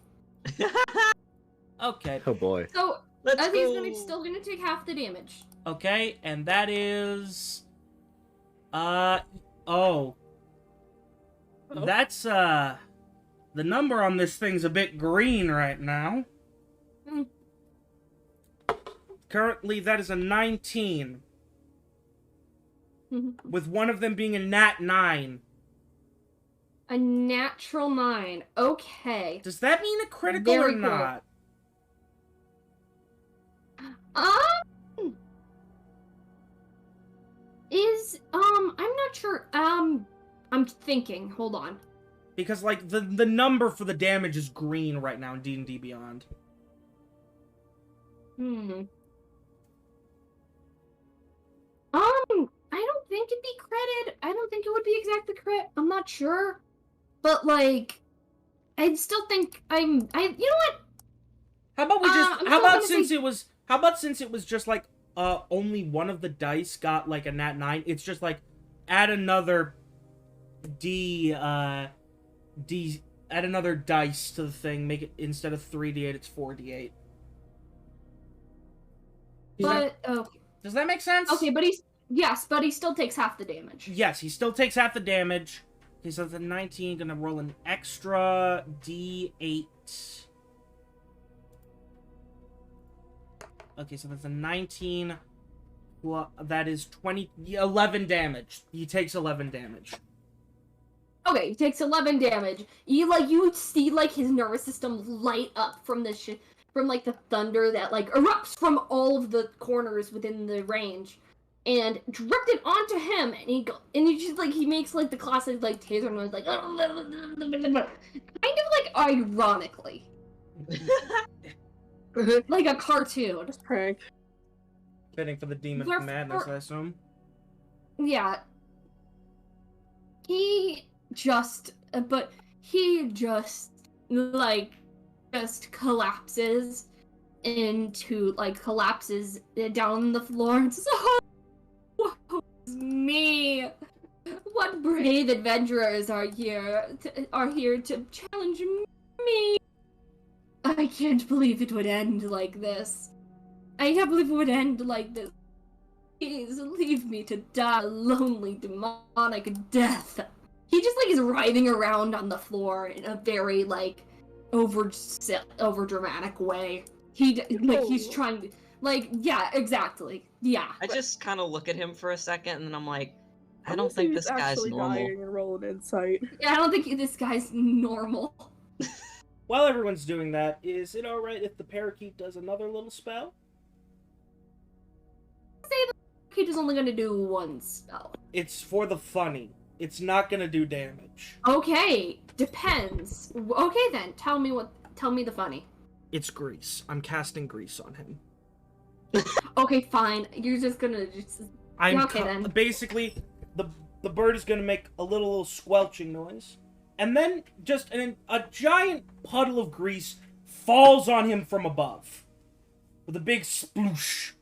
Okay. Oh boy. So Let's he's go. still gonna take half the damage. Okay, and that is oh. That's the number on this thing's a bit green right now. Hmm. Currently that is a 19, A with one of them being a nat 9. natural 9. Okay. Does that mean a critical Very or cool. not? I'm not sure. I'm thinking. Hold on. Because like the number for the damage is green right now in D&D Beyond. I don't think it'd be critted. I don't think it would be exactly crit. I'm not sure. But like I'd still think you know what? How about we just I'm how still about gonna since say- it was just like only one of the dice got like a nat 9, it's just like add another add another dice to the thing, make it instead of 3d8 it's 4d8. But Does that make sense? okay, but he still takes half the damage. Yes, he still takes half the damage. Okay, so the 19, gonna roll an extra d8. Okay, so that's a 19. That is 11 damage. He takes 11 damage. Okay, he takes 11 damage. You see like his nervous system light up from the from like the thunder that like erupts from all of the corners within the range, and directed onto him. And he just like he makes like the classic like taser noise, like kind of like ironically, like a cartoon. Prank. Fitting for the Demon We're of Madness, for- I assume. Yeah. He just collapses collapses down on the floor and says, "Oh, woe is me! What brave adventurers are here to challenge me? I can't believe it would end like this. I can't believe it would end like this. Please leave me to die a lonely demonic death." He just is writhing around on the floor in a very over dramatic way. He's trying to yeah, exactly. Yeah. I just kind of look at him for a second, and then I'm like, I I'm don't gonna say think he's this guy's actually normal. dying and roll an insight. I don't think this guy's normal. While everyone's doing that, is it alright if the parakeet does another little spell? He is only gonna do one spell. It's for the funny. It's not gonna do damage. Okay, depends. Okay then, tell me the funny. It's grease. I'm casting grease on him. Okay, fine. You're just gonna I'm okay, then. Basically, the bird is gonna make a little squelching noise, and then just a giant puddle of grease falls on him from above, with a big sploosh.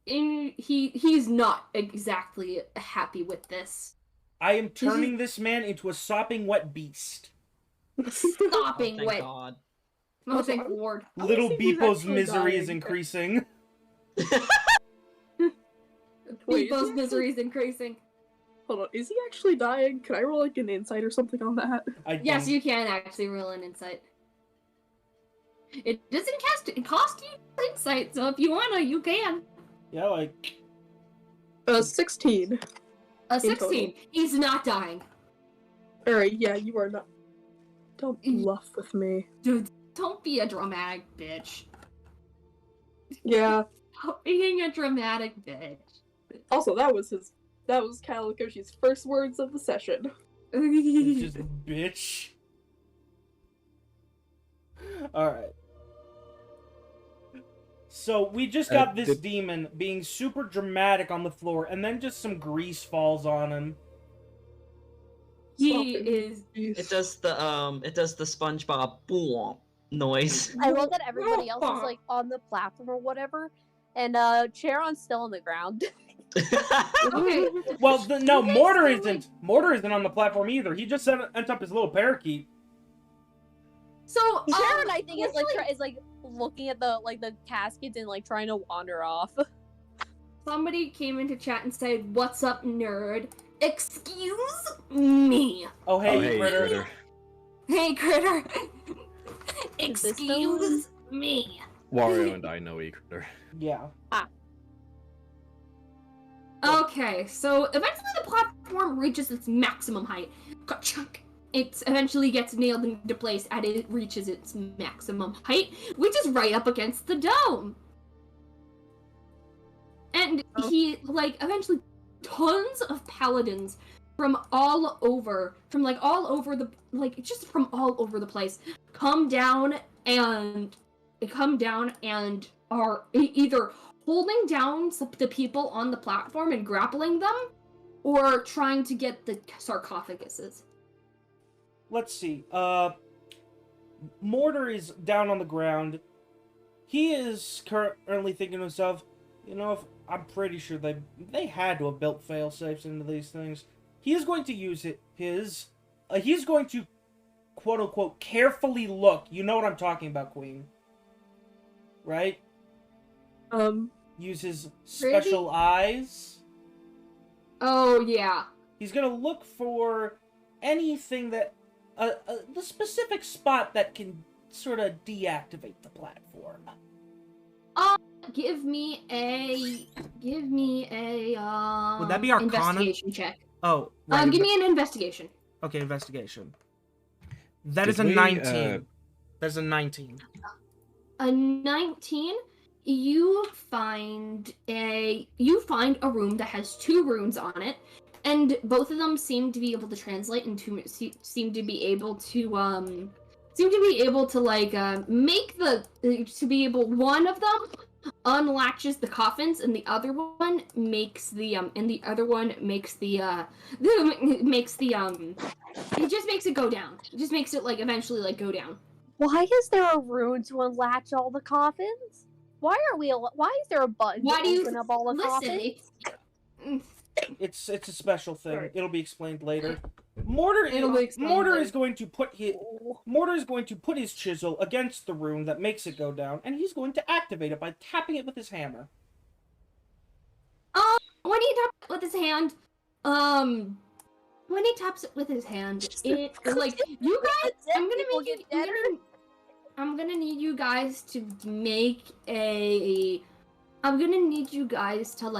He's not exactly happy with this. I am turning this man into a sopping wet beast. Stopping Thank wet. God. Oh, thank Lord. I wanna Little see who's Beepo's actually misery is dying. increasing. Wait, is Beepo's he misery is increasing. Hold on, is he actually dying? Can I roll an insight or something on that? Yes, you can actually roll an insight. It doesn't cost you insight, so if you wanna, you can. Yeah, 16. A total. 16. He's not dying. Alright, yeah, you are not. Don't bluff with me. Dude, don't be a dramatic bitch. Yeah. Stop being a dramatic bitch. Also, that was Calacoshi's first words of the session. just bitch. Alright. So we just got this demon being super dramatic on the floor, and then just some grease falls on him. He is. It does the SpongeBob boom noise. I love that everybody else is on the platform or whatever, and Charon's still on the ground. Okay. Well, no, You guys Mortar seem isn't. Mortar isn't on the platform either. He just sent up his little parakeet. So, Sharon, I think, is actually, like looking at the caskets and like trying to wander off. somebody came into chat and said, "What's up, nerd?" Excuse me. Oh, hey, Oh, hey, Critter. Critter. Hey, critter. Is this the Excuse me. Wario and I know Critter. Yeah. Okay, so eventually the platform reaches its maximum height. Ka-chunk. It eventually gets nailed into place and it reaches its maximum height, which is right up against the dome. And he, like, eventually tons of paladins from all over the place come down and are either holding down the people on the platform and grappling them, or trying to get the sarcophaguses. Let's see. Mortar is down on the ground. He is currently thinking to himself, you know, I'm pretty sure they had to have built fail-safes into these things. He is going to use he's going to, quote-unquote, carefully look. You know what I'm talking about, Queen. Right? Use his special eyes. Oh, yeah. He's gonna look for anything that... the specific spot that can sort of deactivate the platform. Give me a Would that be Arcana? investigation check. Oh, Give me an investigation. Okay, investigation. That is Did a we, 19. That's a 19. A 19. You find a room that has 2 runes on it, and both of them seem to be able to translate into seem to be able to one of them unlatches the coffins, and the other one makes the it just makes it go down. It just makes it eventually go down. Why is there a rune to unlatch all the coffins? Why is there a button Why to do you open up all the coffins? It's a special thing. Right. It'll be explained later. Mortar is going to put his chisel against the rune that makes it go down, and he's going to activate it by tapping it with his hammer. When he taps it with his hand, it you guys. I'm gonna need you guys to make a. I'm gonna need you guys to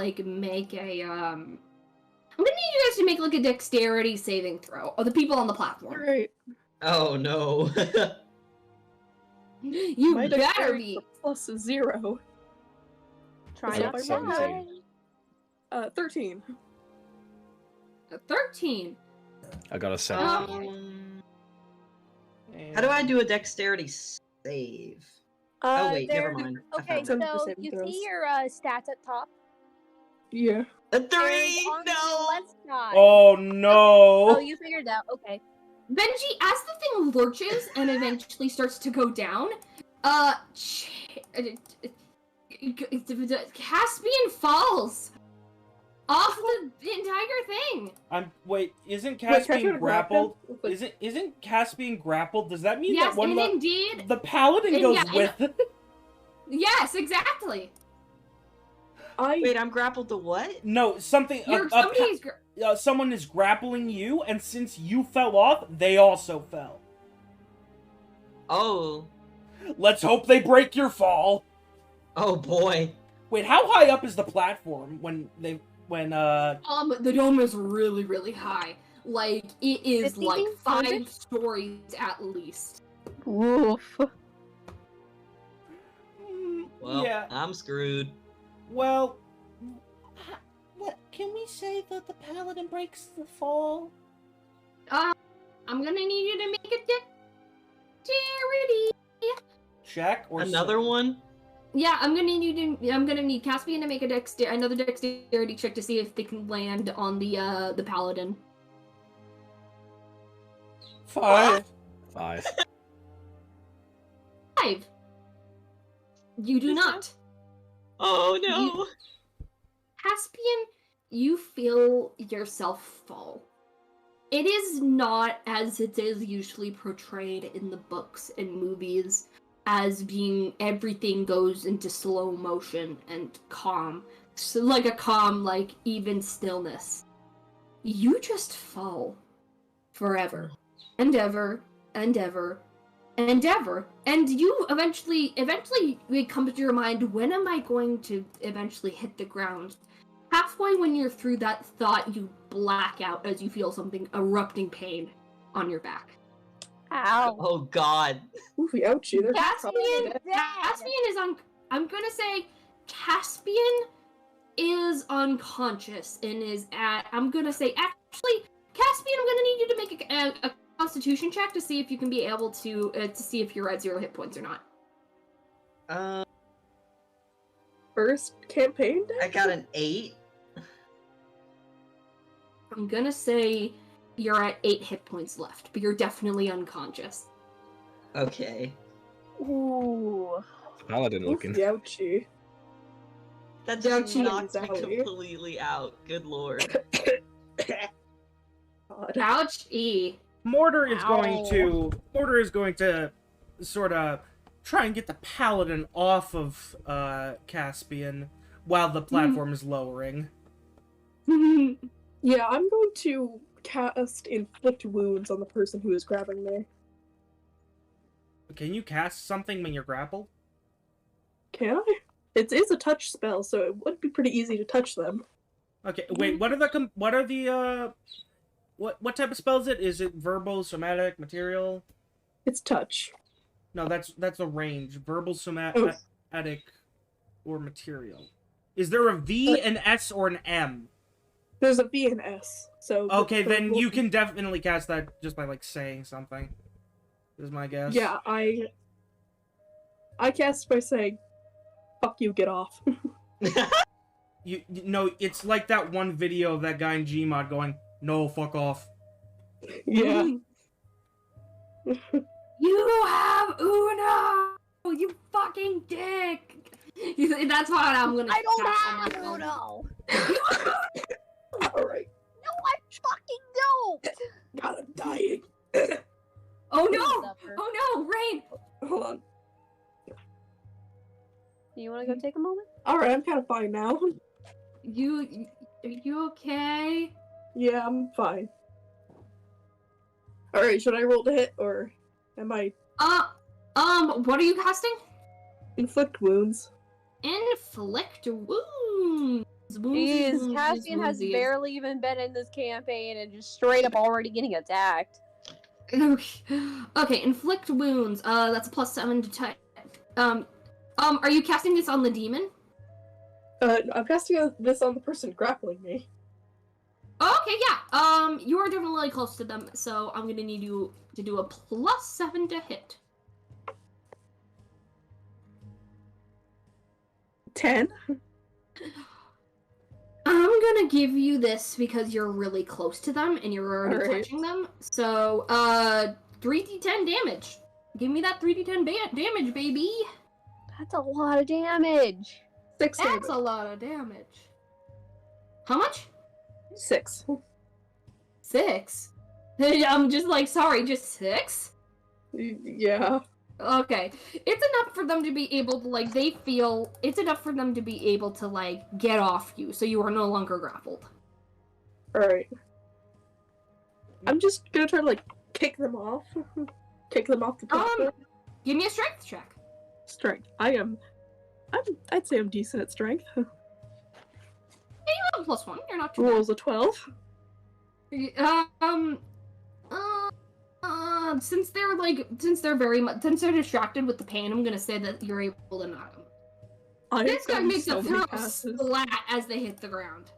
make a dexterity saving throw. Or the people on the platform. Right. Oh no. You My better dexterity be. plus 0. Try So not by to 17. die. 13. 13. I got a 7. How do I do a dexterity save? Oh wait, never mind. I Okay, found it. so saving you throws. see your stats at top. Yeah. A And 3! on the No! left side. Oh no! Oh, you figured it out. Okay. Benji, as the thing lurches and eventually starts to go down, Caspian falls off the entire thing. Wait, isn't Caspian grappled? But Isn't Caspian grappled? Does that mean Yes, that and indeed. the paladin and goes yeah, with it? Yes, exactly. Wait, I'm grappled to what? No, something. Someone is grappling you, and since you fell off, they also fell. Oh. Let's hope they break your fall. Oh boy. Wait, how high up is the platform the dome is really, really high. Like, it is 50? like 5 100? stories at least. Oof. Well, yeah. I'm screwed. Well, what can we say that the paladin breaks the fall? I'm gonna need you to make a dexterity Check or Another one? Yeah, I'm gonna need Caspian to make another dexterity check to see if they can land on the paladin. 5. 5. 5. You do not. Oh no. you feel yourself fall. It is not as it is usually portrayed in the books and movies as being everything goes into slow motion and calm. So like a calm, like even stillness. You just fall forever and ever and ever and ever. And you eventually it comes to your mind, when am I going to eventually hit the ground? Halfway when you're through that thought, you black out as you feel something erupting pain on your back. Ow. Oh God. Ooh, ouchie. They're probably Caspian, dead. Caspian is I'm gonna say Caspian is unconscious and is at. I'm gonna say actually, Caspian, I'm gonna need you to make a Constitution check to see if you can be able to see if you're at 0 hit points or not. First campaign day? I got an 8. I'm gonna say you're at 8 hit points left, but you're definitely unconscious. Okay. Ooh. Paladin Ooh, looking. ouchie. That just Ouchie. knocked me Zowie. completely out. Good lord. God. Ouchie. Mortar is Ow. going to sort of try and get the paladin off of Caspian while the platform is lowering. Yeah, I'm going to cast Inflict Wounds on the person who is grabbing me. Can you cast something when you're grappled? Can I? It is a touch spell, so it would be pretty easy to touch them. Okay, wait. What type of spell is it? Is it verbal, somatic, material? It's touch. No, that's a range. Verbal, Oh. somatic, or material. Is there a V, an S, or an M? There's a V and S, so... Okay, then verbal- you can definitely cast that just by, like, saying something. Is my guess. Yeah, I cast by saying, fuck you, get off. You know, it's like that one video of that guy in Gmod going, "No, fuck off." Yeah. You have Uno! You fucking dick! That's what I'm gonna I don't cast on have myself. Uno. Alright. No, I fucking don't. God, I'm dying. Oh no! Suffer. Oh no, Rain! Hold on. Do you want to go take a moment? Alright, I'm kind of fine now. Are you okay? Yeah, I'm fine. Alright, should I roll to hit, or am I... What are you casting? Inflict Wounds? Inflict wounds. Jeez, Caspian has barely even been in this campaign and just straight up already getting attacked. Okay, inflict wounds. That's a +7 to type. Are you casting this on the demon? I'm casting this on the person grappling me. Okay, yeah. You are definitely close to them, so I'm gonna need you to do a +7 to hit. 10? I'm gonna give you this because you're really close to them and you're already Alright. touching them. So, 3d10 damage. Give me that 3d10 damage, baby. That's a lot of damage. 6 That's damage. a lot of damage. How much? 6. 6. I'm just like, sorry, just 6? Yeah. Okay. It's enough for them to be able to, like, it's enough for them to be able to, like, get off you, so you are no longer grappled. Alright. I'm just gonna try to, like, kick them off. Kick them off the platform. Give me a strength check. Strength. I'd say I'm decent at strength. You have a +1, you're not too Rolls a 12. bad. Since they're distracted with the pain, I'm gonna say that you're able to knock them. This guy makes a throw splat as they hit the ground.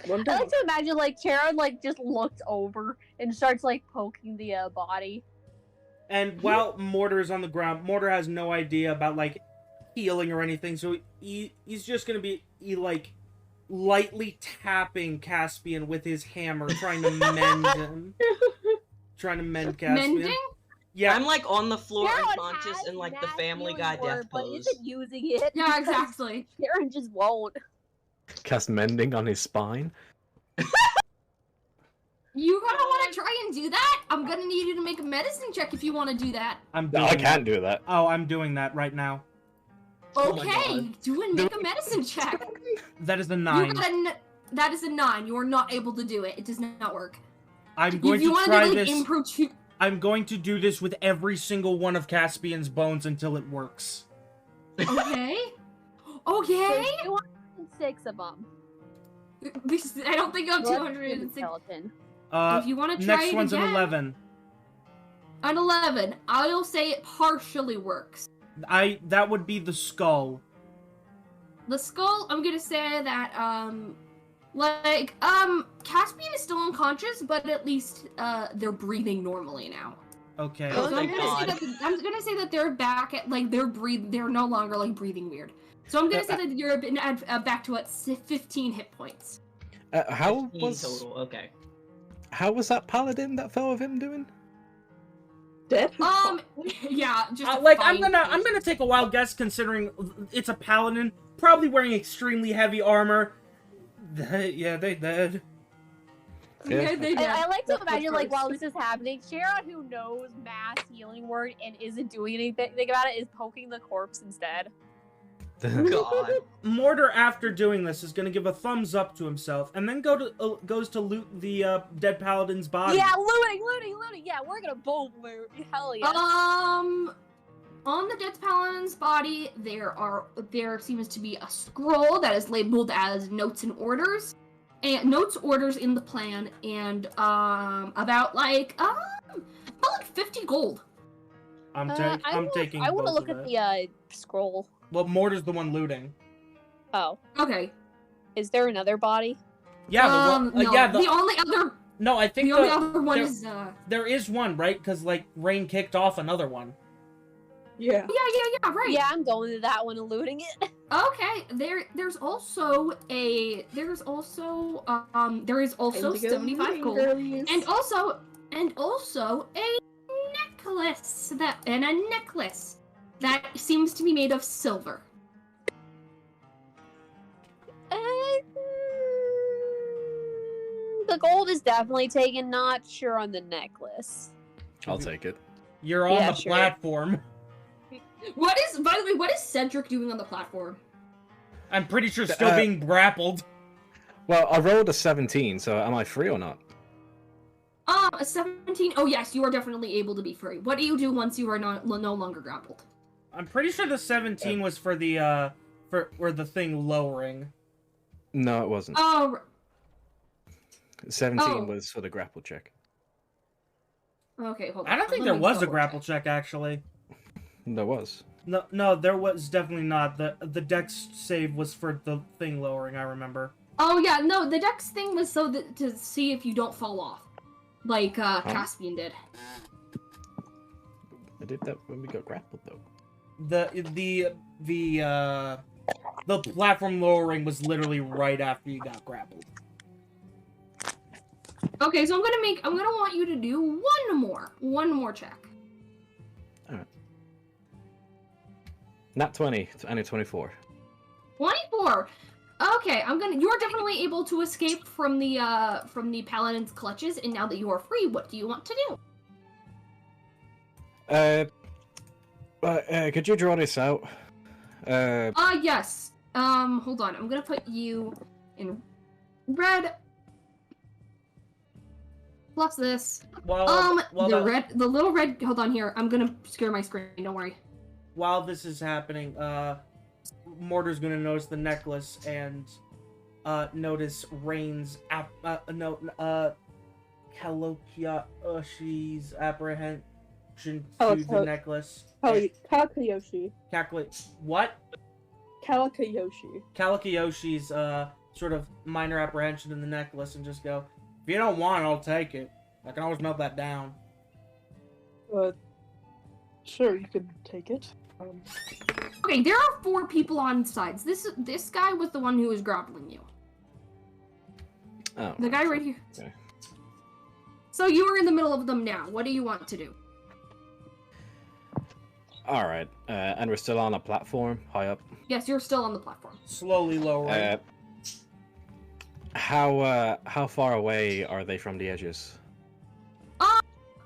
One I down. like to imagine, like, Charon, like, just looks over and starts, like, poking the body. And while Mortar is on the ground, Mortar has no idea about, like, healing or anything, so he's just gonna be, like, lightly tapping Caspian with his hammer, trying to mend him. Trying to mend Caspian. Mending? Yeah, I'm like on the floor Charon unconscious has in like the mass Family healing Guy word, death but pose. isn't using it. Yeah, because exactly. Charon just won't. Cast mending on his spine. You gonna want to try and do that? I'm gonna need you to make a medicine check if you want to do that. I'm No, doing I can't do that. Oh, I'm doing that right now. Oh my Okay, God. do and make a medicine check. That is a You 9. got that is a 9. You are not able to do it. It does not work. I'm going If you to want to try do like this. improv, I'm going to do this with every single one of Caspian's bones until it works. okay, okay. There's 206 of them. I don't think I'm Let's do the 206. skeleton. If you want to try Next it one's again, an 11. An 11. I'll say it partially works. That would be the skull. The skull, I'm gonna say that, Caspian is still unconscious, but at least, they're breathing normally now. Okay. Oh, So I'm thank gonna, God. I'm gonna say that they're back at, like, they're no longer, like, breathing weird. So I'm gonna say that you're back to, 15 hit points. How 15 was total? Okay. how was that paladin that fell with him doing? Dead? Yeah, just a I'm fine gonna take a wild guess considering it's a paladin, probably wearing extremely heavy armor. Yeah, they dead. Yeah, they did. I like to That's the imagine, like, first. while this is happening, Sharon, who knows mass healing word and isn't doing anything about it, is poking the corpse instead. God. Mortar, after doing this, is gonna give a thumbs up to himself, and then goes to loot the dead paladin's body. Yeah, looting. Yeah, we're gonna both loot. Hell yeah. On the dead paladin's body, there seems to be a scroll that is labeled as notes and orders, in the plan, and about 50 gold. I'm taking. I want to both look of at it. the scroll. Well, Mortar's the one looting. Oh, Okay. is there another body? Yeah, No. yeah. The only other No, I think the only other one there, is there is one, right? Because like Rain kicked off another one. Yeah. yeah, right. Yeah, I'm going to that one and looting it. Okay, there is also Indigo 75 looting gold. girlies. And also a necklace that seems to be made of silver. The gold is definitely taken. Not sure on the necklace. I'll take it. You're on Yeah, the sure. platform. By the way, what is Cedric doing on the platform? I'm pretty sure still being grappled. Well, I rolled a 17, so am I free or not? A 17. Oh yes, you are definitely able to be free. What do you do once you are no longer grappled? I'm pretty sure the 17 was for the the thing lowering. No, it wasn't. Oh, 17 oh. was for the grapple check. okay, hold on. I don't think Let there me was a double grapple check. check actually. There was. No, there was definitely not. The dex save was for the thing lowering. I remember. Oh yeah, no, the dex thing was so that to see if you don't fall off, like Caspian did. I did that when we got grappled, though. The platform lowering was literally right after you got grappled. Okay, so I'm gonna want you to do one more check. Nat 20 and a 24. 24. Okay, you're definitely able to escape from the paladin's clutches, and now that you are free, what do you want to do? Could you draw this out? Yes. Hold on. I'm gonna put you in red. Plus this. While the little red. Hold on here. I'm gonna scare my screen. Don't worry. while this is happening, Mortar's gonna notice the necklace and notice Rain's Kalokioshi's apprehension to the necklace. Kalakayoshi. What? Kalakayoshi. Kalakiyoshi's sort of minor apprehension in the necklace and just go, if you don't want it, I'll take it. I can always melt that down. Sure, you could take it. Okay, there are 4 people on sides. This guy was the one who was grappling you. Oh, The guy right here. Okay. So you are in the middle of them now. What do you want to do? Alright, and we're still on a platform, high up. Yes, you're still on the platform. Slowly lowering. How far away are they from the edges?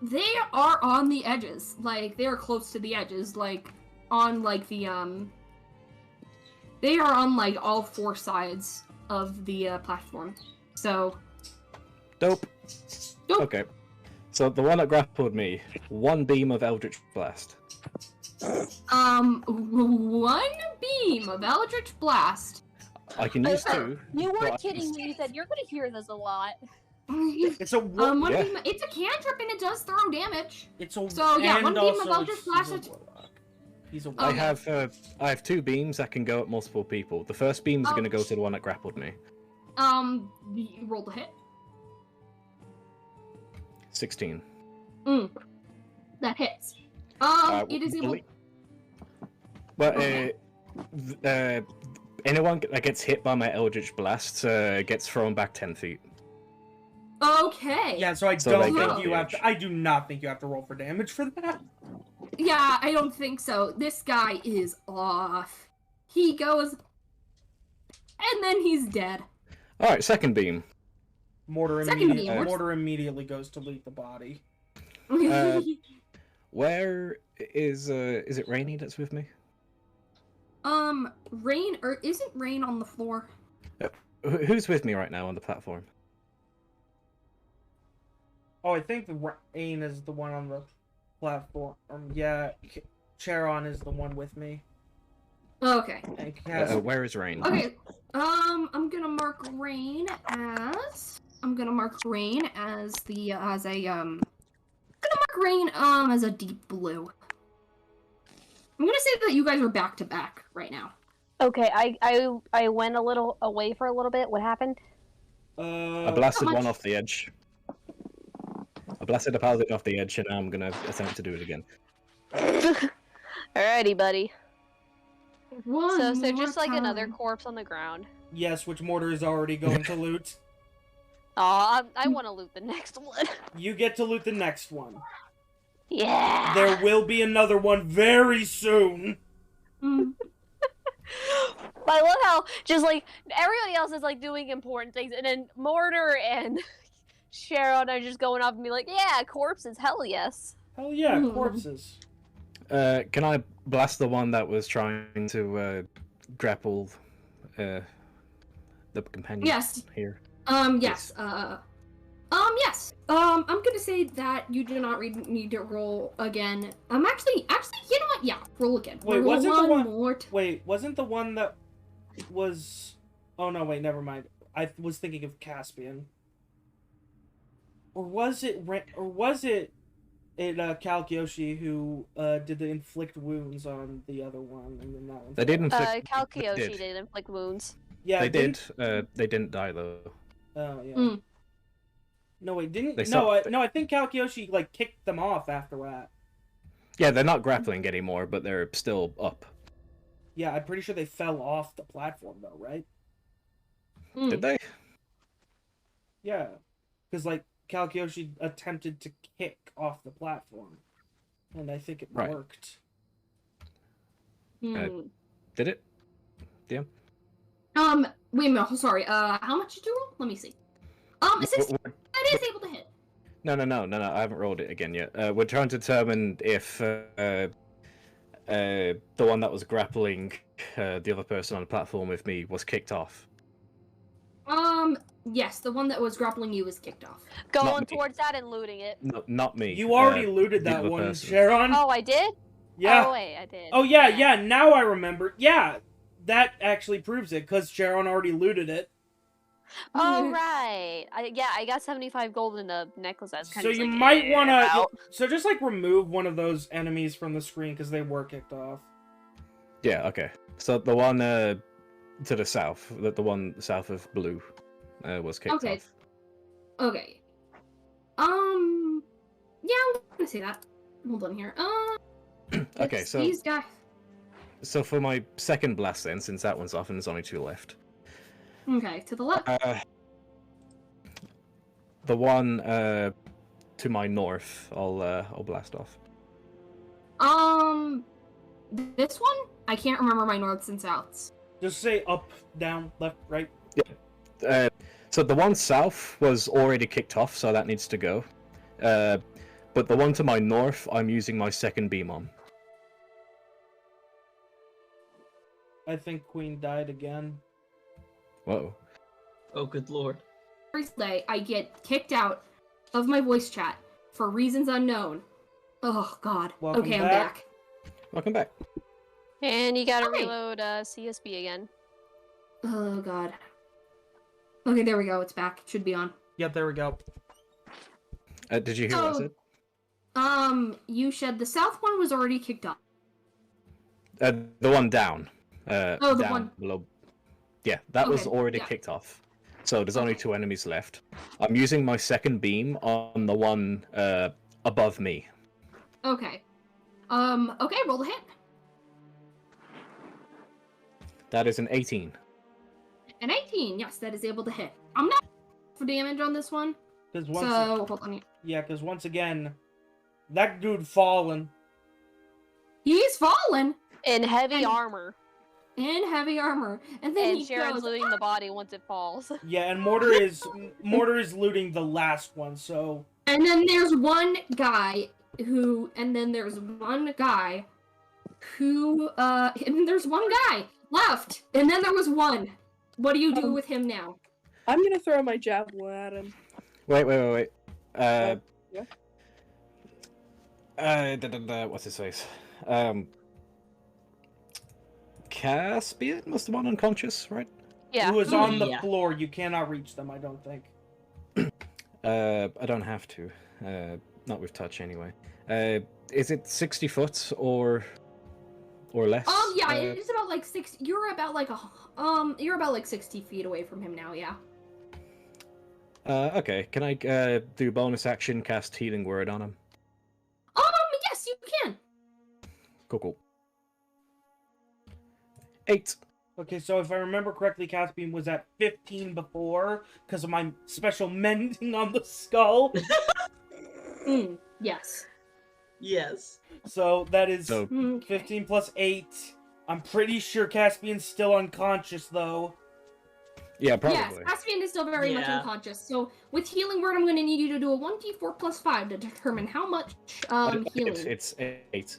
They are on the edges. Like, they are close to the edges. Like, on, like, the, They are on, like, all four sides of the, platform. So... Dope. Dope. Okay. So the one that grappled me, one beam of Eldritch Blast. One beam of Eldritch Blast. I can use two. You but I weren't can kidding when you said you're gonna hear this a lot. It's a One Yeah. beam, it's a cantrip and it does throw damage. It's a So, yeah, and one beam of also Eldritch he's Blast a is- warlock. He's a I warlock. have two beams that can go at multiple people. The first beam's Oh. going to go to the one that grappled me. You rolled a hit. 16. That hits. It is able. But Okay. anyone that gets hit by my Eldritch Blast gets thrown back 10 feet. Okay. Yeah, so I So don't they go think you have damage. to. I do not think you have to roll for damage for that. Yeah, I don't think so. This guy is off. He goes, and then he's dead. Alright, second beam. Mortar Second immediately. beam works. Mortar immediately goes to loot the body. Where is it Rainy that's with me? Rain, or isn't Rain on the floor? Who's with me right now on the platform? Oh, I think the Rain is the one on the platform. Yeah, Charon is the one with me. Okay. And Cass- Where is Rain? Okay. I'm gonna mark Rain as the as a I'm gonna mark Rain as a deep blue. I'm gonna say that you guys are back to back right now. Okay, I went a little away for a little bit. What happened? I blasted much. one off the edge. I blasted a paladin off the edge, and now I'm gonna attempt to do it again. Alrighty, buddy. One So more just like another time. corpse on the ground. yes, which Mortar is already going to loot. Aw, I want to loot the next one. You get to loot the next one. Yeah. There will be another one very soon. Mm. I love how just like everybody else is like doing important things, and then Mortar and Sharon are just going off and be like, "Yeah, corpses, hell yes." Hell yeah, Mhm. corpses. Can I blast the one that was trying to grapple the companion Yes. here? Yes. Yes. I'm gonna say that you do not need to roll again. Actually, you know what? Yeah, roll again. Wait, roll wasn't the one- more Wait, wasn't the one that was... Oh no, wait, never mind. I was thinking of Caspian. Or was it Kalkyoshi who did the inflict wounds on the other one, and then that one? They didn't. Kalkyoshi did inflict wounds. Yeah, They did. didn't- They didn't die though. Oh yeah. Mm. No wait, didn't They no stopped- I think Kalkyoshi like kicked them off after that. Yeah, they're not grappling anymore, but they're still up. Yeah, I'm pretty sure they fell off the platform though, right? Mm. Did they? Yeah, because like Kalkyoshi attempted to kick off the platform, and I think it Right. worked. Mm. Did it? Wait a minute. Sorry. How much did you roll? Let me see. A 16. That is able to hit. No. I haven't rolled it again yet. We're trying to determine if the one that was grappling the other person on the platform with me was kicked off. Yes, the one that was grappling you was kicked off. Going me. towards that and looting it. No, not me. You already looted the that other one, person. Sharon. Oh, I did? Yeah. Oh, wait, I did. Oh yeah. Now I remember. Yeah, that actually proves it because Sharon already looted it. Oh, right. I got 75 gold in a necklace. I was kind So of you like, might want to. out. So just like remove one of those enemies from the screen because they were kicked off. Yeah. Okay. So the one to the south, the one south of blue, was kicked Okay. off. Okay. Yeah, I'm gonna say that. Hold on here. Okay, it's so these guys. so for my second blast then, since that one's off and there's only two left. Okay, to the left. The one to my north, I'll blast off. This one? I can't remember my norths and souths. Just say up, down, left, right. So the one south was already kicked off, so that needs to go. But the one to my north, I'm using my second beam on. I think Queen died again. Whoa. Oh, good lord. Thursday, I get kicked out of my voice chat for reasons unknown. Oh God. Welcome okay, I'm back. back. Welcome back. And you gotta Okay. reload CSB again. Oh God. Okay, there we go. It's back. It should be on. Yep, there we go. Did you hear what I So- said? You said the south one was already kicked off. The one down. The down one- below. Yeah, that was Okay, already yeah. kicked off. So there's only Okay. 2 enemies left. I'm using my second beam on the one above me. Okay. Okay, roll the hit. That is an 18. An 18. Yes, that is able to hit. I'm not for damage on this one. Because So hold on. because once again, that dude fallen. He's fallen In heavy And- armor. in heavy armor, and then And he Sharon's goes, looting the body once it falls. Yeah, and Mortar is looting the last one. So and then there's one guy who, and then there's one guy who, and there's one guy left, and then there was one. What do you do with him now? I'm gonna throw my javelin at him. Wait. Yeah? What's his face? Caspian was the one unconscious, right? Yeah. who is on the Yeah. floor? You cannot reach them. I don't think. I don't have to. Not with touch anyway. Is it 60 foot or less? Yeah, it's about like 6. You're about like you're about like 60 feet away from him now. Yeah. Okay. Can I do bonus action cast healing word on him? Yes, you can. Cool. 8. Okay, so if I remember correctly, Caspian was at 15 before because of my special mending on the skull. Yes. Yes. So that is So 15 plus 8. I'm pretty sure Caspian's still unconscious though. yeah, Yes, probably. Caspian is still very much Yeah. unconscious. So with healing word, I'm going to need you to do a 1d4 plus 5 to determine how much healing. It's 8.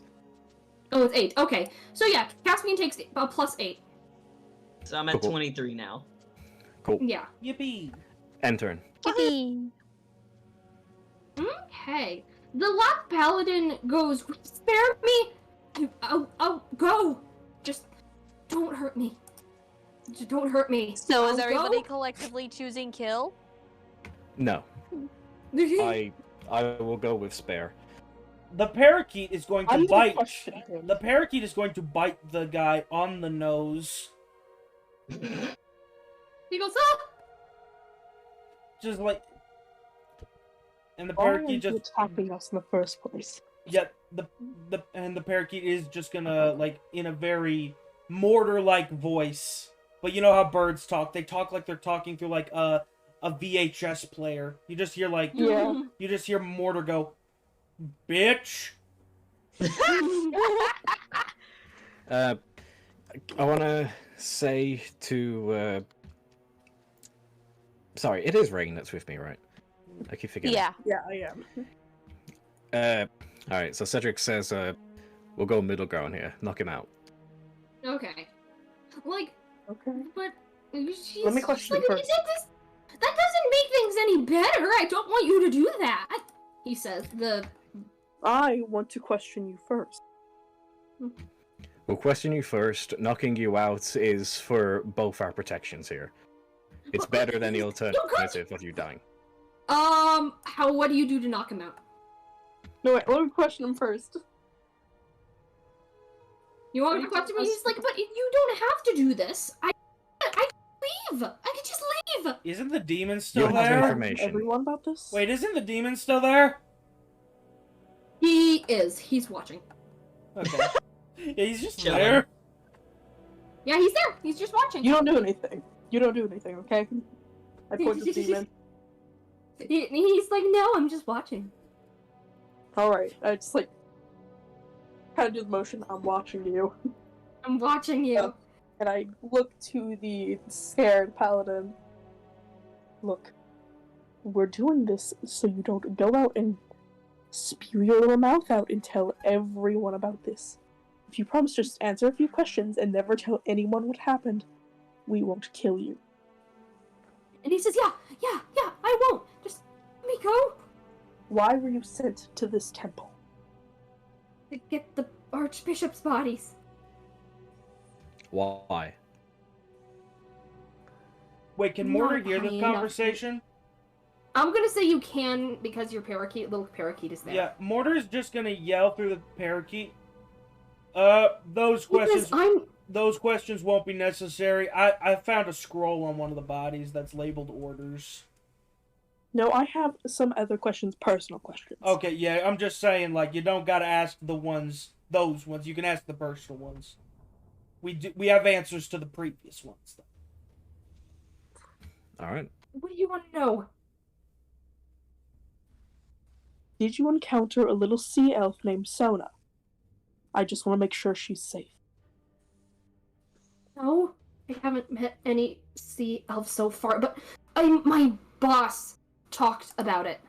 Oh, it's 8. Okay. So yeah, Caspian takes plus 8. So I'm at Cool. 23 now. Cool. Yeah. Yippee! End turn. Yippee. Okay. The last paladin goes, spare me! Oh, go! Just don't hurt me. Just don't hurt me. So is I'll everybody go. collectively choosing kill? No, I will go with spare. The parakeet is going to I'm gonna bite. question him. The parakeet is going to bite the guy on the nose. He goes, ah! Just like. And the Why are parakeet you just. attacking us in the first place? Yeah, the parakeet is just gonna, like, in a very Mortar-like voice. But you know how birds talk? They talk like they're talking through, like, a VHS player. You just hear, like, Yeah. you just hear Mortar go, bitch! I want to say to. Sorry, it is Rain that's with me, right? I keep forgetting. Yeah. Yeah, I am. All right. So Cedric says, "We'll go middle ground here. Knock him out." Okay. Like, Okay. but she's, Let me question she's you like, first. That doesn't make things any better. I don't want you to do that. He says. I want to question you first. We'll question you first. Knocking you out is for both our protections here. It's better than the alternative of you dying. What do you do to knock him out? No, wait, let me question him first. You want me to question me? He's like, but you don't have to do this. I leave. I can just leave. Isn't the demon You still have there? information. Everyone about this? Wait, isn't the demon still there? He is. He's watching. Okay. Yeah, he's just Chilling. there. Yeah, he's there. He's just watching. You don't do anything. You don't do anything, okay? I point to the demon. He's like, no, I'm just watching. Alright, I just like kind of do the motion, I'm watching you. I'm watching you. And I look to the scared paladin. look, we're doing this so you don't go out and spew your little mouth out and tell everyone about this. If you promise just answer a few questions and never tell anyone what happened, we won't kill you. And he says, yeah, I won't. Just let me go. Why were you sent to this temple? To get the Archbishop's bodies. Why? Wait, can Not Mortar hear high this enough. conversation? I'm gonna say you can because your little parakeet is there. Yeah, Mortar's just gonna yell through the parakeet. Those Because questions won't be necessary. I found a scroll on one of the bodies that's labeled orders. No, I have some other questions, personal questions. Okay, yeah, I'm just saying, like, you don't gotta ask those ones. You can ask the personal ones. We have answers to the previous ones, though. All right. What do you want to know? Did you encounter a little sea elf named Sona? I just want to make sure she's safe. No, I haven't met any sea elves so far, but my boss talked about it.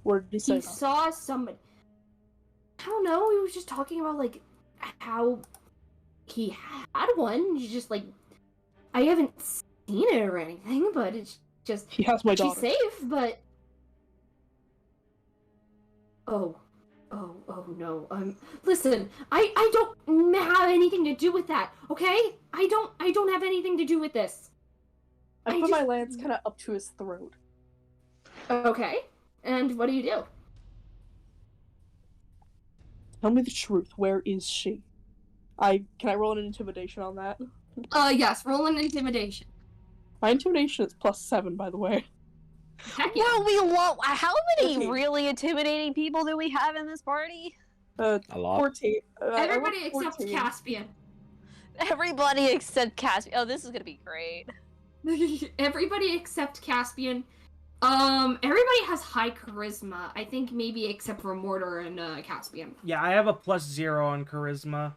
What did he say? He saw somebody. I don't know. He was just talking about like how he had one. He's just like, I haven't seen it or anything, but it's just He has my she's daughter. safe. But oh no. Listen, I don't have anything to do with that. Okay, I don't have anything to do with this. I put my lance kind of up to his throat. Okay, and what do you do? Tell me the truth. Where is she? Can I roll an intimidation on that? Yes, roll an intimidation. My intimidation is +7, by the way. Heck yeah. Well, we love. How many 14. really intimidating people do we have in this party? A lot. 14. I Everybody rolled except 14. Caspian. Everybody except Caspian. Oh, this is gonna be great. Everybody except Caspian. Everybody has high charisma. I think maybe except for Mortar and Caspian. Yeah, I have a +0 on charisma.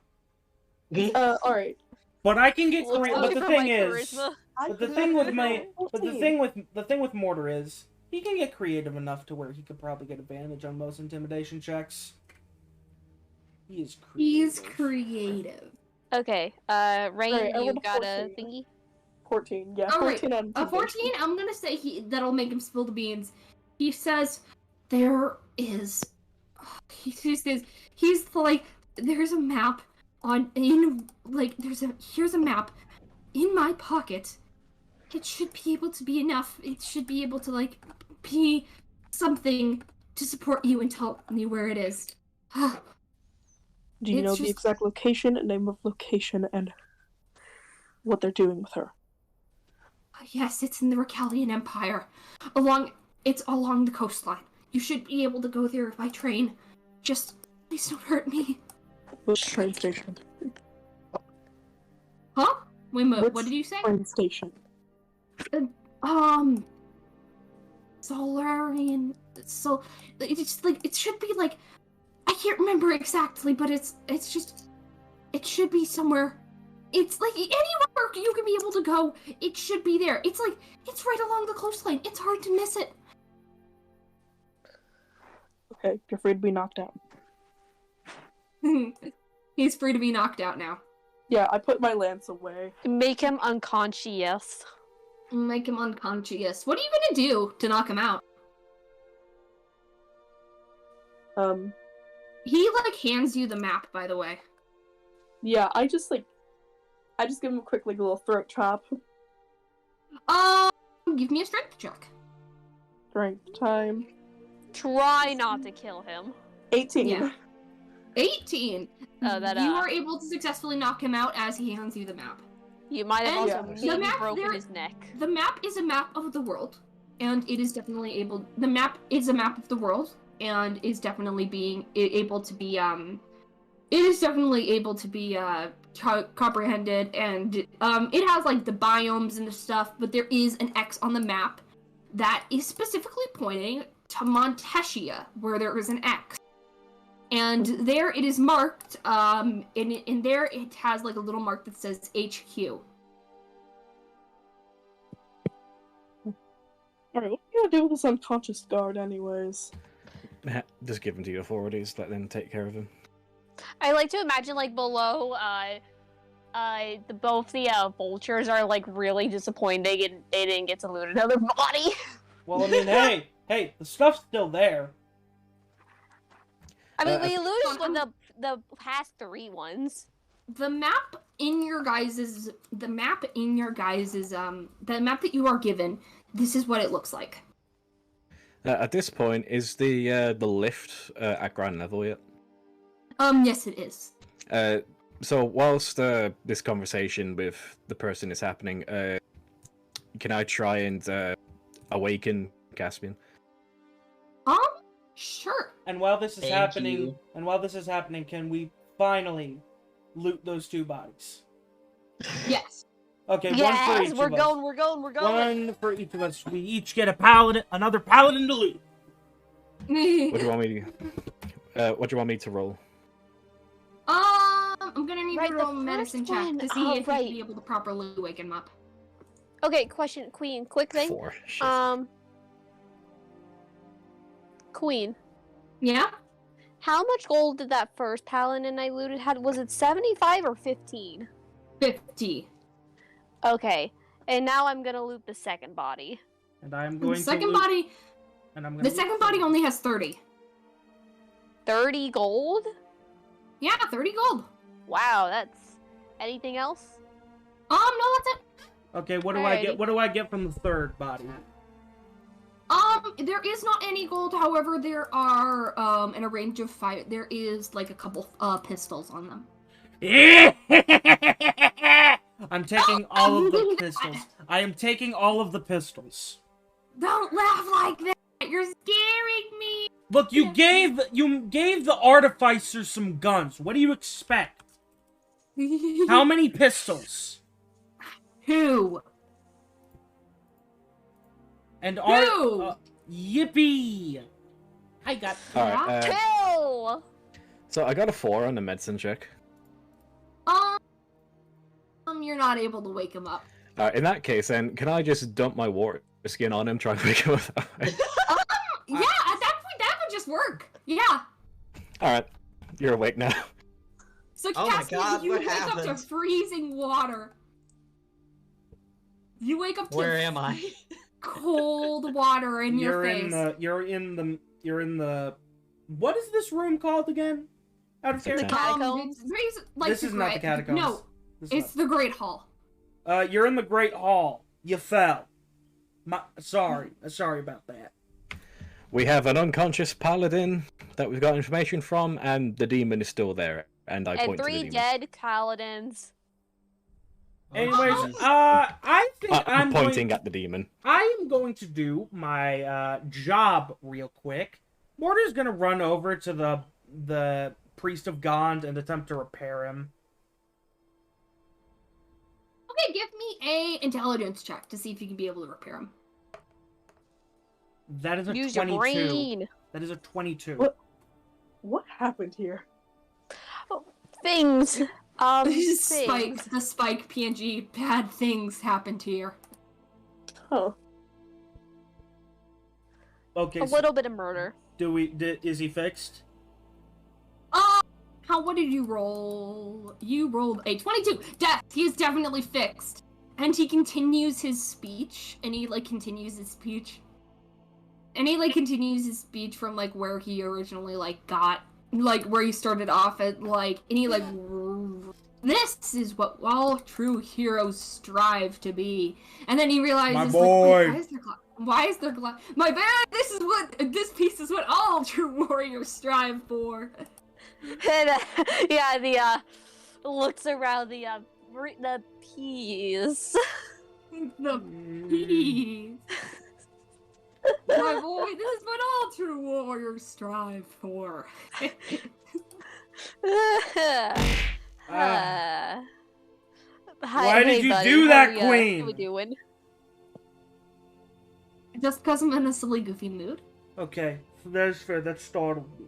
Alright. But I can get Looks but good the for thing my is, charisma. but the thing with my, but the 14. thing with Mortar is, he can get creative enough to where he could probably get advantage on most intimidation checks. He is creative. He's creative. Okay, Rain, Alright, I you rolled got a 14. thingy? 14, yeah. Alright, 14 on A 14, intimidation. I'm gonna say that'll make him spill the beans. He says, there is... He says, he's like, there's a map here's a map in my pocket. It should be able to be enough. It should be able to, like, be something to support you and tell me where it is. Do you it's know the just- exact location, name of location, and what they're doing with her? Yes, it's in the Recalian Empire. It's along the coastline. You should be able to go there by train. Just, please don't hurt me. Which train station? Huh? Wait a minute, Which what did you say? train station? Solarian. So, it's like, it should be like, I can't remember exactly, but it's just, it should be somewhere. It's like anywhere you can be able to go, it should be there. It's like, it's right along the coastline. It's hard to miss it. Okay, you're free to be knocked out. He's free to be knocked out now. Yeah, I put my lance away. Make him unconscious. Make him unconscious. What are you gonna do to knock him out? He, like, hands you the map, by the way. Yeah, I just give him a quick, like, little throat chop. Give me a strength check. Strength time. Try not to kill him. 18. Yeah. 18. Oh, that, You are able to successfully knock him out as he hands you the map. You might have And also the maybe map broken there- his neck. The map is a map of the world, and it is definitely able. The map is a map of the world, and is definitely able to be It is definitely able to be comprehended, and it has like the biomes and the stuff. But there is an X on the map that is specifically pointing to Montesia, where there is an X. And there it is marked, in there it has like a little mark that says HQ. gonna do with this unconscious guard, anyways? Just give him to your authorities. Let them take care of him. I like to imagine like below, both the vultures are like really disappointing and they didn't get to loot another body. Well, I mean, hey, the stuff's still there. I mean, we looted with the past 3 ones. The map in your guys's, the map that you are given, this is what it looks like. At this point, is the lift at ground level yet? Yes, it is. So whilst this conversation with the person is happening, can I try and awaken Caspian? Sure. And while this is Thank happening, you. can we finally loot those 2 bodies? Yes. Okay, one for Yes, each we're of us. going, we're going, we're going. One for each of us. We each get a paladin, another paladin to loot. What do you want me to? What do you want me to roll? I'm gonna need Right, to the roll a medicine first check one. to see Oh, if right. you'd be able to properly wake him up. Okay, question, Queen, quick thing. 4. Shit. Queen, Yeah? how much gold did that first paladin I looted had? Was it 75 or 15? 50. Okay, and now I'm gonna loot the second body. And I am The going to second loot, body, and I'm gonna the loot second for body you. only has 30. 30 gold? Yeah, 30 gold. Wow, that's... Anything else? No, that's it. Okay, what do I get? Alrighty. What do I get from the third body? There is not any gold, however, there are, in a range of 5, there is, like, a couple, pistols on them. I'm taking all of the Oh, pistols. I am taking all of the pistols. Don't laugh like that! You're scaring me! Look, you gave the artificer some guns. What do you expect? How many pistols? 2. And Two! yippee! I got All right. Kill! So I got a 4 on the medicine check. You're not able to wake him up. In that case, then can I just dump my water skin on him, try and wake him up that way? Yeah, at that point, that would just work. Yeah. All right, you're awake now. So, Oh my Caspian, God, you what wake up to happened? freezing water. You wake up to Where am I? cold water in your face. You're in the. What is this room called again? Out of The character. Catacombs? This is not the catacombs. No, This is it's the Great Hall. You're in the Great Hall. You fell. Sorry about that. We have an unconscious paladin that we've got information from, and the demon is still there. And I And point to the 3 demon. dead paladins. Anyways, jeez. I think I'm I'm pointing going. at the demon. I am going to do my job real quick. Mortar's gonna run over to the priest of Gond and attempt to repair him. Okay, give me a intelligence check to see if you can be able to repair him. That is a Use 22. your brain. That is a 22. What? What happened here? Things. Spike, Things. the Spike PNG, bad things happened here. Huh. Okay, A so little bit of murder. is he fixed? What did you roll? You rolled a 22. Death. He is definitely fixed. And he continues his speech. And he continues his speech from where he originally got where he started off at and he this is what all true heroes strive to be. And then he realizes My boy. why is there glass? My bad. This piece is what all true warriors strive for. And, yeah, looks around the peas. The peas. My boy, this is what all true warriors strive for. Why did you do that, Queen? How we doing? Just because I'm in a silly, goofy mood. Okay, that's fair. That startled me.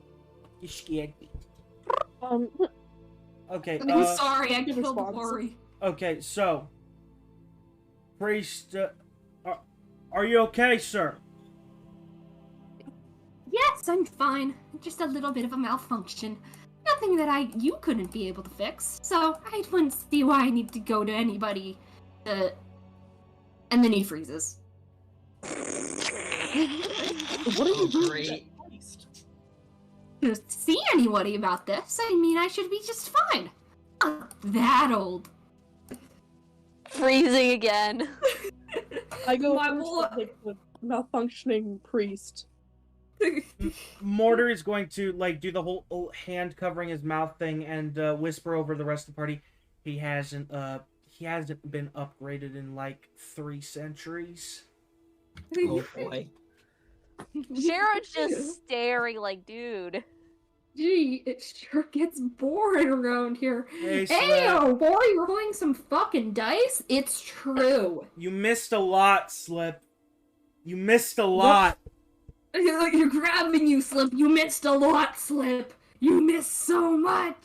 You scared me. Okay. I'm sorry, I good killed response. Lori. Okay, so priest, are you okay, sir? Yes, I'm fine. Just a little bit of a malfunction. Nothing that you couldn't be able to fix. So I wouldn't see why I need to go to anybody. And then he freezes. What are you doing? Great. To see anybody about this. I mean, I should be just fine. Not that old. Freezing again. I go My first, boy- like the malfunctioning priest. Mortar is going to like do the whole hand covering his mouth thing and whisper over the rest of the party. He hasn't been upgraded in like 3 centuries. Oh boy. Sharon's just staring like, dude. Gee, it sure gets boring around here. Hey, Hey, Slip. boy, you're rolling some fucking dice? It's true. You missed a lot, Slip. You missed a lot. You're grabbing you, Slip. You missed a lot, Slip. You missed so much.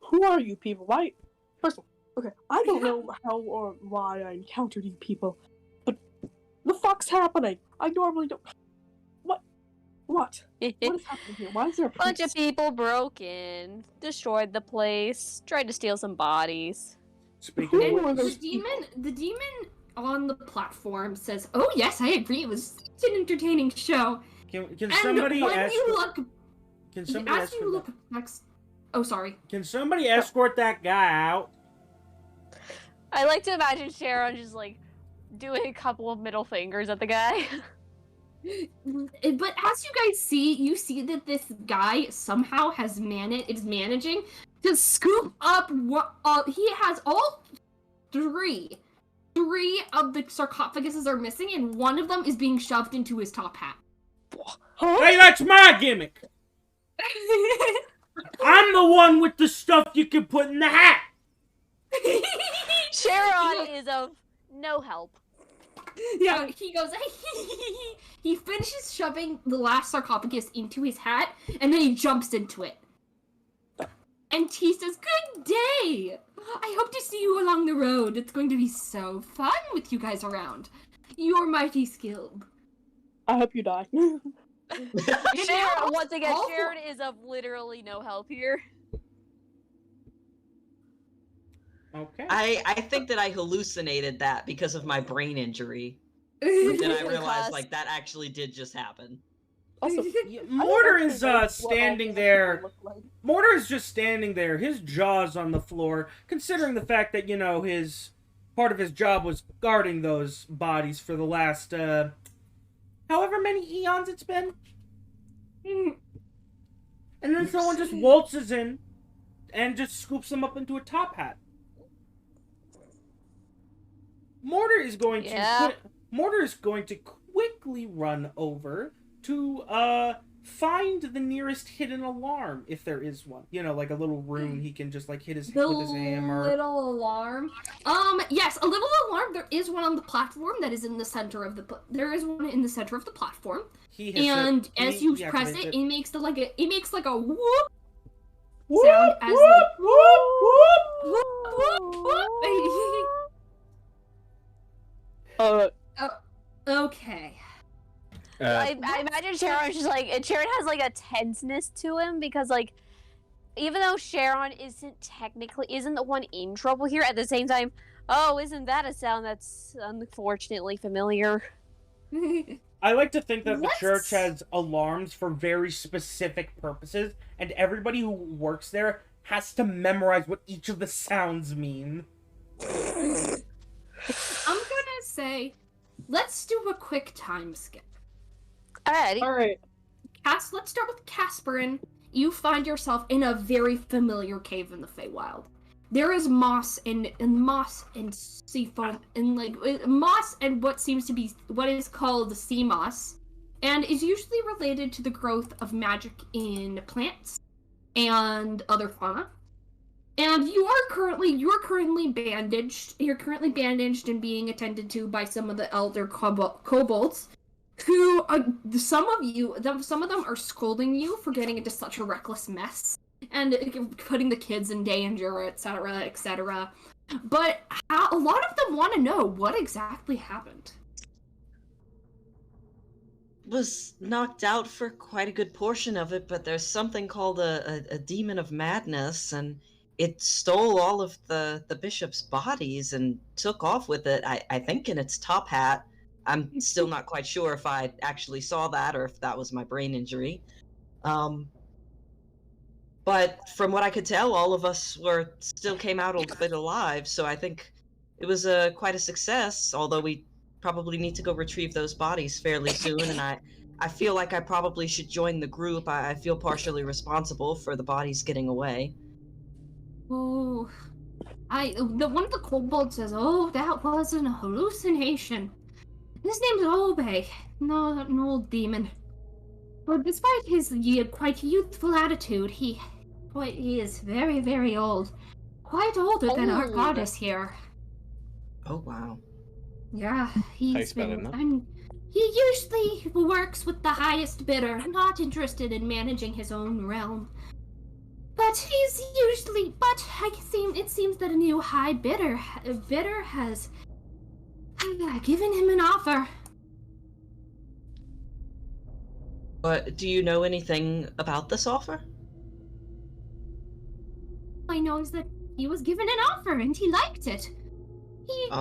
Who are you people? Why? First of all, okay, I don't know how or why I encountered you people, but the fuck's happening? I normally don't. What? What is happening here? Why is there a Bunch of priest? people broke in, destroyed the place, tried to steal some bodies. Speaking Who of are which, those The demon on the platform says, "Oh yes, I agree. It was an entertaining show." can And somebody when ask? you look, Can somebody as you escort look next, oh sorry. Can somebody escort that guy out? I like to imagine Sharon just like doing a couple of middle fingers at the guy. But as you guys see, you see that this guy somehow is managing to scoop up he has all three of the sarcophaguses are missing, and one of them is being shoved into his top hat. Huh? Hey, that's my gimmick. I'm the one with the stuff you can put in the hat. Sharon is of no help. Yeah, he goes, he finishes shoving the last sarcophagus into his hat, and then he jumps into it. And he says, "Good day! I hope to see you along the road. It's going to be so fun with you guys around. You're mighty skilled." I hope you die. Sharon, once again, all Sharon is of literally no help here. Okay. I think that I hallucinated that because of my brain injury. Then I Really realized fast. like that actually did just happen. Also, Yeah, I don't Mortar actually is know what all standing these there. people look like. Mortar is just standing there, his jaws on the floor, considering the fact that, you know, his part of his job was guarding those bodies for the last, however many eons it's been. And then someone just waltzes in and just scoops them up into a top hat. Mortar is going Yeah. to quickly run over to find the nearest hidden alarm, if there is one. You know, like a little rune he can just like hit his The with his hammer. little alarm. Yes, a little alarm. There is one on the platform that is in the center of the. There is one in the center of the platform, He hits and he as you deactivates press it, it makes the it makes like a whoop Whoop, sound as whoop, like whoop, whoop whoop. Okay. I imagine Sharon's just like, and Sharon has like a tenseness to him because like, even though Sharon isn't the one in trouble here, at the same time, oh, isn't that a sound that's unfortunately familiar? I like to think that the Let's- church has alarms for very specific purposes, and everybody who works there has to memorize what each of the sounds mean. I'm gonna say, let's do a quick time skip. Alrighty. Alright. Let's start with Casperin. You find yourself in a very familiar cave in the Feywild. There is moss and sea foam and like moss and what seems to be what is called sea moss, and is usually related to the growth of magic in plants and other fauna. And you're currently bandaged. You're currently bandaged and being attended to by some of the elder kobolds, who some of them are scolding you for getting into such a reckless mess and putting the kids in danger, etc., etc. But a lot of them want to know what exactly happened. was knocked out for quite a good portion of it, but there's something called a demon of madness, and it stole all of the bishop's bodies and took off with it, I think in its top hat. I'm still not quite sure if I actually saw that or if that was my brain injury. But from what I could tell, all of us still came out a bit alive, so I think it was quite a success, although we probably need to go retrieve those bodies fairly soon, and I feel like I probably should join the group. I feel partially responsible for the bodies getting away. Oh, one of the kobolds says, "Oh, that was an hallucination." His name's Obey, no, an old demon. But despite his quite youthful attitude, he is very, very old. Quite older than our goddess here. Oh, wow. Yeah, he's spelling been. that? He usually works with the highest bidder, not interested in managing his own realm. But it seems that a new high bidder has given him an offer. But do you know anything about this offer? I know is that he was given an offer and he liked it. It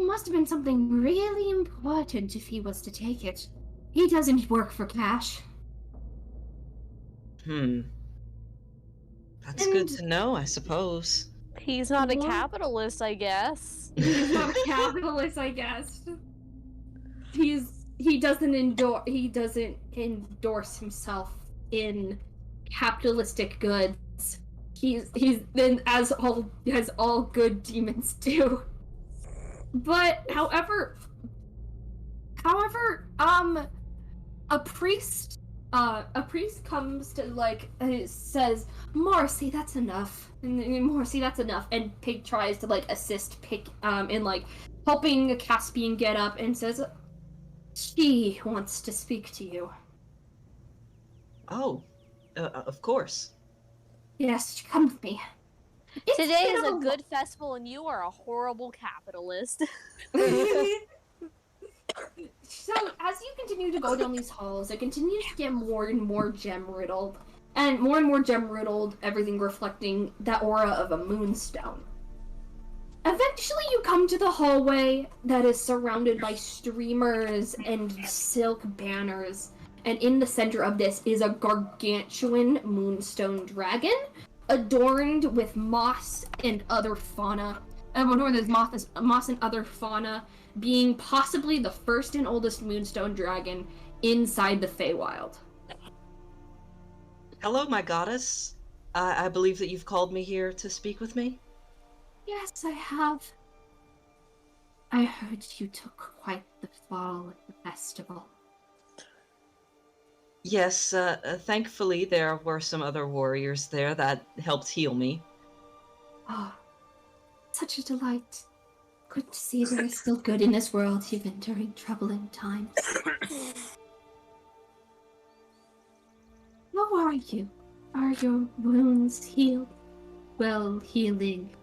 must have been something really important if he was to take it. He doesn't work for cash. That's good to know, I suppose. He's not a capitalist, I guess. He's not a capitalist, I guess. He doesn't endorse himself in capitalistic goods. He's then as all good demons do. But however, a priest comes to says, "Morrissey, that's enough." And Morrissey, that's enough. And Pig tries to assist Pig in helping Caspian get up and says, "She wants to speak to you." Oh, of course. Yes, come with me. Today is a good festival and you are a horrible capitalist. So, as you continue to go down these halls, it continues to get more and more gem-riddled. And more gem-riddled, everything reflecting that aura of a moonstone. Eventually, you come to the hallway that is surrounded by streamers and silk banners. And in the center of this is a gargantuan moonstone dragon, adorned with moss and other fauna. Moss and other fauna, being possibly the first and oldest moonstone dragon inside the Feywild. Hello, my goddess. I believe that you've called me here to speak with me? Yes, I have. I heard you took quite the fall at the festival. Yes, thankfully there were some other warriors there that helped heal me. Oh, such a delight. Good to see there is still good in this world, even during troubling times. How are you? Are your wounds healed? Well, healing.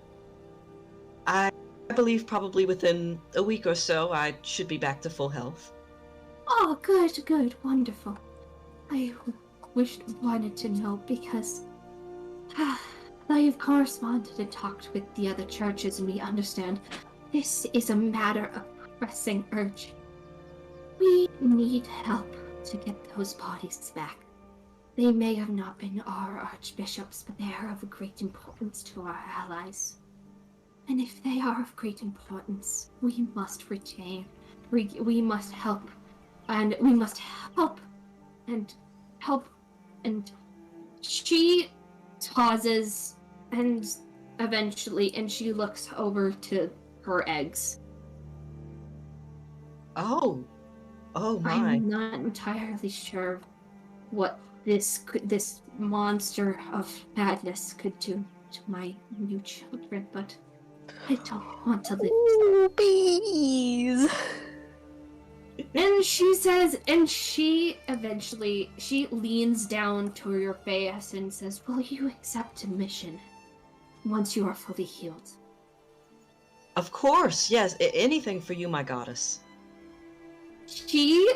I believe probably within a week or so I should be back to full health. Oh, good, wonderful. I wanted to know because I've corresponded and talked with the other churches, and we understand this is a matter of pressing urge. We need help to get those bodies back. They may have not been our archbishops, but they are of great importance to our allies. And if they are of great importance, we must we must help, and we must help. And she pauses and eventually she looks over to her eggs. Oh my. I'm not entirely sure what this monster of madness could do to my new children, but I don't want to live. Ooh, bees! And she says, and she leans down to your face and says, "Will you accept a mission once you are fully healed?" Of course, yes. Anything for you, my goddess. She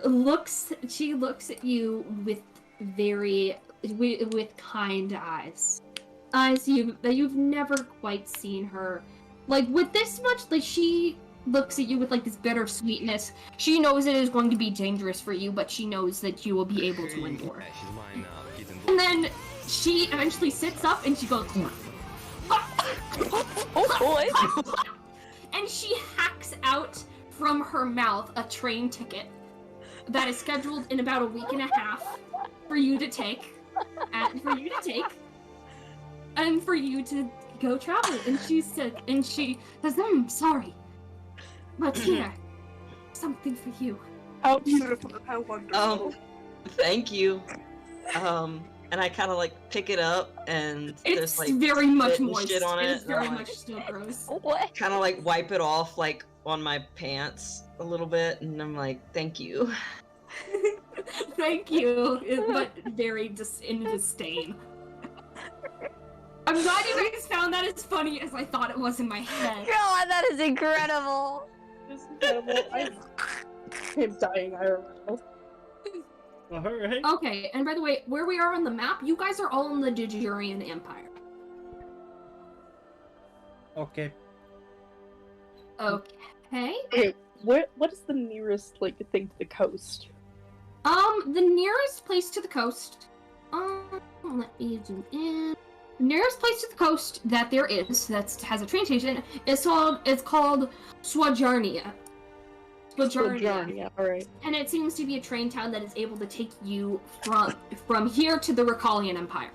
looks at you with with kind eyes. Eyes that you've never quite seen her. Like, with this much, like, she looks at you with, like, this bitter sweetness. She knows it is going to be dangerous for you, but she knows that you will be able to endure. And then she eventually sits up and she goes, Oh boy! and she hacks out from her mouth a train ticket that is scheduled in about a week and a half for you to take, and for you to go travel. And she says, sorry, but here, something for you. How beautiful, how wonderful. Thank you. And I kind of like pick it up, and It's there's like very much spit and moist. shit on it. It's very much still gross. What? Kind of like wipe it off like on my pants a little bit, and I'm like, thank you. Thank you, but very in disdain. I'm glad you guys found that as funny as I thought it was in my head. God, that is incredible! This is incredible. I'm dying IRL. Alright. Okay, and by the way, where we are on the map, you guys are all in the Digirian Empire. Okay. Okay. Okay, what is the nearest like thing to the coast? The nearest place to the coast. Let me zoom in. The nearest place to the coast that there is that has a train station is called Swajarnia. Swajarnia, alright. And it seems to be a train town that is able to take you from here to the Ricalian Empire.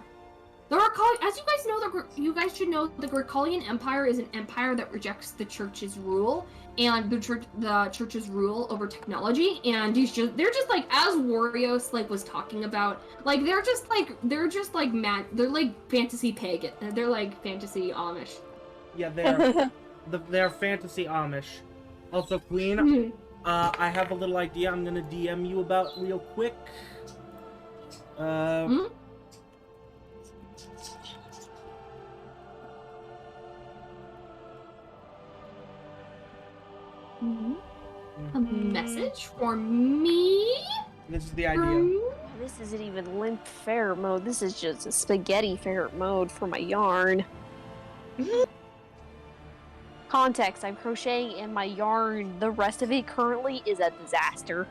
As you guys know, you guys should know the Ricalian Empire is an empire that rejects the church's rule and the church's rule over technology. And they're just like, as Warios like was talking about, like they're just like fantasy pagan. They're like fantasy Amish. Yeah, they're fantasy Amish. Also, Queen, I have a little idea I'm gonna DM you about real quick. A message for me? This is the idea. This isn't even limp ferret mode. This is just a spaghetti ferret mode for my yarn. Context, I'm crocheting in my yarn. The rest of it currently is a disaster.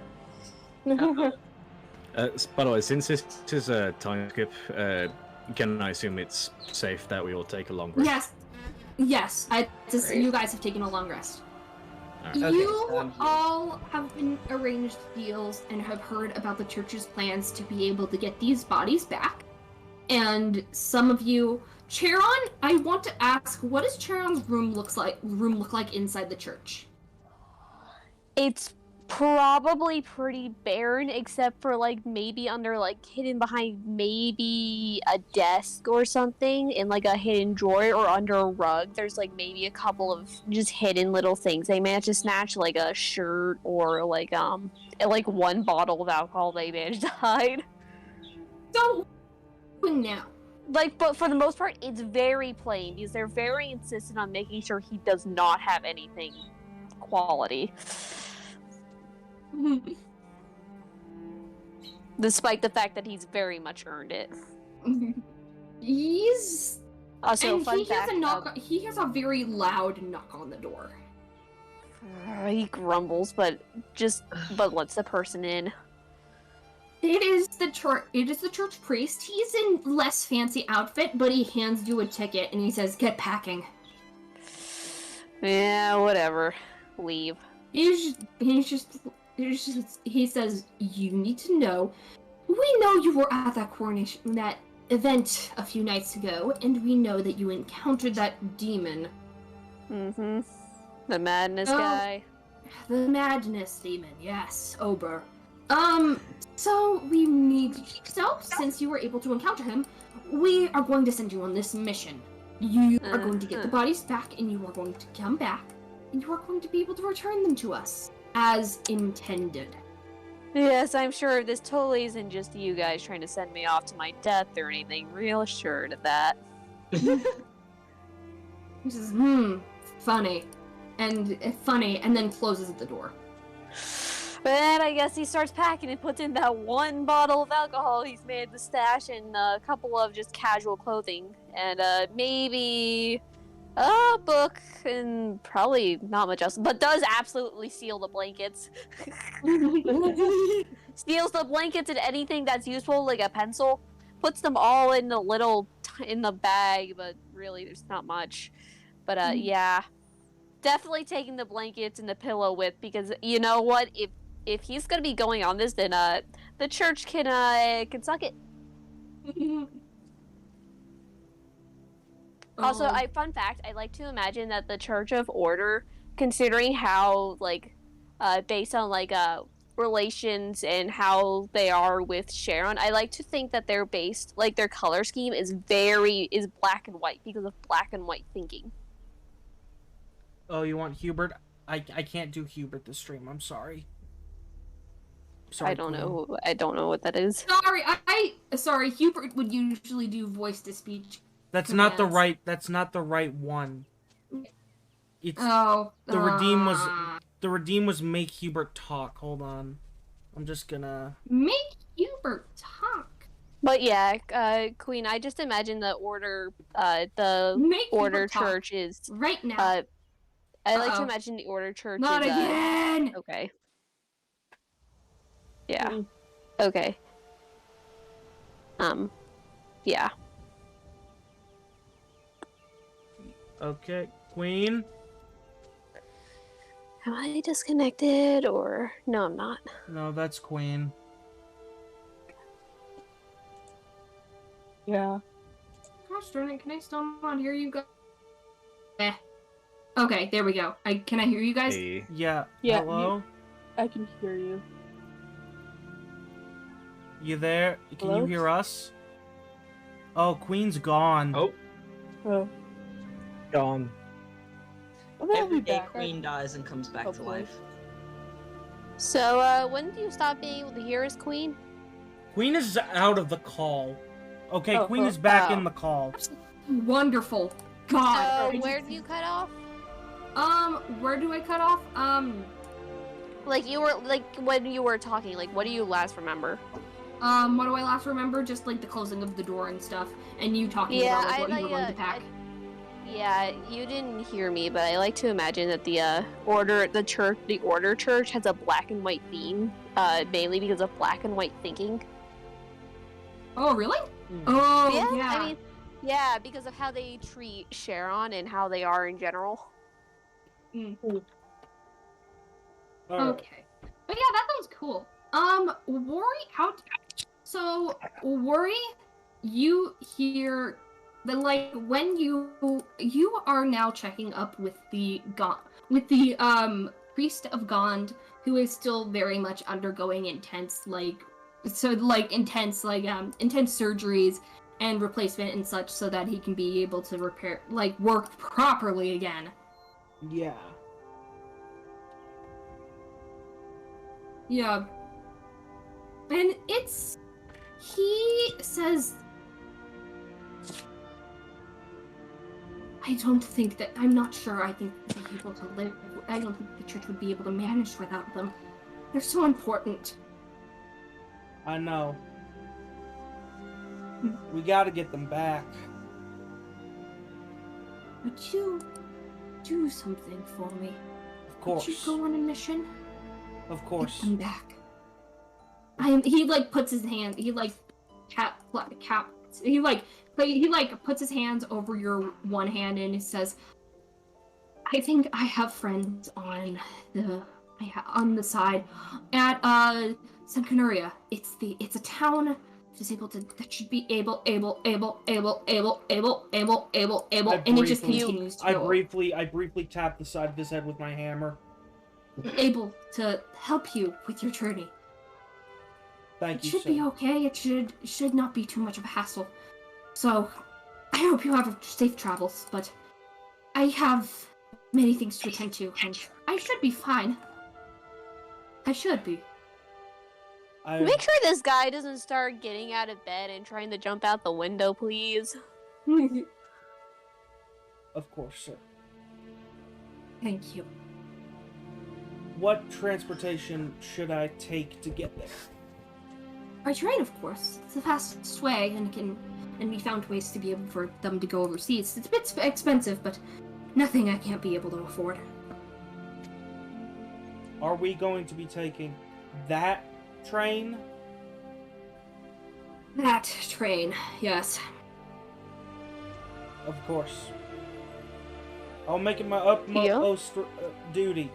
By the way, since this is a time skip, can I assume it's safe that we will take a long rest? Yes. You guys have taken a long rest. Alright. You all have been arranged deals and have heard about the church's plans to be able to get these bodies back. And some of you, Charon, I want to ask, what does Charon's room look like inside the church? It's probably pretty barren, except for like maybe under like hidden behind maybe a desk or something in like a hidden drawer, or under a rug there's like maybe a couple of just hidden little things. They managed to snatch like a shirt or like one bottle of alcohol they managed to hide. So now, like, but for the most part it's very plain because they're very insistent on making sure he does not have anything quality. Despite the fact that he's very much earned it. He's Also, and fun he fact, he hears a very loud knock on the door. he grumbles, but lets the person in. It is the church priest. He's in less fancy outfit, but he hands you a ticket and he says, "Get packing." Yeah, whatever. Leave. He says, "You need to know. We know you were at that event a few nights ago, and we know that you encountered that demon." Mm-hmm. The madness guy. The madness demon, yes, Ober. So we need yourself, since you were able to encounter him, we are going to send you on this mission. You are going to get the bodies back, and you are going to come back, and you are going to be able to return them to us, as intended. Yes, I'm sure this totally isn't just you guys trying to send me off to my death or anything. Real assured of that. He says, funny. And then closes the door. But then I guess he starts packing and puts in that one bottle of alcohol he's made the stash and a couple of just casual clothing. And maybe a book and probably not much else. But does absolutely steal the blankets. Steals the blankets and anything that's useful, like a pencil. Puts them all in the little in the bag, but really there's not much. But yeah. Definitely taking the blankets and the pillow with, because you know what? If he's gonna be going on this, then the church can suck it. Also, fun fact, I like to imagine that the Church of Order, considering how based on relations and how they are with Sharon, I like to think that they're based their color scheme is black and white because of black and white thinking. Oh, you want Hubert? I can't do Hubert this stream. I'm sorry. I don't know. I don't know what that is. Sorry. Hubert would usually do voice to speech. That's not the right. That's not the right one. It's the redeem was make Hubert talk. Hold on. I'm just gonna make Hubert talk. But yeah, Queen, I just imagine the order, church is right now. I like to imagine the order church not is again. Okay. Yeah. Okay. Yeah. Okay, Queen. Am I disconnected or no? I'm not. No, that's Queen. Yeah. Gosh darn it! Can I still not hear you guys? Okay, there we go. Can I hear you guys? Hey. Yeah. Yeah, Hello. I can hear you. You there? Can Hello? you hear us? Oh, Queen's gone. Oh, Oh. gone. Well, they'll Every be day back. Queen dies and comes back to Hopefully. life. So, when do you stop being able to hear us, Queen? Queen is out of the call. Okay, Oh, Queen oh, is back oh. in the call. Wonderful. God. So, where do you cut off? Where do I cut off? When you were talking, what do you last remember? What do I last remember? Just the closing of the door and stuff, and you talking about what you were going to pack. Yeah, you didn't hear me, but I like to imagine that the order church has a black and white theme, mainly because of black and white thinking. Oh, really? Oh, yeah, yeah. I mean, yeah, because of how they treat Sharon and how they are in general. Alright. Okay. But yeah, that sounds cool. Worry, Worry, you hear the when you are now checking up with the priest of Gond, who is still very much undergoing intense intense surgeries and replacement and such, so that he can be able to work properly again. Yeah. Yeah. And he says, I'm not sure I think they'd be able to live. I don't think the church would be able to manage without them. They're so important. I know. We gotta get them back. Would you do something for me? Of course. Would you go on a mission? Of course. Get them back. He puts his hand. He puts his hands over your one hand and he says, "I think I have friends on the side at Sankanuria. It's a town that should be able, and it just continues to go. I briefly tap the side of his head with my hammer. Able to help you with your journey. Thank you, It should sir. be okay. It should not be too much of a hassle. So, I hope you have safe travels, but I have many things to attend to, and I should be fine. I should be. Make sure this guy doesn't start getting out of bed and trying to jump out the window, please. Of course, sir. Thank you. what transportation should I take to get there? By train, of course. It's the fastest way, and we found ways to be able for them to go overseas. It's a bit expensive, but nothing I can't be able to afford. Are we going to be taking that train? That train, yes. Of course. I'll make it my utmost duty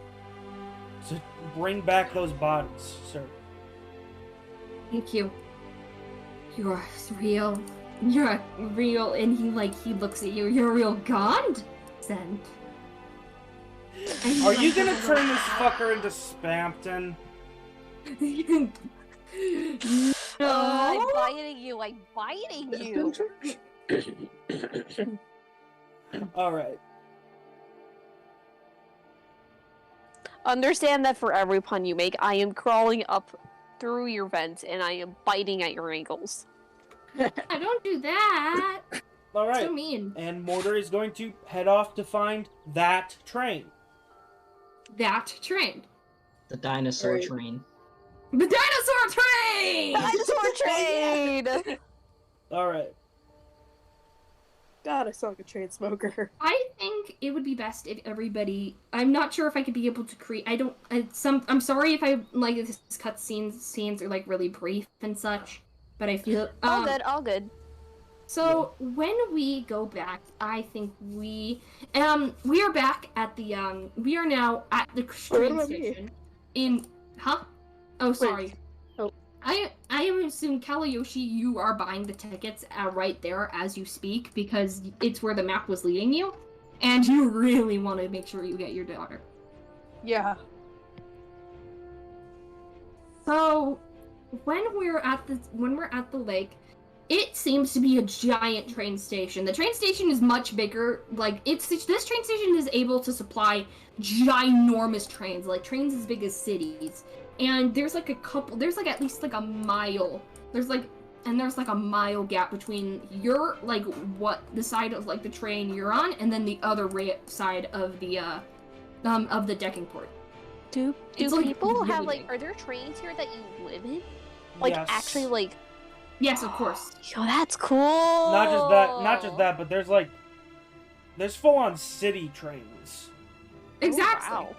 to bring back those bodies, sir. Thank you. You're real. You're real, and he looks at you. You're a real god, then. Are you gonna turn this fucker into Spampton? No. I'm biting you. I'm biting you. Alright. Understand that for every pun you make, I am crawling up through your vent and I am biting at your ankles. I don't do that. Alright. So mean. And Mortar is going to head off to find that train. That train. The dinosaur Right. train. The dinosaur train! Dinosaur train! Alright. God, I sound like a chain smoker. I think it would be best if everybody. I'm not sure if I could be able to create. I'm sorry if I like this scenes are like really brief and such, but I feel All good, all good. So when we go back, I think we are back at the we are now at the train about me? station in Oh, sorry. Oh. I assume Kalayoshi, you are buying the tickets right there as you speak because it's where the map was leading you, and you really want to make sure you get your daughter. Yeah. So when we're at the lake, it seems to be a giant train station. The train station is much bigger. Like this train station is able to supply ginormous trains, like trains as big as cities. And there's like at least like a mile. There's like a mile gap between your like the side of like the train you're on and then the other side of the decking port. Do It's, like, people have really like, are there trains here that you live in? Like Yes. actually like, Yes, of course. yo, that's cool. Not just that, but there's full-on city trains. Exactly. Wow.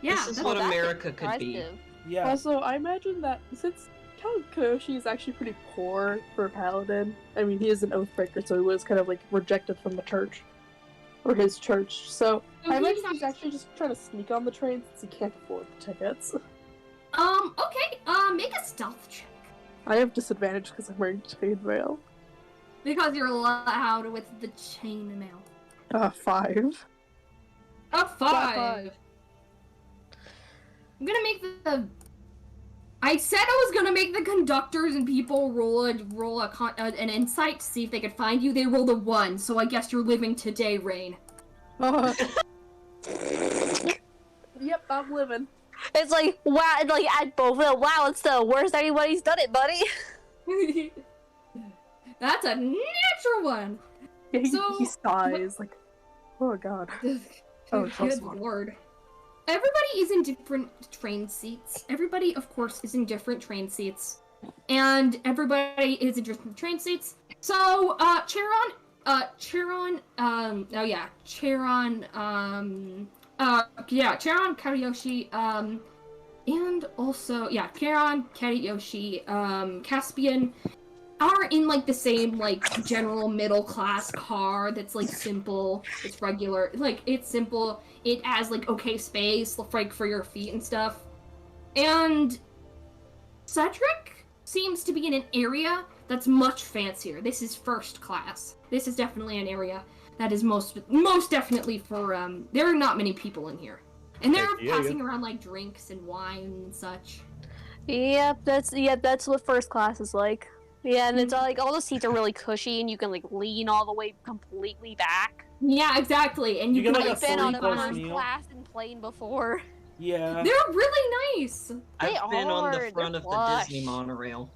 Yeah. This is that's- what that's America could be. impressive. Yeah. Also, I imagine that since Count Koyoshi is actually pretty poor for a paladin, I mean, he is an Oathbreaker, so he was kind of like rejected from the church. Or his church. So, So I he's imagine not- he's actually just trying to sneak on the train since he can't afford the tickets. Okay. Make a stealth check. I have disadvantage because I'm wearing chainmail. Because you're allowed with the chainmail. 5. A 5. Five. I'm gonna make I said I was gonna make the conductors and people roll an insight to see if they could find you. They rolled a 1, so I guess you're living today, Rain. Yep, I'm living. It's like, wow, it's like at both of them, wow, it's the worst anybody's done it, buddy. That's a natural one. Yeah, he, So, he sighs, like, oh god. Oh, it's so Good smart. lord. Everybody is in different train seats. Everybody, of course, is in different train seats. And everybody is in different train seats. So, Charon, Kariyoshi, and also, Charon, Kariyoshi, Caspian are in, like, the same, like, general middle-class car that's, like, simple, it's regular, like, it's simple, it has, like, okay space, like, for your feet and stuff. And Cedric seems to be in an area that's much fancier. This is first class. This is definitely an area that is most definitely for, there are not many people in here. And they're Yeah, passing around, like, drinks and wine and such. Yep, that's what first class is like. Yeah, and it's like all the seats are really cushy, and you can like lean all the way completely back. Yeah, exactly. And you You can, get, like, like, a I've been on a three-course first meal. class and plane before. Yeah. They're really nice. They I've been on are, the they're front of the plush. Disney monorail.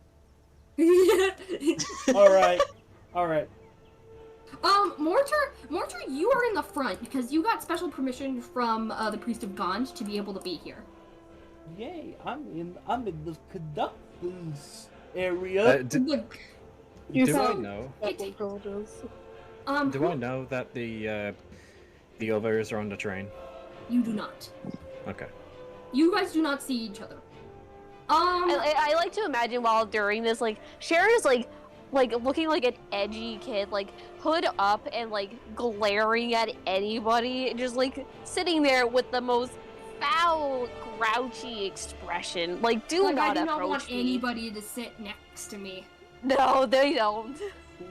Alright. Alright. Mortar, you are in the front because you got special permission from the Priest of Gond to be able to be here. Yay! I'm in the conductor's area. Look, You Do I sound know? like what girl does. Do I know that the others are on the train? You do not. Okay. You guys do not see each other. I like to imagine while during this, like, Sharon is like looking like an edgy kid, like hood up and like glaring at anybody, just like sitting there with the most foul, grouchy expression. Like, do like, I not do approach not want me. anybody to sit next to me. No, they don't.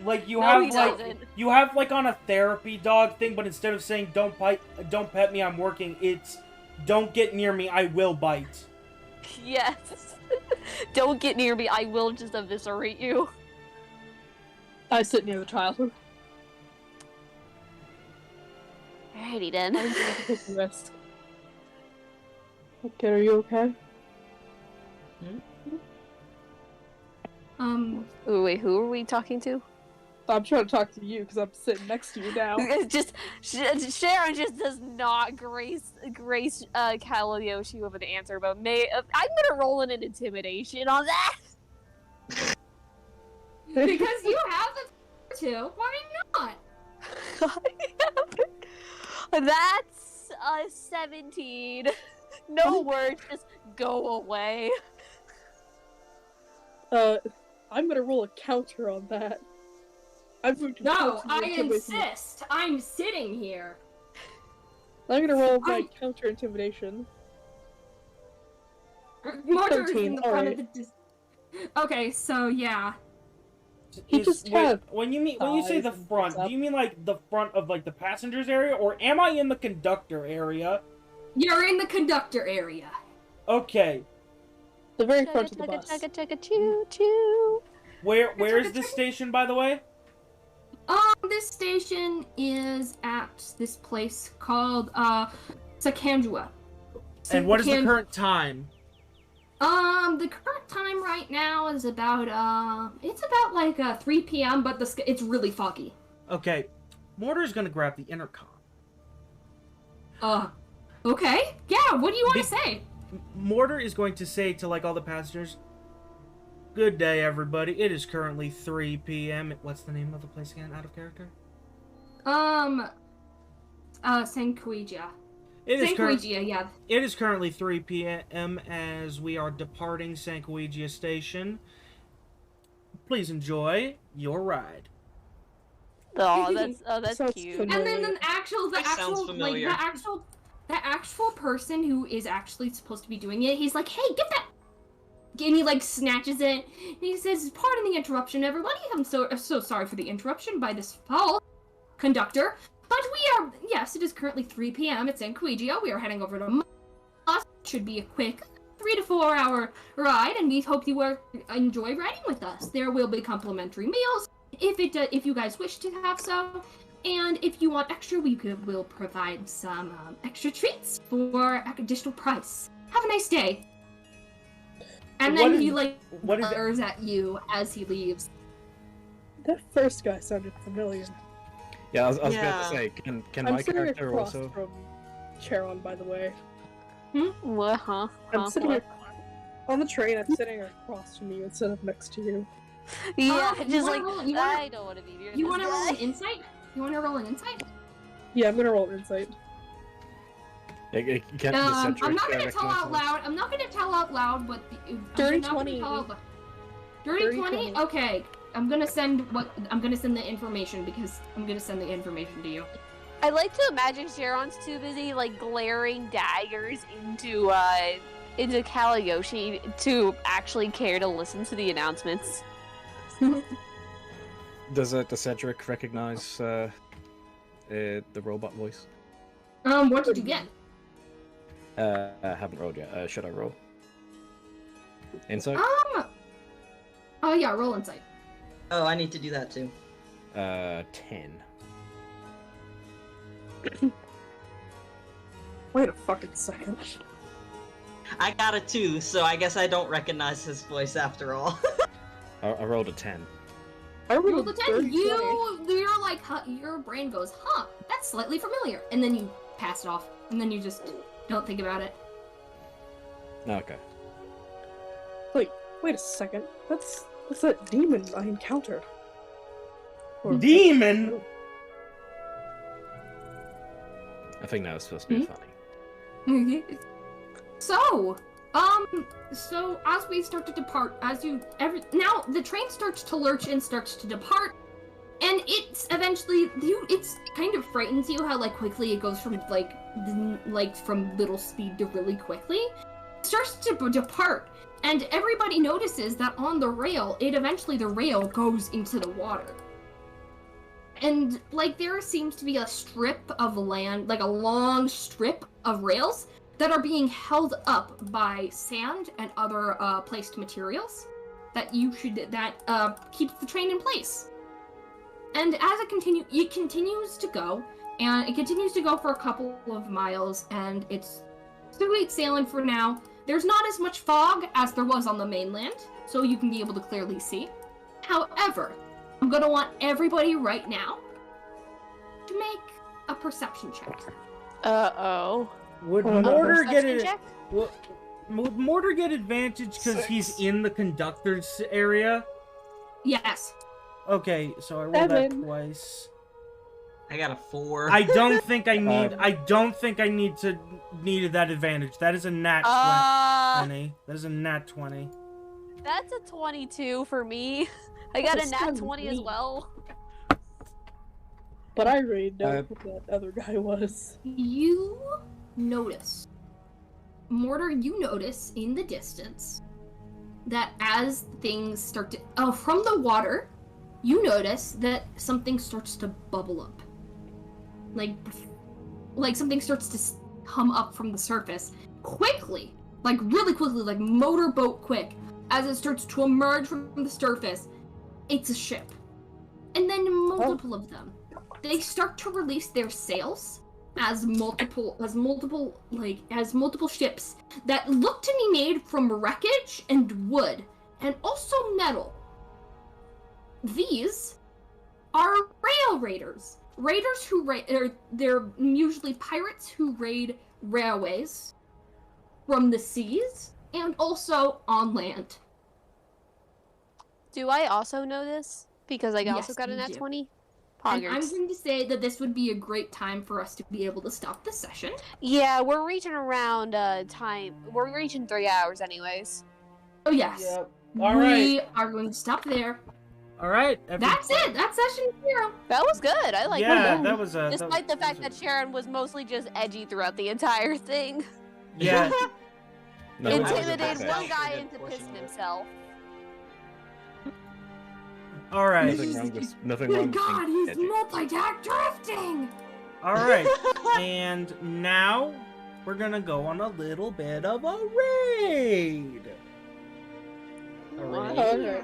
Like you No, have he like doesn't. you have like on a therapy dog thing, but instead of saying don't pet me, I'm working, it's don't get near me, I will bite. Yes. Don't get near me. I will just eviscerate you. I sit near the child. Alrighty then. I'm going to take the risk. Okay, are you okay? Ooh, wait, who are we talking to? I'm trying to talk to you because I'm sitting next to you now. It's just Sharon just does not grace Kalayoshi with an answer, but I'm gonna roll an intimidation on that. Because you have the two. Why not? That's a 17. No words, just go away. I'm gonna roll a counter on that. I'm going to No, counter I intimidation. insist. I'm sitting here. I'm gonna roll my counter intimidation. Mortar is 13, in the front alright. of the. Okay, so yeah. He just had when you say the thighs and front, stuff. do you mean like the front of like the passengers area, or am I in the conductor area? You're in the conductor area. Okay, the very front of the bus. Chugga, choo choo. where is this station, by the way? This station is at this place called Sakandua. And what is the current time? The current time right now is about it's about like 3 p.m. but it's really foggy. Okay, Mortar's gonna grab the intercom. Okay. Yeah, what do you want to say? Mortar is going to say to like all the passengers, "Good day, everybody. It is currently 3 p.m." What's the name of the place again? Out of character. Sankuija. It is Sankuija, yeah. It is currently 3 p.m. as we are departing Sankuija Station. Please enjoy your ride. Oh, that's Sounds cute. familiar. And then the That sounds familiar. actual person who is actually supposed to be doing it, he's like, "Hey, get that!" And he like snatches it. And he says, "Pardon the interruption, everybody. I'm so sorry for the interruption by this foul conductor. But yes, it is currently 3 p.m. It's in Sankuija. We are heading over to Moss. It should be a quick 3 to 4 hour ride, and we hope you will enjoy riding with us. There will be complimentary meals if you guys wish to have so. And if you want extra, will provide some extra treats for additional price. Have a nice day." And then he what is glares at you as he leaves. That first guy sounded familiar. Yeah, I was about Yeah. to say, can I'm my sitting character across also? from Charon, by the way. What, huh? I'm sitting on the train. I'm sitting across from you instead of next to you. Yeah, You just wanna like, roll- you wanna- I don't want to be near You this want to roll guy. an insight? You want to roll an insight? Yeah, I'm gonna roll insight. Can the I'm Cedric not gonna tell recognize out us? loud. I'm not gonna tell out loud, but Dirty I'm not gonna 20. tell out loud. Dirty Dirty 20? 20. Okay. I'm gonna send the information because I'm gonna send the information to you. I like to imagine Sharon's too busy like glaring daggers into Kalayoshi to actually care to listen to the announcements. Does the Cedric recognize the robot voice? What did you get? I haven't rolled yet. Should I roll? Insight? Oh yeah, roll insight. Oh, I need to do that too. 10. Wait a fucking second. I got a 2, so I guess I don't recognize his voice after all. I rolled a 10. I Roll rolled the a 10. dirty 20. You're like, your brain goes, huh, that's slightly familiar. And then you pass it off. And then you just don't think about it. Okay. Wait a second. That's that demon I encountered. Or- Demon? I think that was supposed to be funny. So as we start to depart, now the train starts to lurch and starts to depart, and it's eventually it's kind of frightens you how like quickly it goes from from little speed to really quickly. It starts to depart, and everybody notices that on the rail, the rail goes into the water. And like there seems to be a strip of land, like a long strip of rails that are being held up by sand and other placed materials that keeps the train in place. And as it continues to go, and it continues to go for a couple of miles, and it's smooth sailing for now. There's not as much fog as there was on the mainland, so you can be able to clearly see. However, I'm gonna want everybody right now to make a perception check. Uh-oh. Would Oh, no. Mortar get Perception it? check? Would Mortar get advantage because he's in the conductor's area? Yes. Okay, so I rolled that 7. twice. I got a 4. I don't think I need. I don't think I needed that advantage. That is a nat 20. That is a nat 20. That's a 22 for me. I got That's a nat so 20 as neat. well. But I already know who that other guy was. You notice, Mortar, you notice in the distance that as things start to, from the water, you notice that something starts to bubble up. Like something starts to come up from the surface quickly, like really quickly, like motorboat quick. As it starts to emerge from the surface, it's a ship. And then multiple of them. They start to release their sails as multiple ships that look to be made from wreckage and wood and also metal. These are rail raiders. Raiders who they're usually pirates who raid railways from the seas and also on land. Do I also know this? Because I also Yes, got a you nat do. 20? And I'm Poggers. going to say that this would be a great time for us to be able to stop the session. Yeah, we're reaching around time. We're reaching 3 hours anyways. Oh yes. Yep. We All right. are going to stop there. All right. That's it. That's session 0. That was good. I like Yeah, that. that was a. Despite the fact that Sharon was mostly just edgy throughout the entire thing. Yeah. No, it wasn't Intimidated perfect. one guy into pissing himself. All right. Nothing wrong with nothing My wrong with God, being he's edgy. multi-tack drifting. All right. And now we're gonna go on a little bit of a raid. A raid. Okay.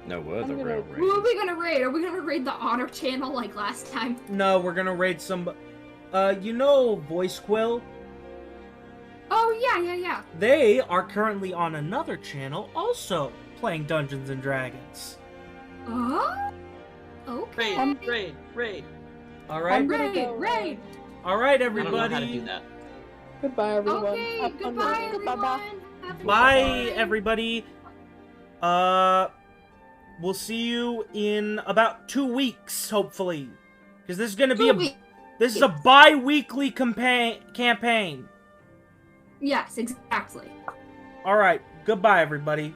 No, we're the I'm gonna- real Who are raiders. we gonna raid? Are we gonna raid the Otter channel like last time? No, we're gonna raid some. You know Voice Quill? Oh yeah. They are currently on another channel, also playing Dungeons and Dragons. Oh. Okay. Raid. All right. Raid. All right, I don't know everybody. how to do that. Goodbye, everyone. Okay. Have fun Goodbye, with it. everyone. Have a Bye, good one. everybody. We'll see you in about 2 weeks, hopefully, because this is gonna be 2 weeks. this is a bi-weekly campaign. Yes, exactly. All right. Goodbye, everybody.